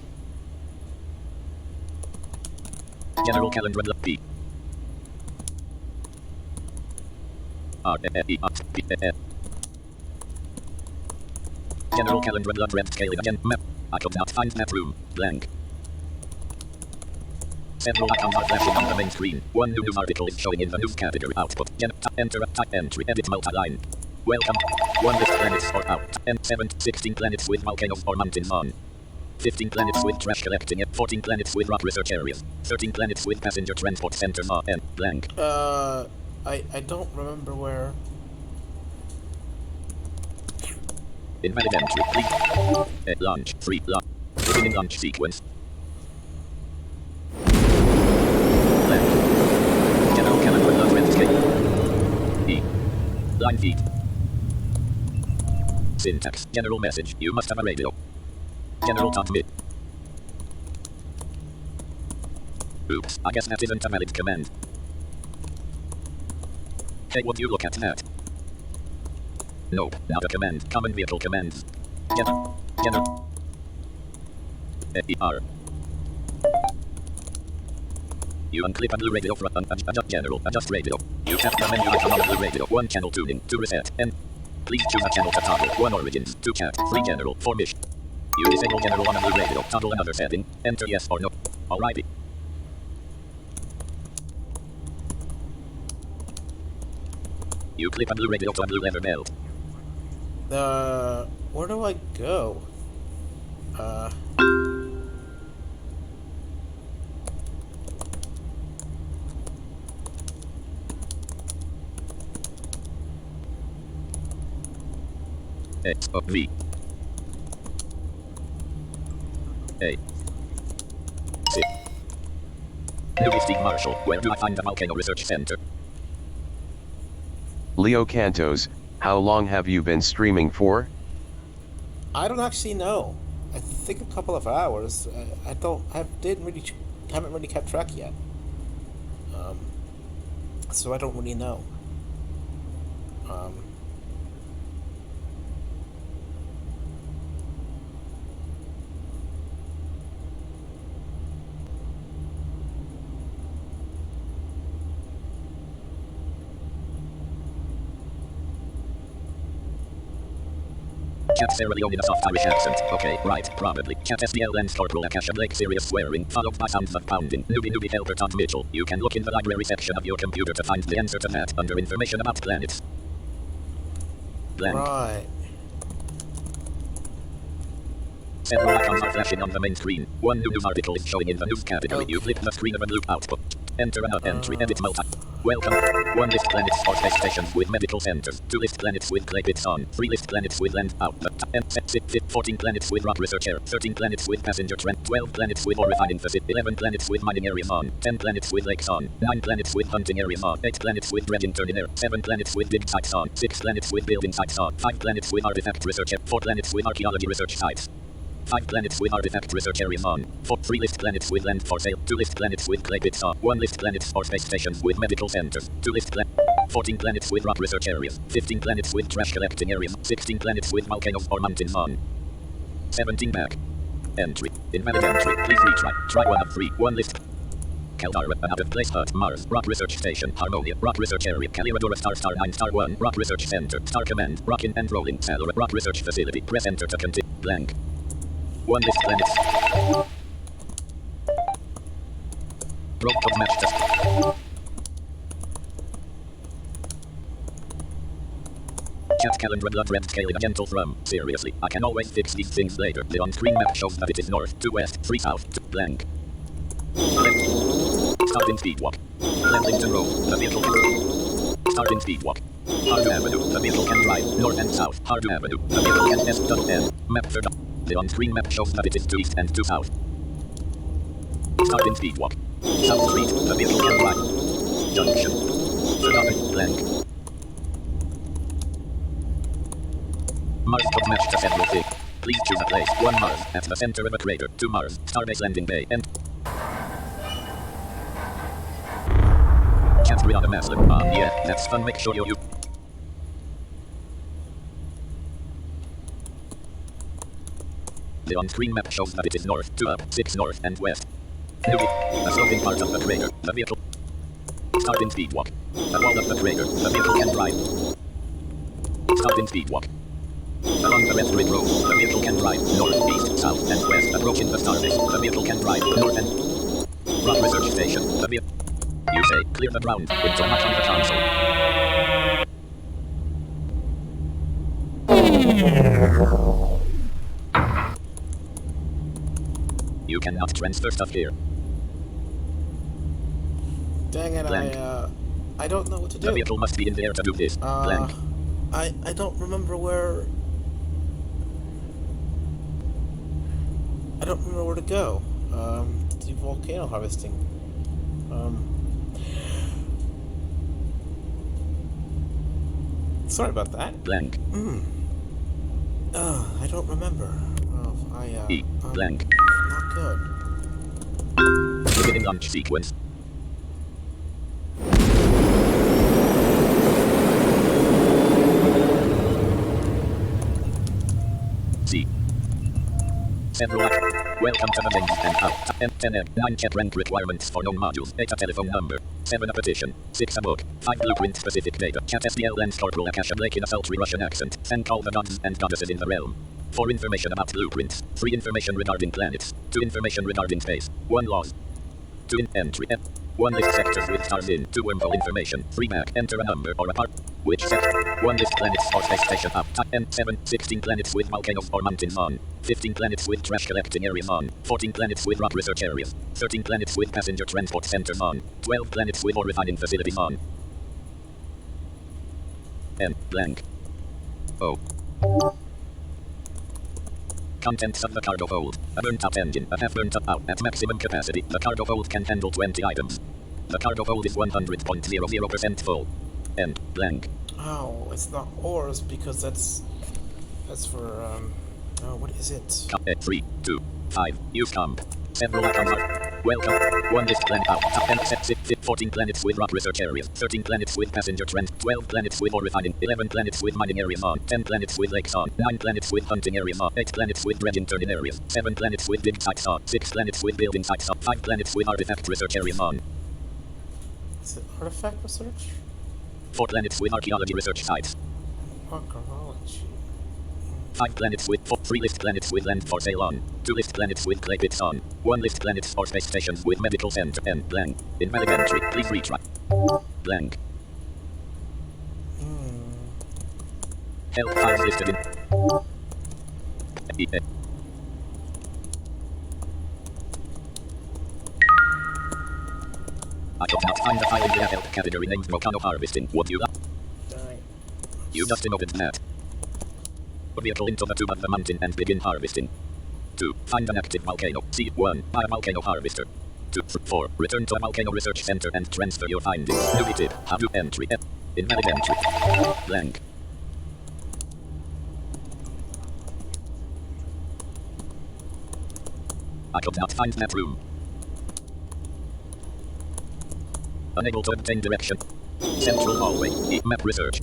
General calendar P. General calendar blood red scaling again. Map. I could not find that room. Blank. Several icons are flashing on the main screen. One new news article is showing in the news category output. Enter a type entry. Edit multi-line. Welcome. 1 list planets or out. 16 planets with volcanoes or mountains on. 15 planets with trash collecting. 14 planets with rock research areas. 13 planets with passenger transport centers on. Blank. I don't remember where. Invalid entry. Please. At launch. Free launch. Beginning launch sequence. Left. General calendar not escape. E. Line feed. Syntax. General message. You must have a radio. General transmit. Oops, I guess that isn't a valid command. Hey, would you look at that? Nope, not a command. Common vehicle commands. General. ER. You unclip a blue radio from adjust general, adjust radio. You tap the menu icon on blue radio. 1 channel tuning, to reset, and please choose a channel to toggle. 1 origins, 2 cat, 3 general, 4 mission. You disable general on a blue radio, toggle another setting, enter yes or no. Alrighty. You clip a blue radio to a blue leather belt. Where do I go? X of V. A. C. Louis Steve Marshall, where do I find the Volcano Research Center? Leo Cantos, how long have you been streaming for? I don't actually know. I think a couple of hours. Haven't really kept track yet. So I don't really know. Cat Sarah Leone in a soft Irish accent. Okay, right, probably. Cat SDL Lens Corporal Akasha Blake serious swearing, followed by sounds of pounding. Newbie helper Todd Mitchell. You can look in the library section of your computer to find the answer to that under information about planets. Blank. Right. Several icons are flashing on the main screen. One new news article is showing in the news category. Okay. You click the screen of a blue output. Enter another entry, edit multi. Welcome. 1 list planets or space stations with medical centers. 2 list planets with clay pits on. 3 list planets with land out. 14 planets with rock research air. 13 planets with passenger train. 12 planets with ore refining facility. 11 planets with mining areas on. 10 planets with lakes on. 9 planets with hunting areas on. 8 planets with dredging turning air. 7 planets with dig sites on. 6 planets with building sites on. 5 planets with artifact research air. 4 planets with archaeology research sites. 5 planets with artifact research areas on. 3 list planets with land for sale. 2 list planets with clay pits on. 1 list planets or space stations with medical centers. 2 list 14 planets with rock research areas. 15 planets with trash collecting areas. 16 planets with volcanoes or mountains on. 17 back. Entry. Invalid entry. Please retry. Try 1 of 3. 1 list. Caldara, another place hut, Mars, Rock Research Station, Harmonia, Rock Research Area, Caliradora Star 9 Star 1, Rock Research Center, Star Command, Rockin' and Rolling, Salora, Rock Research Facility, press enter to continue, blank. 1 list planets. Probe code match test. Chat calendar blood red scaling a gentle thrum. Seriously, I can always fix these things later. The on-screen map shows that it is north to west, 3 south to blank. Left. Starting speed walk. Lemlington Road, the vehicle can... Starting speed walk. Harder Avenue, the vehicle can drive. North and south, Harder Avenue, the vehicle can S-double-N. Map for... The on-screen map shows that it is to east and to south. Starting speed walk. South Street, the vehicle can drive. Junction. Forgotten, blank. Mars code match to several things. Please choose a place. 1 Mars, at the center of a crater. 2 Mars, Starbase Landing Bay, and... Catriona Maslin. Yeah, that's fun. Make sure you... The on-screen map shows that it is north, 2 up, 6 north, and west. A sloping part of the crater, the vehicle... Starting speed walk. A wall of the crater, the vehicle can drive. Starting speed walk. Along the Red Brick Road, the vehicle can drive north, east, south, and west. Approaching the Starbase, the vehicle can drive north and... Rock Research Station, the vehicle... You say, clear the ground, it's so much on the console. You cannot transfer stuff here. Dang it, Blank. I don't know what to The do. vehicle must be in the air to do this. Blank. I don't remember where. I don't remember where to go. To do volcano harvesting. Sorry about that. Blank. I don't remember. E. Blank. Not good. Beginning launch sequence. C. Several welcome to the main and out. 10 M. 9 check rank requirements for known modules. 8 a telephone number. 7 a petition. 6 a book. 5 blueprint specific data. Chat SDL Lens Corporal Akasha Blake in a sultry Russian accent. Thank all the gods and goddesses in the realm. 4 information about blueprints. 3 information regarding planets. 2 information regarding space. 1 laws. 2 in entry. 1 list sectors with stars in. 2 wormhole information. 3 back. Enter a number or a part. Which sector? 1 list planets or space station up. 7. 16 planets with volcanoes or mountains on. 15 planets with trash collecting areas on. 14 planets with rock research areas. 13 planets with passenger transport centers on. 12 planets with ore refining facilities on. M. Blank. O. Contents of the cargo hold. A burnt-out engine, a half burnt-out out. At maximum capacity, the cargo hold can handle 20 items. The cargo hold is 100.00% full. End. Blank. Oh, it's not ores because that's for what is it? 3, 2, 5. Use comp. Several icons are. Welcome. 1 list planet out. 14 planets with rock research areas. 13 planets with passenger transport. 12 planets with ore refining. 11 planets with mining areas on. 10 planets with lakes on. 9 planets with hunting areas on. 8 planets with dredging turning areas. 7 planets with dig sites on. 6 planets with building sites on. 5 planets with artifact research areas on. Is it artifact research? 4 planets with archaeology research sites. Archaeology. 5 planets with 3 list planets with land for sale on. 2 list planets with clay pits on. 1 list planets or space stations with medical center and blank. Invalid entry. Please retry. Blank. Help files listed in. I could not find the file in the help category named volcano harvesting. Would you like? You just opened that. Vehicle into the tube of the mountain and begin harvesting. 2. Find an active volcano. C1. Buy a volcano harvester. 2. 4. Return to a volcano research center and transfer your findings. Newbie tip. How to entry. Invalid entry. Blank. I could not find that room. Unable to obtain direction. Central hallway. Map research.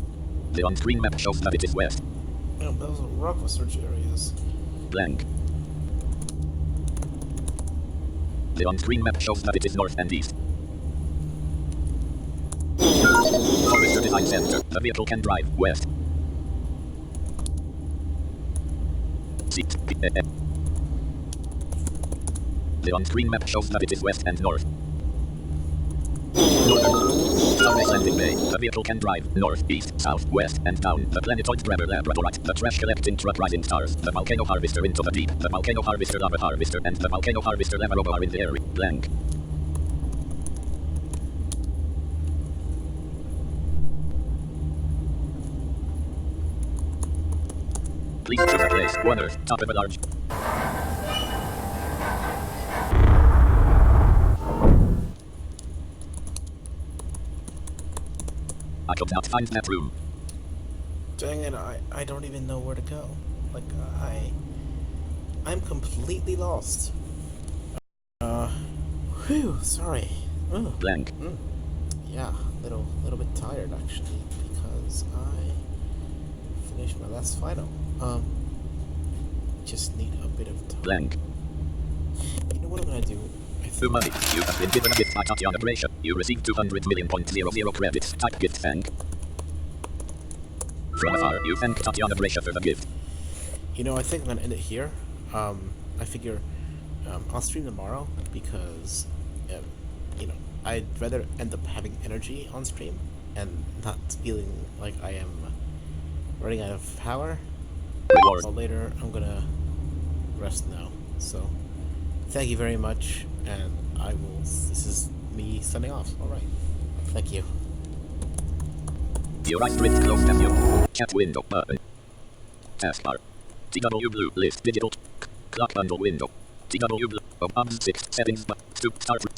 The on-screen map shows that it is west. Oh, those are rock research areas. Blank. The on-screen map shows that it is north and east. Forester Design Center. The vehicle can drive west. Seat. The on-screen map shows that it is west and north. Northern. Starbase Landing Bay. The vehicle can drive north, east, south, west, and down. The planetoid grabber labradorite. The trash collecting truck rising stars. The volcano harvester into the deep. The volcano harvester lava harvester and the volcano harvester lava robo are in the area. Blank. Please choose a place. 1 Earth. Top of a large. I could not find that room. Dang it, I don't even know where to go. Like, I'm completely lost. Whew, sorry. Blank. Yeah, little bit tired actually, because I finished my last final. Just need a bit of time. Blank. You know what I'm gonna do? Money. You have been given a gift by Tatiana Gracia. You received 200 million.00 credits. Type gift thank. From afar, you thank Tatiana Gracia for the gift. You know, I think I'm gonna end it here. I figure I'll stream tomorrow because, you know, I'd rather end up having energy on stream and not feeling like I am running out of power. Reward. So later, I'm gonna rest now. So, thank you very much, and I will. This is me signing off. All right. Thank you. Your right drift close menu. Chat window button. Taskbar. TW blue list digital. Clock bundle window. TW blue. Above 6 settings but start 3